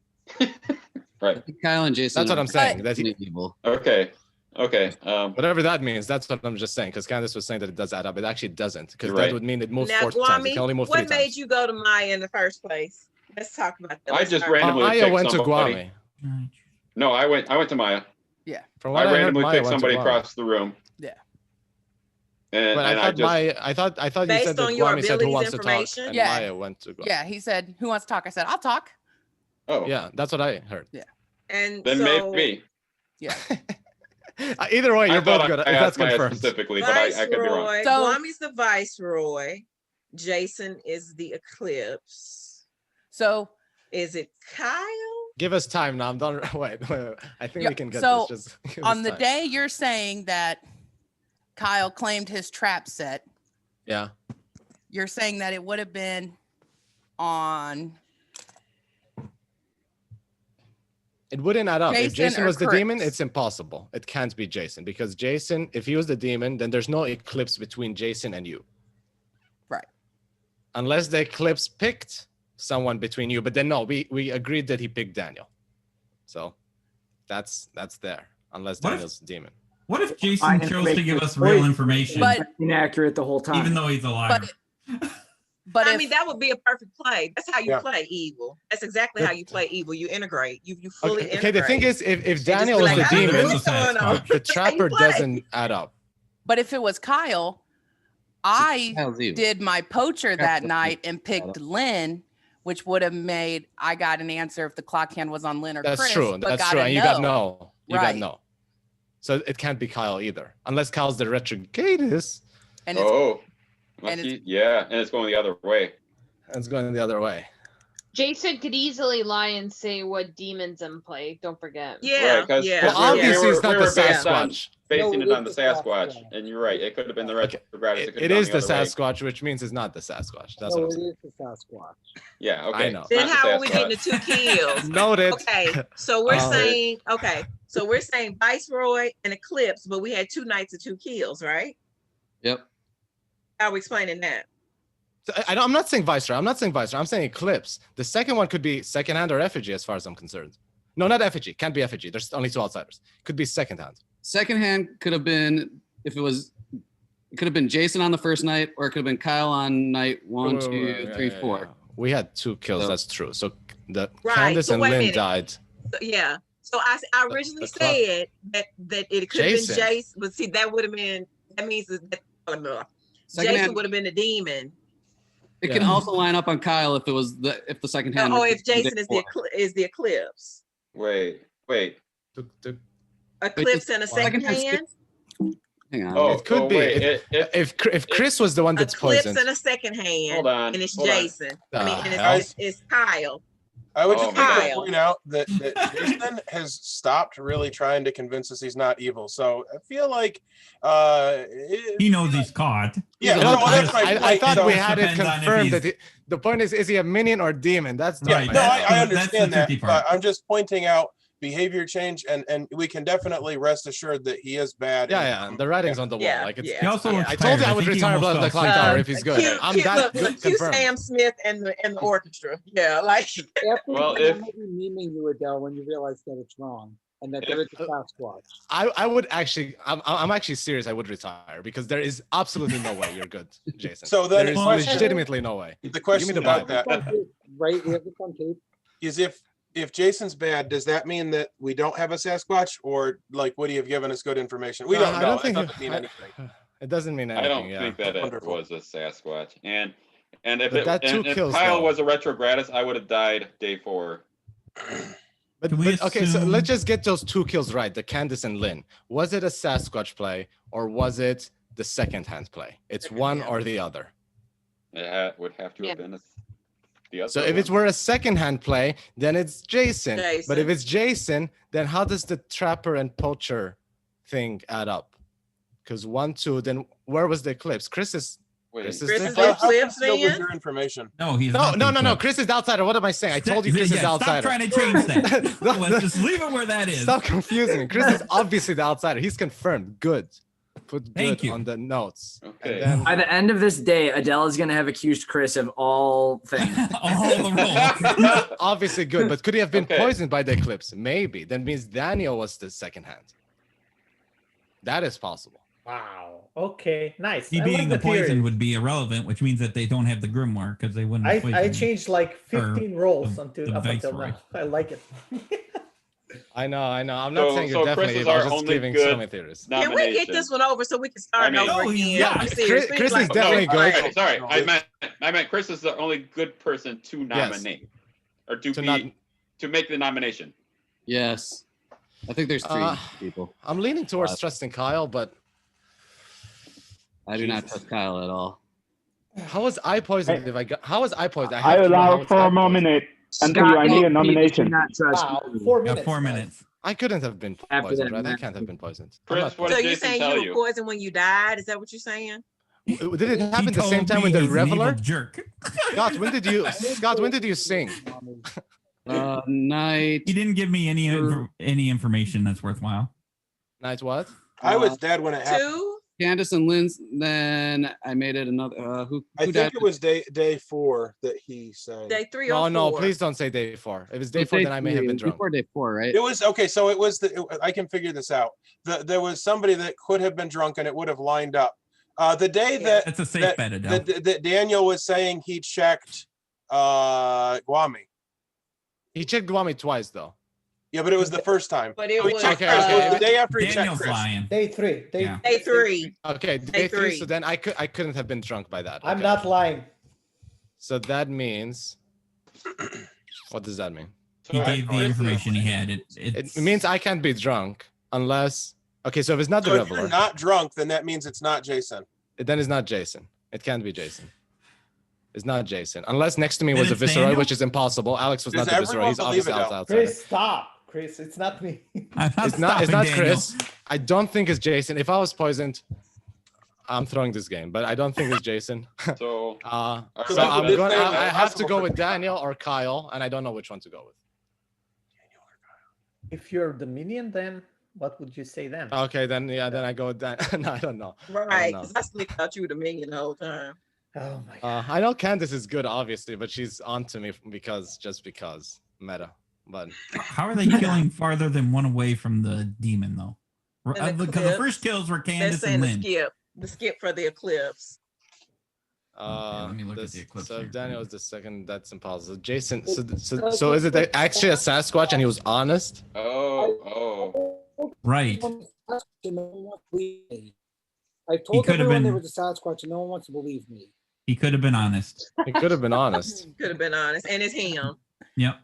right, Kyle and Jason. that's what I'm saying. That's evil. Okay. Whatever that means, that's what I'm just saying. Because Candace was saying that it does add up. It actually doesn't. Because You're that right. would mean it moves Now, 4 times. It Guami, can only move 3 what made times. you go to Maya in the first place? Let's talk about that. I Let's just start. randomly Maya picked went to somebody. Guami. No, I went to Maya. Yeah. From what I I heard, randomly Maya picked went to somebody Guami. across the room. Yeah. And, But and I thought just Maya. I thought you Based said that on your Guami said who abilities, wants to talk, information? and Yeah. Maya went to Guami. Yeah, he said, "Who wants to talk?" I said, "I'll talk." Oh. Yeah, that's what I heard. Yeah. And Then so, maybe. Yeah. Either way, I you're thought both good. I That's asked Maya confirmed. specifically, but I could be wrong. Viceroy. So- Guami's the viceroy. Jason is the eclipse. So Is it Kyle? Give us time now. I'm done. Wait. I think Yeah, we can get so this. Just give on us the time. day you're saying that Kyle claimed his trap set, Yeah. you're saying that it would have been on It wouldn't add up. If Jason Jason or was the demon, Chris? it's impossible. It can't be Jason because Jason, if he was the demon, then there's no eclipse between Jason and you. Right. Unless the eclipse picked someone between you. But then no, we agreed that he picked Daniel. So that's there. Unless What if- Daniel's the demon. What if My Jason chose to information give is us real way information, But- inaccurate the whole time. even though he's a liar? but I if, mean, that would be a perfect play. That's how you Yeah. play evil. That's exactly how you play evil. You integrate. You fully Okay, integrate. the thing is, if just Daniel be was like, the I don't know demon, what's going on. the That's how you trapper play. doesn't add up. but if it was Kyle, I Kyle's evil. did my poacher that Trapper night and picked Lynn, which would have made I got an answer if the clock hand was on Lynn or That's Chris. true. but That's got true. a And you got no. You got Right. no. So it can't be Kyle either, unless Kyle's the retrogradus. And it's, Oh. and Must be- yeah, and it's going the other way. And it's going the other way. Jason could easily lie and say what demons in play. Don't forget. Yeah, Right, 'cause- yeah. Well, we were- obviously we it's not were the based on- Sasquatch. Basing No, it it on the is the Sasquatch, Sasquatch. and you're right. It could have been the Okay. retrograde. It is the Sasquatch, which means it's not the Sasquatch. That's No, what I'm it saying. is the Sasquatch. Yeah. Okay. I know. Then Not the how are we getting the Sasquatch. 2 kills? Noted. Okay, so we're Um, saying so we're saying Viceroy and Eclipse, but we had 2 nights of 2 kills, right? Yep. How are we explaining that? So I'm not saying Viceroy. I'm saying Eclipse. The second one could be second hand or effigy, as far as I'm concerned. No, not effigy. Can't be effigy. There's only 2 outsiders. Could be second hand. Second hand could have been it could have been Jason on the first night, or it could have been Kyle on night 1, 2, 3, 4. We had 2 kills. So- That's true. So the Right, Candace so and wait a Lynn minute. died. So, yeah. So I originally the clock- said that it could have been Jason. Jason, but see that would have been that means that Second Jason hand, would have been the demon. it can also line up on Kyle if the second hand. Oh, was if Jason day is four. the Eclipse. Wait. Eclipse and a second hand. Hang on. Oh, It could be. Wait, If Chris was the one that's Eclipse poisoned. and a second hand. Hold on, And it's hold on. Jason. I mean, and hell? it's Kyle. I would Oh, just like to Kyle. point out that Jason has stopped really trying to convince us he's not evil. So I feel like He knows he's caught. Yeah, No, no, well, that's my I point. thought So we it had it depends on if confirmed he's- that the point is he a minion or demon? That's the Right. no, That's I the understand that, tricky part. but I'm just pointing out behavior change, and we can definitely rest assured that he is bad. Yeah. The writing's on the wall. Yeah, Like it's. yeah. He also looks I told you tired. I would think he retire almost Blood of the fell asleep. Clocktower if he's good. Cue, I'm cue, that look, cue confirmed. Sam Smith and the orchestra. Yeah, like After Well, you if- might be memeing you, Adele, when you realize that it's wrong and that there is a Sasquatch. I would actually. I'm actually serious. I would retire because there is absolutely no way you're good, Jason. So then there is the question- legitimately no way. The question Give me the about Bible. that Right? We have this on tape. is if Jason's bad, does that mean that we don't have a Sasquatch, or like would he have given us good information? We don't I know. don't think it doesn't mean anything. it doesn't mean anything. I don't yeah. think that it Wonderful. was a Sasquatch. And And if, But that two if kills, Kyle though. was a retro gratis, I would have died day 4. But okay, so let's just get those 2 kills right. The Candace and Lynn. Was it a Sasquatch play or was it the second hand play? It's one or the other. It would have to have been the other. So if it were a second hand play, then it's Jason. But if it's Jason, then how does the Trapper and Poacher thing add up? Because 1, 2, then where was the eclipse? Chris is Chris is the the eclipse? eclipse How man? your information? No, he's No. Chris is the outsider. What am I saying? I told you Chris is the outsider. Stop trying to change that. Let's just leave it where that is. Stop confusing me. Chris is obviously the outsider. He's confirmed. Good. Put Thank good you. on the notes. Okay. And then, By the end of this day, Adele is going to have accused Chris of all things. All the roles. obviously good, but could he have been Okay. poisoned by the eclipse? Maybe. That means Daniel was the second hand. That is possible. Wow. Okay. Nice. He I being like the theory. poison would be irrelevant, which means that they don't have the grimoire because they wouldn't. have I poisoned changed like 15 rolls the up until Viceroy. now. I like it. I know. I'm not saying you're Chris definitely is evil. I'm our just only giving good so many theories. Can we nomination. get this one over so we can start I mean- over Oh, again? yeah. I'm Chris- serious. Chris We is like- definitely good. Okay, sorry, I meant Chris is the only good person to nominate or to make the nomination. Yes. I think there's 3 people. I'm leaning towards trusting Kyle, but I do not trust Kyle at all. how was I poisoned? How was I poisoned? I have to know how allow it's 4 I more poisoned. minutes until I need a nomination. Wow. 4 minutes. 4 minutes. I couldn't have been After poisoned, that, right? I man. can't have been poisoned. Chris, what So did you Jason saying tell you you? were poisoned when you died? Is that what you're saying? Did it happen He the same told time me with the he's an evil Reveler? jerk. Scott, when did you sing? Night. He didn't give me any information that's worthwhile. Night what? I was dead when it happened. 2? Candace and Lynn's. Then I made it another. Who I died? think it was day 4 that he sang. Day 3 No, or 4? no, please don't say day 4. If it's day 4, then I may have been drunk. Before day 4, right? It was okay. So it was I can figure this out. There was somebody that could have been drunk and it would have lined up. The day that That's a safe bet, Adele. that Daniel was saying he checked Guami. He checked Guami twice though. Yeah, but it was the first time. But it So he was, checked Okay, Chris. It was okay. the day after he Daniel's checked Chris. lying. Day 3. Yeah. Day 3. Okay, Day day 3. 3. So then I couldn't have been drunk by that. I'm Okay. not lying. So that means what does that mean? He So gave the Chris is- information he had. It means I can't be drunk unless okay, so if it's not the So if you're Reveler, not drunk, then that means it's not Jason. then it's not Jason. It can't be Jason. It's not Jason. Unless next to me Then was a it's Viceroy, Daniel? which is impossible. Alex was Does not the Viceroy. everyone He's believe obviously it, though? outsider. Chris, stop. Chris, it's not me. It's not Chris. I don't think it's Jason. If I was poisoned, I'm throwing this game, but I don't think it's Jason. So So that's I'm the going. thing, I have to possible go for- with Daniel or Kyle, and I don't know which one to go with. If you're the minion, then what would you say then? Okay, then then I go with Dan. No, I don't know. Right. know. 'Cause I still thought you were the minion the whole time. Oh my god. I know Candace is good, obviously, but she's on to me because meta. But How are they killing farther than 1 away from the demon, though? And the Because the eclipse, first kills were They're Candace saying and the Lynn. skip. The skip for the eclipse. let me look at the eclipse so here. if Daniel is the second, that's impossible. Jason, so is it actually a Sasquatch and he was honest? Oh. Right. I He told could have everyone there been- was a Sasquatch and no one wants to believe me. He could have been honest. He could have been honest. Could have been honest. And it's him. Yep.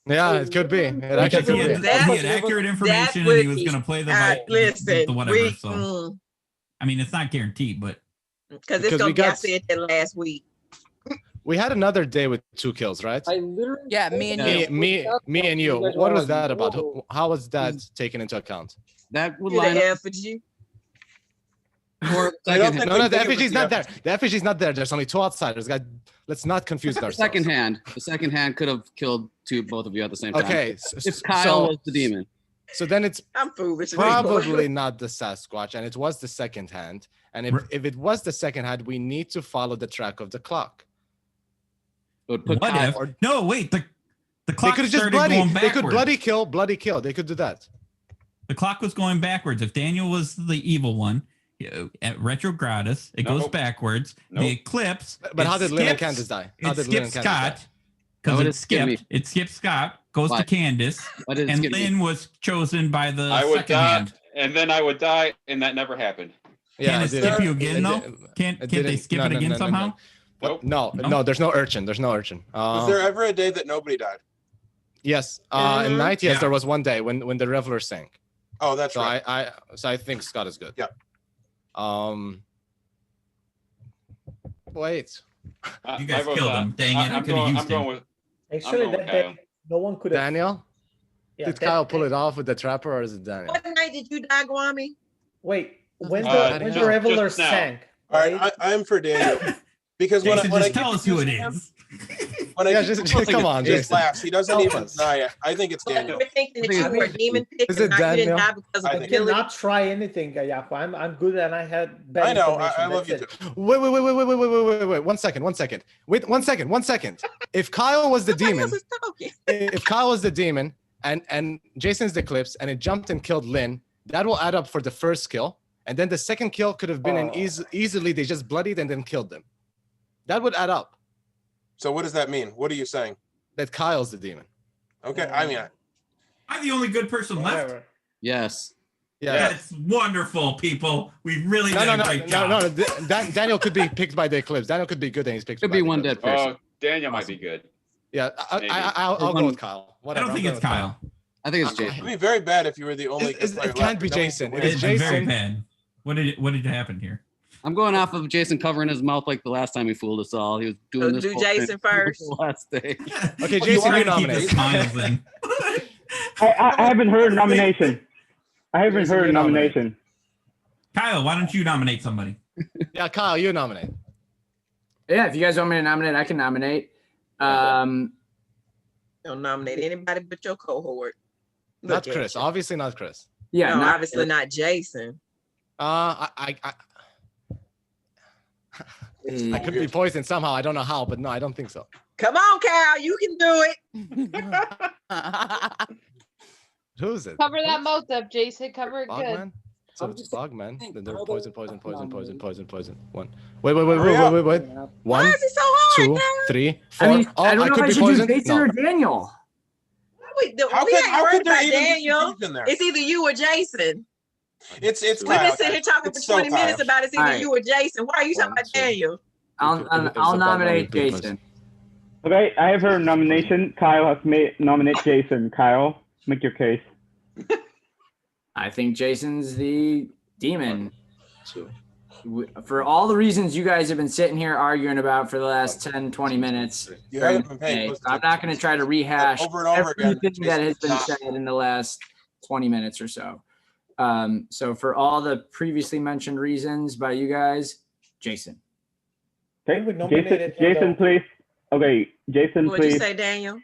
Yeah, it could be. It actually Because he could had, be. he had accurate information and would he was be- going to play the, listen, the whatever. we, So, I mean, it's not guaranteed, but because it's Because gonna we be. I got- said that last week. We had another day with 2 kills, right? I literally. Yeah, me and you. Me and you. guys What are was like, that about? whoa. How was that taken into account? That would You're line the up effigy. for I don't second, think No, we the think it was effigy's the not there. The effigy's not there. There's only 2 outsiders. Guys, let's not confuse the ourselves. second hand. The second hand could have killed both of you at the same time. Okay, If Kyle was the demon. So then it's I'm foolish. probably not the Sasquatch, and it was the second hand. And if it was the second hand, we need to follow the track of the clock. It would put what Kyle, if? No, wait. The They clock could have just started bloody. going They could backwards. bloody kill. They could do that. The clock was going backwards. If Daniel was the evil one, at retrogradus, it goes Nope. backwards. Nope. The eclipse. But it how did Lynn and skips- Candace die? How It did Lynn and skips Candace Scott How because did it it skip me? skipped. It skips Scott, goes Why? to Candace, Why did it and skip me? Lynn was chosen by the I would second die, hand. and then I would die, and that never happened. Yeah, Can it it skip didn't. you again It though? didn't. Can't It they didn't. skip No, it no, again no, no, somehow? no. What? No, no, there's no urchin. There's no urchin. Was there ever a day that nobody died? Yes. In night, yes, there was one day when the Reveler sank. Oh, that's so right. So I think Scott is good. Yeah. Wait. You guys killed him. Dang it! I could have used him. Actually, that day, no one could have. Daniel? Yeah, Did that Kyle pull it off with the trapper, or is it Daniel? What night did you die, Guami? Wait, when Daniel. the Reveler Just now. sank. All right, I'm for Daniel because when Jason, I just tell us who it is. When I Yeah, keep just using come it, on, he Jason. laughs. He doesn't Help even us. deny it. I think it's Daniel. We're thinking that you were a demon pick Is and it not, you didn't Daniel? die because of I You think- ability. cannot try anything, Gayapo. I'm good and I had bad I know. information. I love you That's too. it. Wait. 1 second. Wait, 1 second. If Kyle was the demon, if Kyle was the demon and Jason's the Eclipse and it jumped and killed Lynn, that will add up for the first kill. And then the second kill could have been easily they just bloodied and then killed them. That would add up. So what does that mean? What are you saying? That Kyle's the demon. Okay, I mean, I'm the only good person left. Whatever. Yes. Yeah. That's wonderful, people. We really No, did no, a no, great no, job. no. Daniel could be picked by the Eclipse. Daniel could be good and he's picked. Could by be the one Eclipse. dead person. Oh, Daniel might be good. Yeah, Maybe. I'll go with Kyle. I Whatever, don't think I'm it's going with Kyle. I think it's it'd Jason. be very bad if you were the only. good player It can't left. be No one Jason. could It win. is It's very Jason. bad. What did happen here? I'm going off of Jason covering his mouth like the last time he fooled us all. He was doing So this do whole thing Jason first. the last day. Okay, You Jason, try you to keep nominate. the smiles in. I haven't heard nomination. I haven't Jason, heard you nominate. nomination. Kyle, why don't you nominate somebody? Yeah, Kyle, you nominate. Yeah, if you guys want me to nominate, I can nominate. Don't nominate anybody but your cohort. Not Look at Chris. you. Obviously not Chris. Yeah, No, not- obviously not Jason. I could be poisoned somehow. I don't know how, but no, I don't think so. Come on, Cal, you can do it. Who's it? Cover that mouth up, Jason. Cover it good. Bogman? So I'm it's just Bogman. saying, Then they're Kyle poison. doesn't nominate. One. Wait. Hurry up. One, Why is it so hard, 2, Cal? 3, I 4. mean, Oh, I don't know could if I be should poisoned. do Jason No. or Daniel. We How ain't could worried there about even be Daniel. confusion there? It's either you or Jason. It's We've Kyle. been sitting here talking It's for 20 so minutes Kyle. about it's either Alright. you or Jason. Why are you talking 1, about 2. Daniel? I'll nominate Jason. Okay, I have heard nomination. Kyle has nominate Jason. Kyle, make your case. I think Jason's the demon. 2. For all the reasons you guys have been sitting here arguing about for the last 10, 20 minutes. You haven't been paying close I'm not going to try to rehash over and over again. everything that has been Jason's said in the last 20 minutes or so. So for all the previously mentioned reasons by you guys, Jason. Okay, We nominated him, Jason, though. please. Okay, Jason, What'd you please. say, Daniel?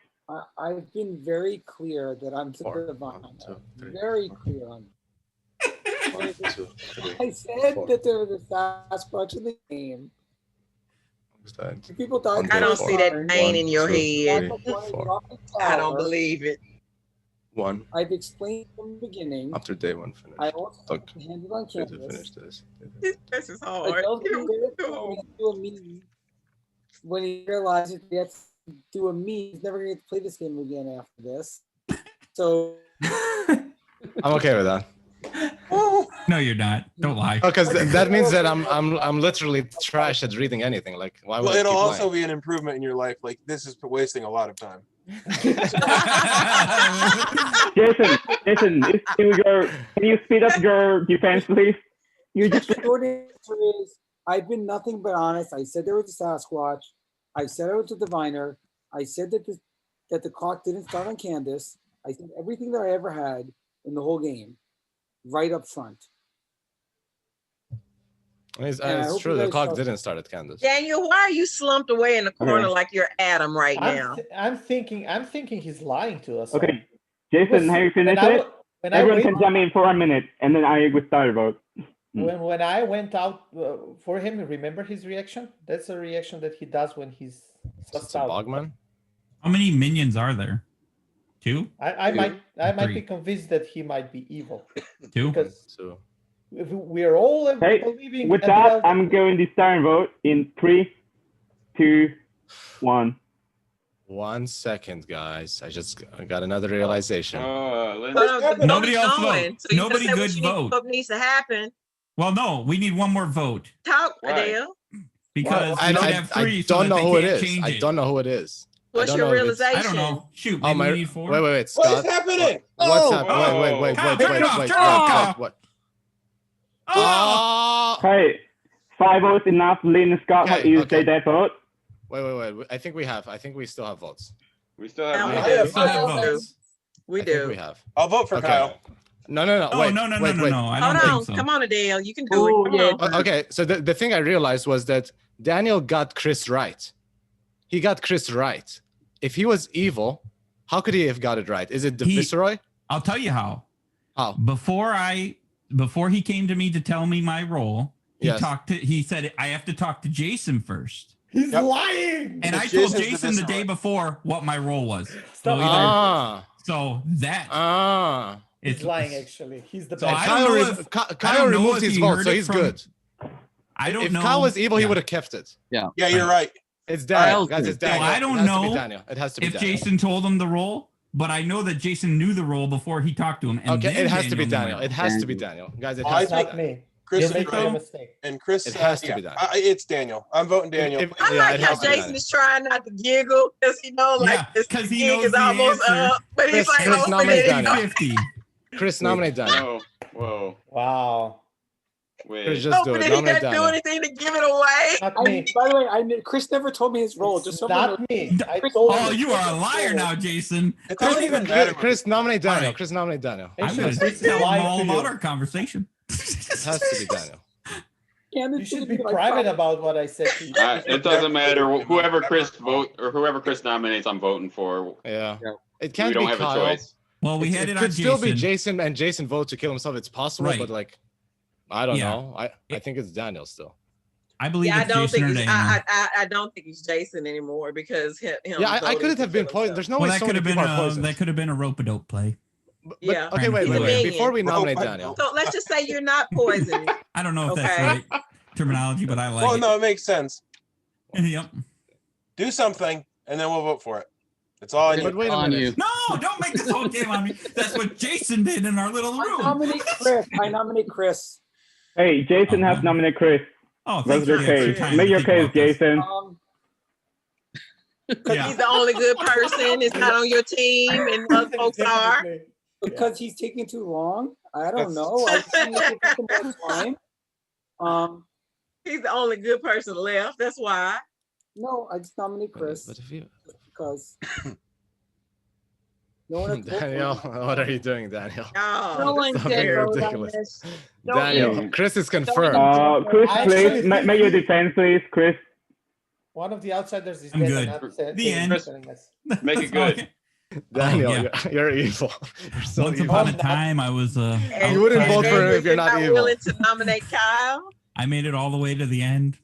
I've been very clear that I'm the 4. divine. 1, 2, 3. Very clear on it. 1, 2, 3. I said 4. that there was a Sasquatch in the game. People died. I don't see that pain in your 2, head. 3, 4. I don't believe it. 1. I've explained from the beginning. After day 1 finish. I also Look, handed on to campus. finish this. This is But hard. don't do a me when he realizes he has to do a me. He's never going to play this game again after this. So I'm okay with that. No, you're not. Don't lie. Because that means that I'm literally trash at reading anything. Like, why would Well, I it'll keep also lying? be an improvement in your life. Like this is wasting a lot of time. Jason, can you speed up your defense, please? You just the short answer is I've been nothing but honest. I said there was a Sasquatch. I said I was a diviner. I said that the clock didn't start on Candace. I said everything that I ever had in the whole game, right up front. It's And I hope true. you The guys clock saw- didn't start at Candace. Daniel, why are you slumped away in the corner Okay. like you're Adam right now? I'm thinking he's lying to us. okay. Jason, have you finished it? When Everyone I can jump in for a minute, and then I will start vote. when I went out for him, remember his reaction? That's a reaction that he does when he's It's sussed a out. Bogman. How many minions are there? 2? I might be 3. convinced that he might be evil 2? because So we are all Okay, believing. with about- that, I'm going to start and vote in 3, 2, 1. 1 second, guys. I just got another realization. Nobody else vote. So you Nobody just said good vote. what needs to happen. Well, no, we need one more vote. Talk, Right. Adele. Because I we don't have three, so don't that know they who it can't is. change I it. don't know who it is. What's I don't your know if it's- realization? I don't know. Shoot, Oh maybe my! we need 4. Wait, What Scott. is happening? What's Oh! happening? Wait, Kyle, turn it off, turn it off. what? Oh! Hey, 5 votes enough. Lynn, Scott, how Okay, you okay. say that vote? Wait. I think we still have votes. We still Yeah, have. we I do. still have votes. We I think do. we have. I'll vote for Okay. Kyle. No. Oh, Wait, no. wait. I Hold don't on. think so. Come on, Adele. You can do Oh, it. Come yeah. on. Okay, so the thing I realized was that Daniel got Chris right. He got Chris right. If he was evil, how could he have got it right? Is it the Viceroy? I'll tell you how. How? Before he came to me to tell me my role, Yes. he said I have to talk to Jason first. He's lying. And So I told Jason's the Jason the day Viceroy. before what my role was. Stop So, lying. it's He's lying, actually. He's the So best. I don't know if Kyle removed his vote, so he's good. I don't if know. Kyle was evil, he would have kept it. Yeah. Yeah, you're right. It's Daniel, Kyle's guys. It's good. Daniel. I don't It has to be know Daniel. It has to be if Daniel. Jason told him the role, but I know that Jason knew the role before he talked to him. And Okay, then it has to be knew Daniel. it. It has to be Daniel, guys. It I has to be Not Daniel. me. Chris You're is making a right. mistake. And Chris, It has to yeah, be Daniel. it's Daniel. I'm voting Daniel. I Yeah, like it how has to be Jason Daniel. is trying not to giggle because he knows like Yeah, this 'cause he gig knows is the almost answer. up. But he's like, Chris oh, nominates man. Daniel. 50. Chris, nominate Daniel. Whoa. Wow. Wait. Chris, just do Oh, it. did he Nominate not do Daniel. anything to give it away? Not me. By the way, I knew Chris never told me his role. It's Just so not me. I told Oh, you are a liar now, Jason. It Don't doesn't even. even matter. Chris, nominate Daniel. All right. Chris, nominate Daniel. I'm Actually, going Chris to is tell them lying all to about you. our conversation. It has to be Daniel. You should be private about what I said to you. It doesn't matter. Whoever Chris nominates, I'm voting for. Yeah. It We can't don't be have a Kyle. choice. Well, we had It it on could still be Jason. Jason, and Jason vote to kill himself. It's possible, Right. but like, I don't Yeah. know. I think it's Daniel still. I believe Yeah, I it's don't Jason think or it's, Daniel. I don't think it's Jason anymore because him. Yeah, I voting could it to have been kill poisoned. himself. There's no Well, way that so could many have been people are poisoned. that could have been a rope a dope play. But, Yeah. okay, wait. He's a Before we minion. nominate Daniel, So let's just say you're not poisoned. I don't know if Okay. that's right terminology, but I like Well, it. no, it makes sense. Yep. Do something, and then we'll vote for it. That's all I need. but wait a On minute. you. No, don't make this whole game on me. That's what Jason did in our little I room. nominate Chris. Hey, Jason has nominated Chris. Oh, That's thank your you. case. Time Make to your think case, about this. Jason. Yeah. He's the only good person. It's not on your team, and other folks are. Because he's taking too long. I don't know. I just need to give him more time. He's the only good person left. That's why. No, I just nominate Chris But if you, because no one has voted for Daniel, him. what are you doing, Daniel? Oh, No one Stop can being vote on ridiculous. this. Daniel, Chris is confirmed. Chris, I please, actually think make your defense, please, Chris. One of the outsiders is I'm dead. good. and upset. The end. Telling us. Make it good. Daniel, Oh, yeah. you're evil. You're so Once evil. upon a time, I was. You wouldn't vote for him if you're not evil. willing to nominate Kyle. I made it all the way to the end.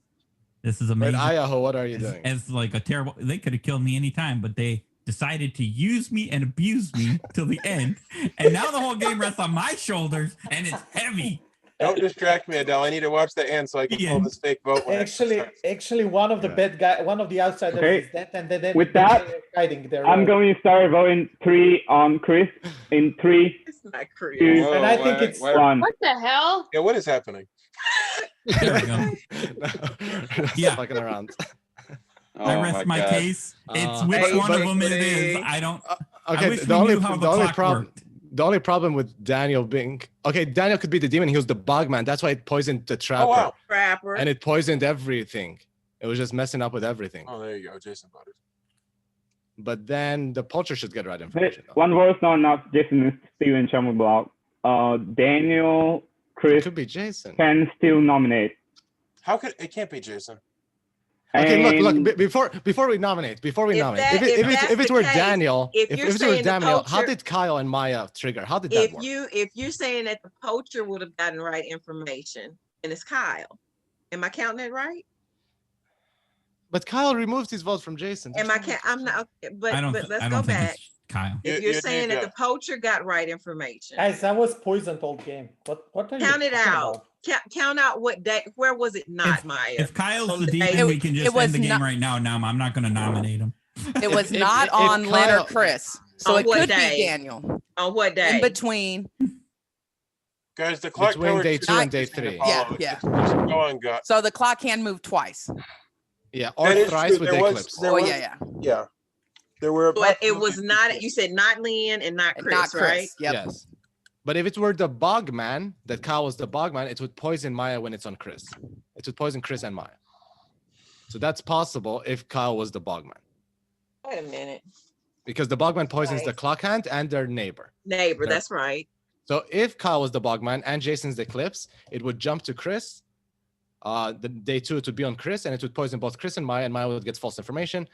This is But amazing. Ayaho, what are you doing? As like a terrible, they could have killed me anytime, but they decided to use me and abuse me till the end. And now the whole game rests on my shoulders, and it's heavy. Don't distract me, Adele. I need to watch the end so I can pull this fake vote. when it starts. Actually, one of the bad guy, one of the outsiders Okay. is dead, and then With that, hiding there. I'm going to start voting 3 on Chris in 3, It's not Chris. 2, Whoa, and I think it's 1. What the hell? Yeah, what is happening? There we go. Just Yeah. fucking around. I rest my God. case. It's which one of them it is. I don't. I Okay, wish we knew how the clock worked. The only problem with Daniel being okay, Daniel could be the demon. He was the bugman. That's why it poisoned the trapper, Oh, wow. Trapper. and it poisoned everything. It was just messing up with everything. Oh, there you go. Jason voted. But then the poacher should get right Hey, information. though. one vote not enough. Jason is still in Chamber Block. Daniel, It Chris could be Jason. can still nominate. How could it can't be Jason? Okay, look, And- before we nominate, If that's it were the case, Daniel, if if you're it were saying the Daniel, how poacher- did Kyle and Maya trigger? How did that If work? you're saying that the poacher would have gotten right information, and it's Kyle. Am I counting it right? But Kyle removed his vote from Jason. Am I? I'm not. Okay, but I don't. but let's I go don't think back. it's Kyle. If you're saying that the poacher got right information, Guys, I was poisoned all game. What are you count it talking out. about? Count out what day. Where was it not, Maya? If Kyle's On the the day- demon, we can just it was end the game not- right now. Now I'm not going to nominate him. It was If- not if on Lynn or Kyle- Chris. So On it what could day? be Daniel. On what day? In between. Guys, the clock Between tower day 2 and day just need to 3. Yeah, follow it. yeah. Just go on gut. So the clock hand moved twice. Yeah, or That is thrice true. with There the was- eclipse. there Oh, was- yeah. Yeah. There were. But it was approximately not, you said not Lynn and not Chris, Not Chris. right? Yep. Yes. But if it were the Bogman, that Kyle was the Bogman, it would poison Maya when it's on Chris. It would poison Chris and Maya. So that's possible if Kyle was the Bogman. Wait a minute. Because the Bogman poisons Right. the clock hand and their neighbor. Neighbor, They're- that's right. So if Kyle was the Bogman and Jason's the Eclipse, it would jump to Chris. The day 2, it would be on Chris, and it would poison both Chris and Maya would get false information.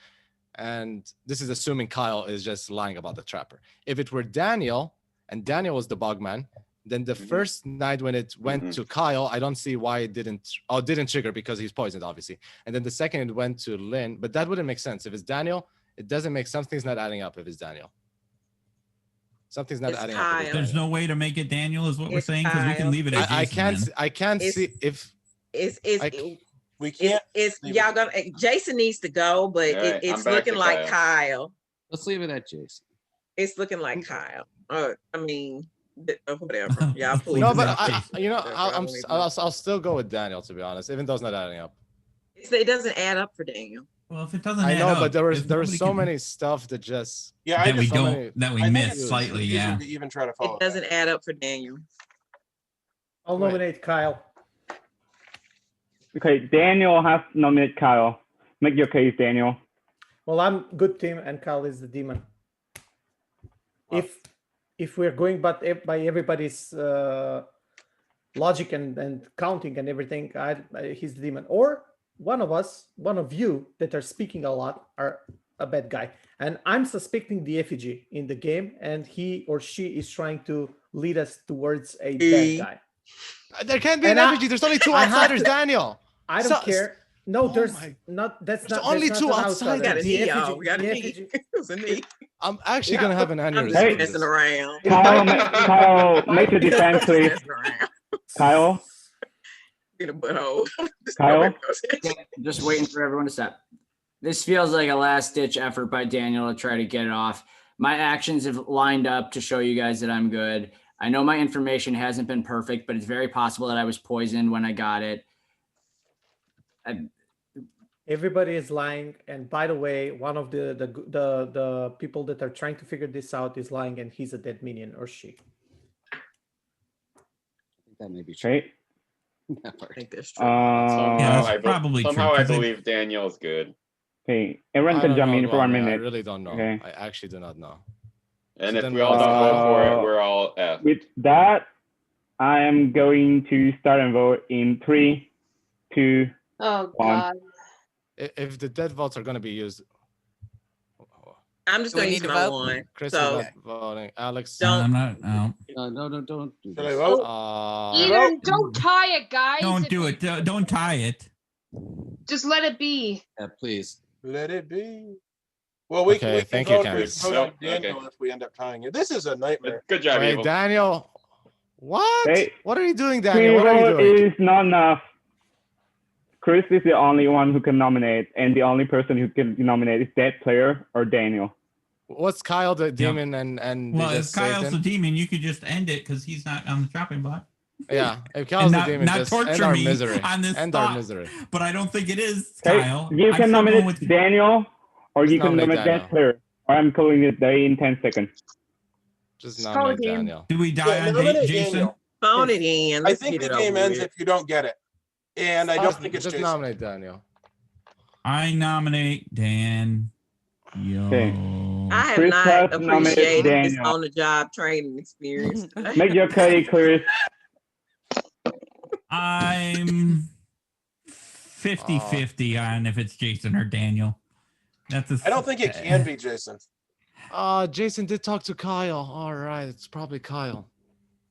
And this is assuming Kyle is just lying about the trapper. If it were Daniel, and Daniel was the Bogman, then the first night when it went to Kyle, I don't see why it didn't trigger because he's poisoned, obviously. And then the second it went to Lynn, but that wouldn't make sense. If it's Daniel, it doesn't make, something's not adding up if it's Daniel. Something's not It's adding Kyle. up. if it's There's Daniel. no way to make it Daniel, is what we're It's saying, because we can Kyle. leave it as I Jason can't. then. I can't It's- see if We can't. It's leave y'all it. gonna. Jason needs to go, but All right, I'm it's back looking to like Kyle. Let's leave it at Jason. It's looking like Kyle. I mean, whatever. Y'all please. no, but Jason. I'll still go with Daniel, to be honest, even though it's not adding up. It doesn't add up for Daniel. Well, if it doesn't I add know, up, but there was if so nobody can- many stuff that just Yeah, I that we just, so don't many- that we I think missed it's slightly. easier Yeah. to even try to follow. It doesn't add up for Daniel. I'll Right. nominate Kyle. Okay, Daniel has nominated Kyle. Make your case, Daniel. Well, I'm good team, and Kyle is the demon. If we're going by everybody's logic and counting and everything, he's the demon. Or one of you that are speaking a lot are a bad guy. And I'm suspecting the effigy in the game, and he or she is trying to lead us towards a bad guy. There can't be And an effigy. There's only 2 I have outsiders, to- Daniel. I don't So- care. No, Oh there's my- not. That's There's not. only that's 2 not an outsiders. We got a The knee, effigy- y'all. We got a the knee. effigy- It was a knee. I'm actually Yeah. gonna have an I'm aneurysm. just from messing this. around. Kyle, make your defense, please. Messing around. Kyle, Get a butthole. Just Kyle? nobody knows. Just waiting for everyone to stop. This feels like a last ditch effort by Daniel to try to get it off. My actions have lined up to show you guys that I'm good. I know my information hasn't been perfect, but it's very possible that I was poisoned when I got it. Everybody is lying, and by the way, one of the people that are trying to figure this out is lying, and he's a dead minion, or she. That may be true. okay. I think that's true. Yeah, that's probably true, somehow I 'cause they- believe Daniel's good. Okay, everyone I can don't jump know, in for 1 Rami, I minute. really don't know. Okay. I actually do not know. And So if then we all don't vote for it, Uh, we're all F. With that, I am going to start and vote in 3, 2, Oh, 1. God. If the dead votes are gonna be used, I'm just Do we going to need use to my vote? one. Chris So is not voting. Alex, I'm not. No. No, don't do Should I this. vote? Either don't tie it, guys. Don't if do you- it. Don't tie it. Just let it be. Yeah, please. Let it be. Well, we Okay, can thank you, vote, we Candace. can vote on Nope, Daniel okay. if we end up tying it. This is a nightmare. Good job, wait, Evil. Daniel. What? Hey, What are you doing, 3 Daniel? What are you vote doing? is not enough. Chris is the only one who can nominate, and the only person who can nominate is that player or Daniel. What's Kyle the demon and Well, they if just saved Kyle's the him? demon, you could just end it because he's not on the chopping block. Yeah, if And Kyle's the not, demon, not just end torture our me misery. on this End our spot. misery. But I don't think it is, Okay, Kyle. you I'm can still going nominate Daniel, or Just you can nominate nominate Daniel. that player. Or I'm calling it day in 10 seconds. Just Call nominate it game. Daniel. Do we die Yeah, on nominate Jason? Daniel. phone it in. I Let's think get the it game over ends with. if you don't get it. And I don't think it's just Jason. nominate Daniel. I nominate Dan. Yo. I have Chris not has nominated appreciated this Daniel. on-the-job training experience. Make your case, Chris. I'm 50-50 on if it's Jason or Daniel. That's a, I don't think it can be Jason. Jason did talk to Kyle. All right, it's probably Kyle.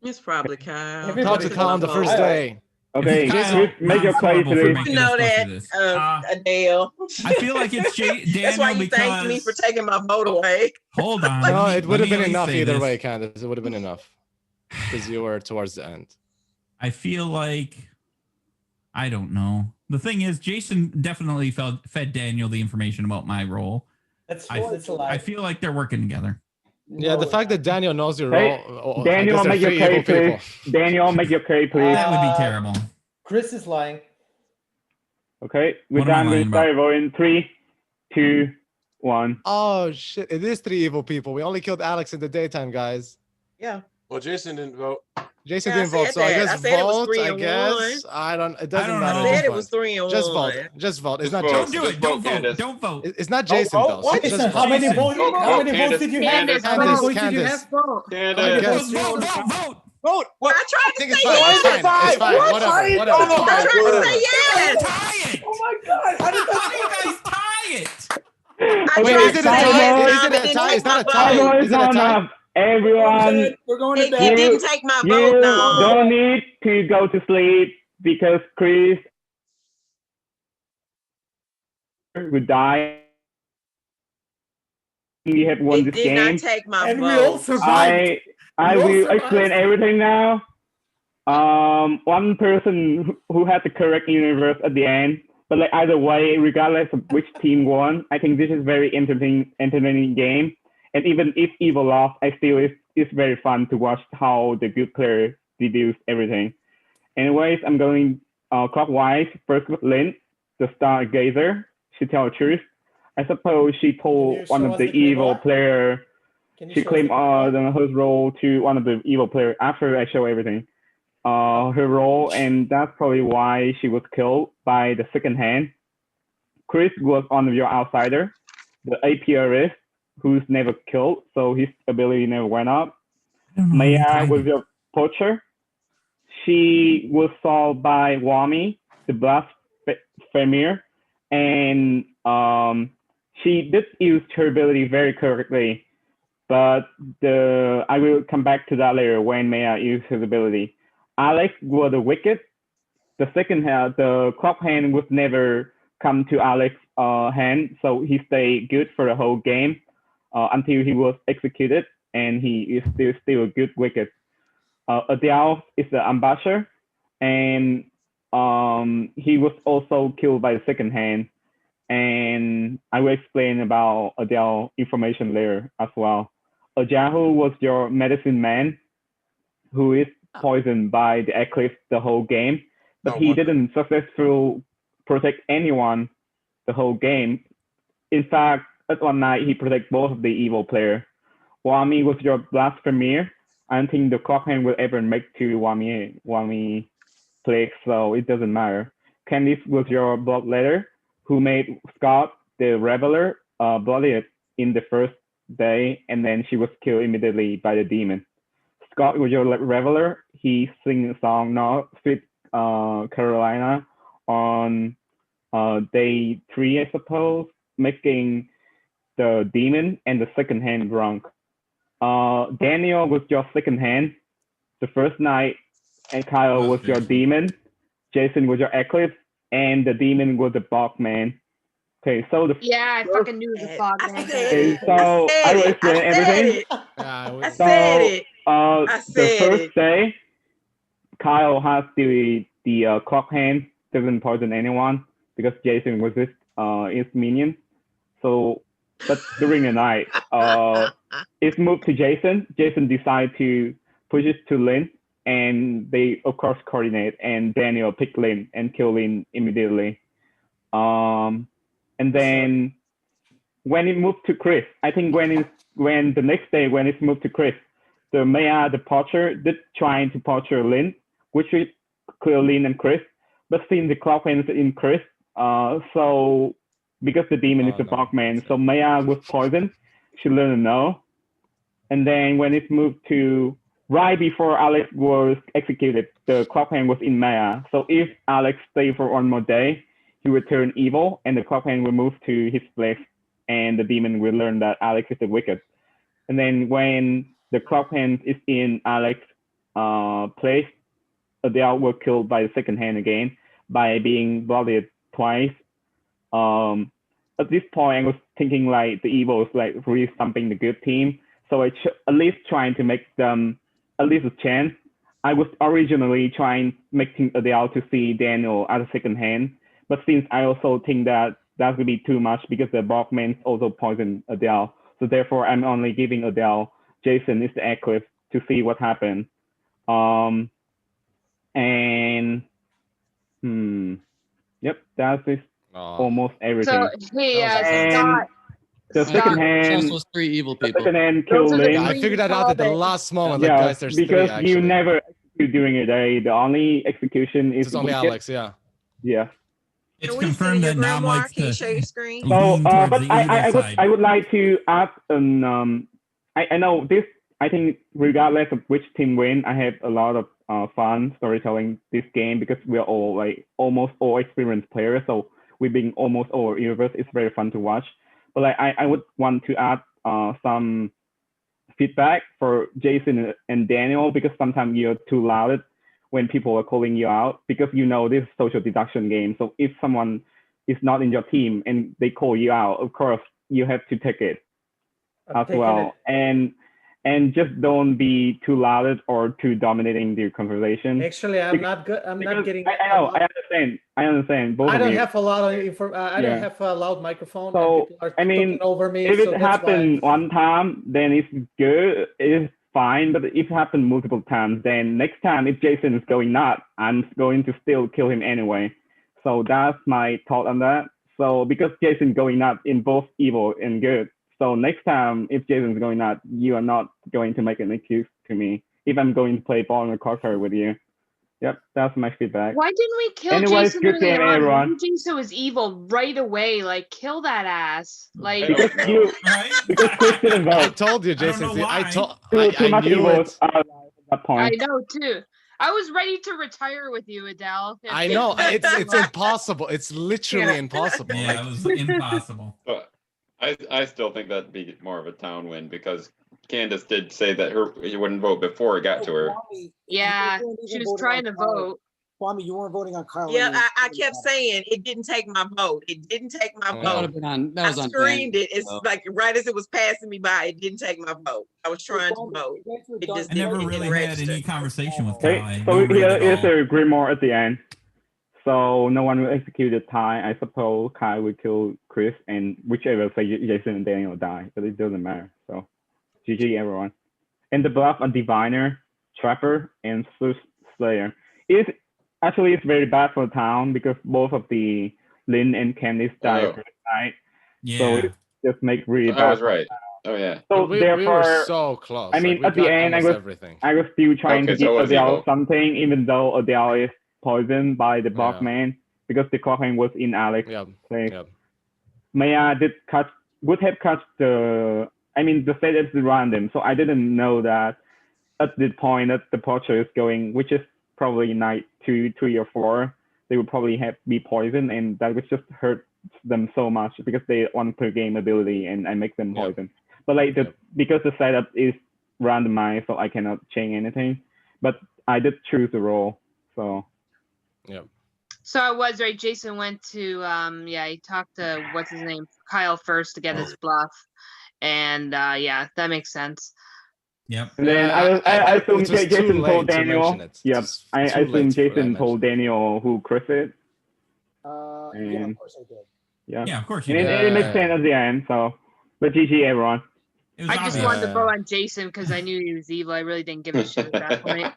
It's probably Kyle. Talk Everybody to Kyle on the first day. Okay, Kyle, Chris, make your I'm case, horrible for please. making You know us go that, through this. Adele. I feel like it's Daniel That's why you because thanked me for taking my vote away. hold on. No, let me- it would let have me been at least enough say either this. way, Candace. It would have been enough because you were towards the end. I feel like I don't know. The thing is, Jason definitely fed Daniel the information about my role. That's I a lie. feel like they're working together. Yeah, the fact that Daniel knows your Hey, role. Daniel, make your carry, people. please. Daniel, make your carry, please. That would be terrible. Chris is lying. Okay, we're What am I done. We lying start rolling 3, 2, 1. Oh shit! It is 3 evil people. We only killed Alex in the daytime, guys. Yeah. Well, Jason didn't vote. Jason Yeah, I didn't vote, said so I that. guess I said it was vote. 3 I and guess 1. I don't. It I doesn't don't matter. know. I Just said it vote. was 3 and Just 1. vote. Just vote. It's Just not vote. Don't Jason. do Just it. vote, Don't vote. Candace. Don't vote. It's not Jason vote. though. What? So just Jason, vote. how many Jason. votes? Vote, How vote, many votes Candace. did you have? Candace, How many Candace, votes did you Candace. have? Candace. Vote. Vote. Vote. Vote. What? I tried I to think say it's fine. yes. It's fine. It's fine. What? Whatever. Whatever. Oh, I tried to Whatever. say yes. Tie it. Oh my God! How did How do you guys tie it? I Wait, tried is to it a say tie? yes. Is it It a didn't tie? take It's not a my tie. vote. Time Is is it a not tie? enough. Everyone, We're going to It bed. didn't take my vote, you no. don't need to go to sleep because Chris would die. We have won It this did not game. take my And we all vote. survived. I We all will survived. explain everything now. One person who had the correct universe at the end, but like either way, regardless of which team won, I think this is very entertaining game. And even if Evil lost, I still it's very fun to watch how the good players deduce everything. Anyways, I'm going clockwise. First with Lynn, the Stargazer. She tell the truth. I suppose she Can told you one show of us the the evil grimoire? player. Can you She show us claimed the grimoire? her role to one of the evil player after I show everything. Her role, and that's probably why she was killed by the second hand. Chris was one of your outsider, the APRS, who's never killed, so his ability never went up. Maya was your Poacher. She was solved by Wami, the Blasphemer, and she did use her ability very correctly. But I will come back to that later when Maya used his ability. Alex was the wicked. The second hand, the clock hand would never come to Alex's hand, so he stayed good for the whole game until he was executed, and he is still a good wicked. Adele is the ambassador, and he was also killed by the second hand. And I will explain about Adele information later as well. Ajahu was your medicine man, who is poisoned by the eclipse the whole game, but he didn't successfully protect anyone the whole game. In fact, at one night, he protected both of the evil players. Wami was your Blasphemer. I don't think the clockhand will ever make to Wami play, so it doesn't matter. Candice was your bloodletter, who made Scott the reveler bloodied in the first day, and then she was killed immediately by the demon. Scott was your reveler. He sing a song, no, Sweet Carolina, on day 3, I suppose, making the demon and the second hand drunk. Daniel was your second hand. The first night, and Kyle was your demon. Jason was your eclipse, and the demon was the bog man. Okay, so Yeah, I fucking knew it was a fog man. Okay, so I will explain everything. I said it. I The said first it. day, Kyle has the clock hand, doesn't poison anyone because Jason was his minion. So, but during the night, it's moved to Jason. Jason decided to push it to Lynn, and they of course coordinate. And Daniel picked Lynn and killed Lynn immediately. And then when it moved to Chris, I think when the next day when it's moved to Chris, the Maya, the Poacher, did trying to Poacher Lynn, which is clear Lynn and Chris, but since the clock ends in Chris, so because the demon is the bog man, so Maya was poisoned. She learned to know. And then when it moved to right before Alex was executed, the clock hand was in Maya. So if Alex stayed for one more day, he would turn evil, and the clock hand will move to his place, and the demon will learn that Alex is the wicked. And then when the clock hand is in Alex's place, Adele were killed by the second hand again by being blooded twice. At this point, I was thinking like the evil is like really stumping the good team, so I at least trying to make them at least a chance. I was originally making Adele to see Daniel as a second hand, but since I also think that would be too much because the Bogman also poisoned Adele, so therefore I'm only giving Adele Jason is the Eclipse to see what happened. Yep, that's almost everything. So hey, And Scott. the second hand, was 3 evil people. The second hand killed Those are the Lynn. I figured that out at the last moment. Like, Yeah, guys, there's three because actually. you never execute during a day. The only execution is It's only wicked. Alex, yeah. Yeah. It's Can we see confirmed your that Nam grimoire? likes Can you to show your screen? So, lean but towards the evil side. I would like to ask I know this. I think regardless of which team win, I have a lot of fun storytelling this game because we're all like almost all experienced players. So we being almost all universe, it's very fun to watch. But like I would want to add some feedback for Jason and Daniel because sometimes you're too loud when people are calling you out because you know this is social deduction game. So if someone is not in your team and they call you out, of course you have to take it as well. And just don't be too loud or too dominating the conversation. Actually, I'm not good. I'm not getting. I know. I understand. Both I of don't you. have a lot of info. I don't have a loud microphone. So and people are I mean, talking over me. if so it that's why. happened one time, then it's good. It's fine. But if it happened multiple times, then next time if Jason is going nuts, I'm going to still kill him anyway. So that's my thought on that. So because Jason's going nuts in both evil and good. So next time, if Jason's going nuts, you are not going to make an excuse to me if I'm going to play ball or Clocktower with you. Yep, that's my feedback. Why didn't we kill Anyways, Jason good early game, on? Why everyone. did Jason was evil right away? Like, kill that ass. Like, Because Chris didn't vote. I told you, Jason. I Too much knew evil it. at that I point. know too. I was ready to retire with you, Adele. I know it's impossible. It's literally impossible. Yeah, it was impossible. But I still think that'd be more of a town win because Candace did say that she wouldn't vote before it got to her. Yeah, she was trying to vote. Kwame, you weren't voting on Kyle. Yeah, I kept saying it didn't take my vote. It didn't take my vote. I screamed it. It's like right as it was passing me by, it didn't take my vote. I was trying to vote. It just I never didn't really had any conversation with Kyle. I Okay, had so no read at here's all. a Grimoire at the end. So no one will execute a tie. I suppose Kyle will kill Chris, and whichever say Jason and Daniel die, but it doesn't matter. So GG everyone. And the buff on Diviner, Trapper, and Soothsayer. It's very bad for the town because both of the Lynn and Candice died first night. Yeah. So it just makes really bad. I was right. Oh yeah. So we therefore, were so close. I mean, Like, at the end, I was still trying to give Adele something, even though Adele is poisoned by the Bogman because the clockhand was in Alex. Place. Maya would have cut the set is random, so I didn't know that at the point that the Poacher is going, which is probably night 2, 3, or 4, they would probably be poisoned, and that would just hurt them so much because they want per game ability, and I make them poison. But like because the setup is randomized, so I cannot change anything. But I did choose the role, so. Yeah. So I was right. Jason went to he talked to what's his name, Kyle first to get his bluff, and that makes sense. Yep. And then I assume Jason told Daniel. Yep. I assume Jason told Daniel who Chris is. Yeah, of course I did. Yeah, of course you did. It makes sense at the end. So, but GG everyone. I just wanted to vote on Jason because I knew he was evil. I really didn't give a shit at that point.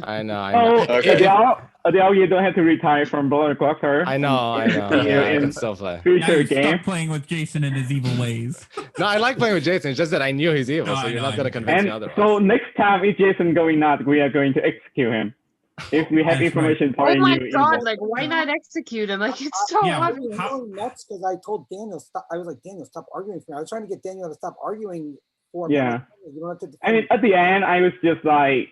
I know. Adele, you don't have to retire from Blood Clocktower. I know. Yeah, I can still play. Future game. Stop playing with Jason and his evil ways. No, I like playing with Jason. It's just that I knew he's evil, so you're not gonna convince me otherwise. So next time, if Jason going nuts, we are going to execute him. If we have information Oh telling my you. god! Like, why not execute him? Like, it's so obvious. I was going nuts because I told Daniel stop. I was like, Daniel, stop arguing with me. I was trying to get Daniel to stop arguing for me. Yeah. You don't have to I mean, at the end, I was just like,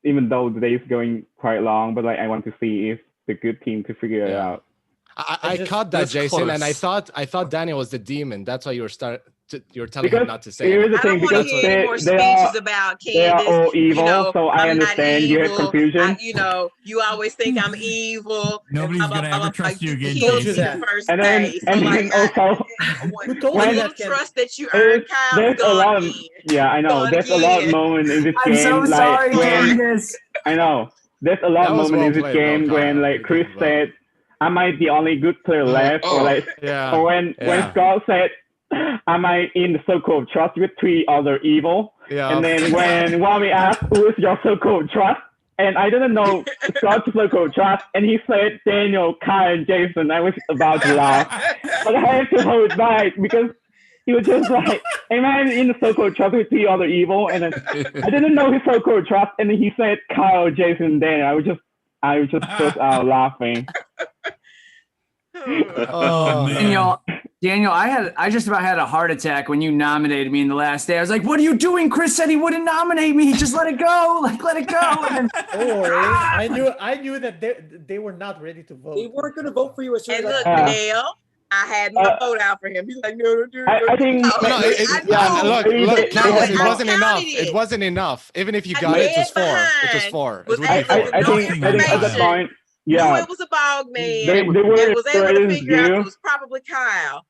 even though the day is going quite long, but like I want to see if the good team could figure it out. I caught that, Jason, and I thought Daniel was the demon. That's why you were telling him not to say. Here's the thing, because they are all evil, so I understand you have confusion. You always think I'm evil. Nobody's gonna ever trust you again. And then also, when you trust that you earn, Kyle, there's a lot of I know. There's a lot of moments in this game. I'm so sorry, Candace. I know. There's a lot of moments in this game when like Chris said, "I might be the only good player left," or when Scott said, am I in the circle of trust with 3 other evil? Yeah. And then when Wami asked, who is your circle of trust? And I didn't know Scott's circle of trust. And he said, Daniel, Kyle, and Jason. I was about to laugh. But I had to hold it back because he was just like, am I in the circle of trust with 3 other evil? And then I didn't know his circle of trust. And then he said, Kyle, Jason, and Daniel. I was just burst out laughing. Oh, Daniel, I just about had a heart attack when you nominated me in the last day. I was like, "What are you doing?" Chris said he wouldn't nominate me. Just let it go. Like, let it go. And Don't worry. I knew that they were not ready to vote. They weren't going to vote for you as soon as And look, Dale, I had my vote out for him. He's like, no. I think. Look, Candace, it wasn't enough. It wasn't enough. Even if you got it, it was 4. It was 4. It would be 4. I think at the point. Yeah, it was a bog man. They were was able to figure out it was probably Kyle.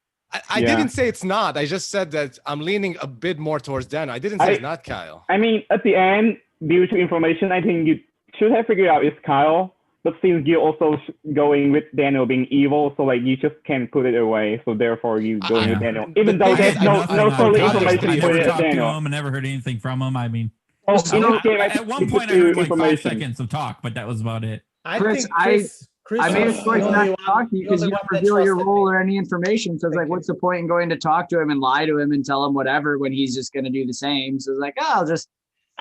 I didn't say it's not. I just said that I'm leaning a bit more towards Dan. I didn't say it's not Kyle. I mean, at the end, due to information, I think you should have figured out it's Kyle. But since you're also going with Daniel being evil, so like you just can't put it away. So therefore, you go with Daniel, even though there's no solid information I for never talked to Daniel. him and never heard anything from him. I mean, in this game, at one point I heard like 5 seconds of talk, but that was about it. I made a choice not to talk to you because you don't reveal your role or any information. So it's like, what's the point in going to talk to him and lie to him and tell him whatever when he's just going to do the same? So it's like, oh, I'll just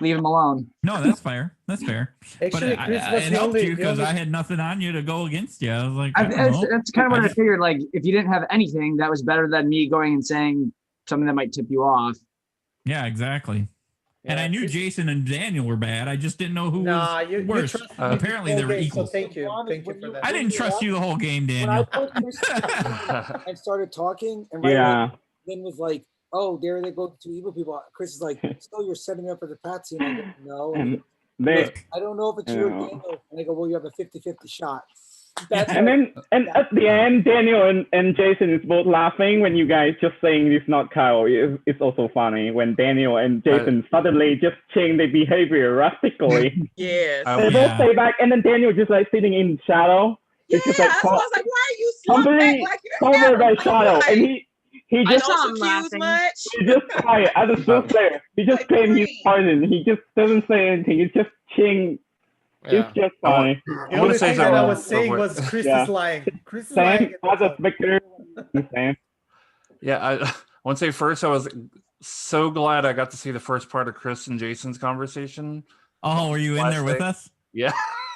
leave him alone. No, that's fair. That's fair. Actually, but Chris was it the helped only- you the because only- I had nothing on you to go against you. I was like, That's kind of what I figured. Like, if you didn't have anything, that was better than me going and saying something that might tip you off. Yeah, exactly. And I knew Jason and Daniel were bad. I just didn't know who Nah, was you worse. trusted me Apparently, the they whole were game, so equals. thank you for that. I didn't trust you the whole game, When I Daniel. put Chris and started talking, and Yeah. then was like, "Oh, there they go, 2 evil people." Chris is like, "So you're setting me up for the patsy?" And I go, "No." And He they, goes, I don't know if it's you or Yeah. Daniel. And I go, "Well, you have a 50-50 shot." and at the end, Daniel and Jason is both laughing when you guys just saying it's not Kyle. It's also funny when Daniel and Jason suddenly just change their behavior drastically. Yes. They both stay back, and then Daniel just like sitting in shadow. It's just like, I was like, why are you completely like covered by shadow, and he I just don't accuse much. he's just quiet as a Soothsayer. He just claims he's poisoned. He just doesn't say anything. It's just ching. It's just funny. The only thing that I was saying was Chris is lying. Chris is lying. Same as a Victor. Same. Yeah, I want to say first, I was so glad I got to see the first part of Chris and Jason's conversation. Oh, were you in there with us? Yeah.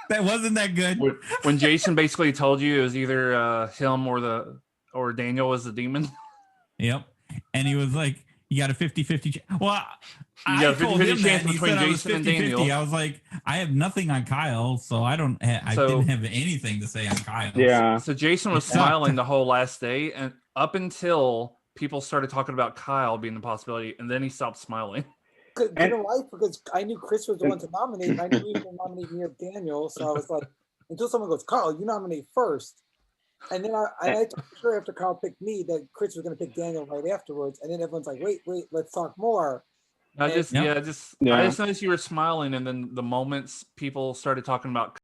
That wasn't that good. When Jason basically told you it was either him or Daniel was the demon. Yep. And he was like, you got a 50-50 Well, You got a I told 50-50 him that, chance and he between said I was Jason and 50-50. Daniel. I was like, I have nothing on Kyle, so I didn't have anything to say on Kyle. So Jason was smiling the whole last day, and up until people started talking about Kyle being the possibility, and then he stopped smiling. You know why? Because I knew Chris was the one to nominate, and I knew he was going to nominate me or Daniel. So I was like, until someone goes, "Carl, you nominate first." And then I told sure after Carl picked me that Chris was going to pick Daniel right afterwards. And then everyone's like, wait, let's talk more. I just noticed you were smiling, and then the moments people started talking about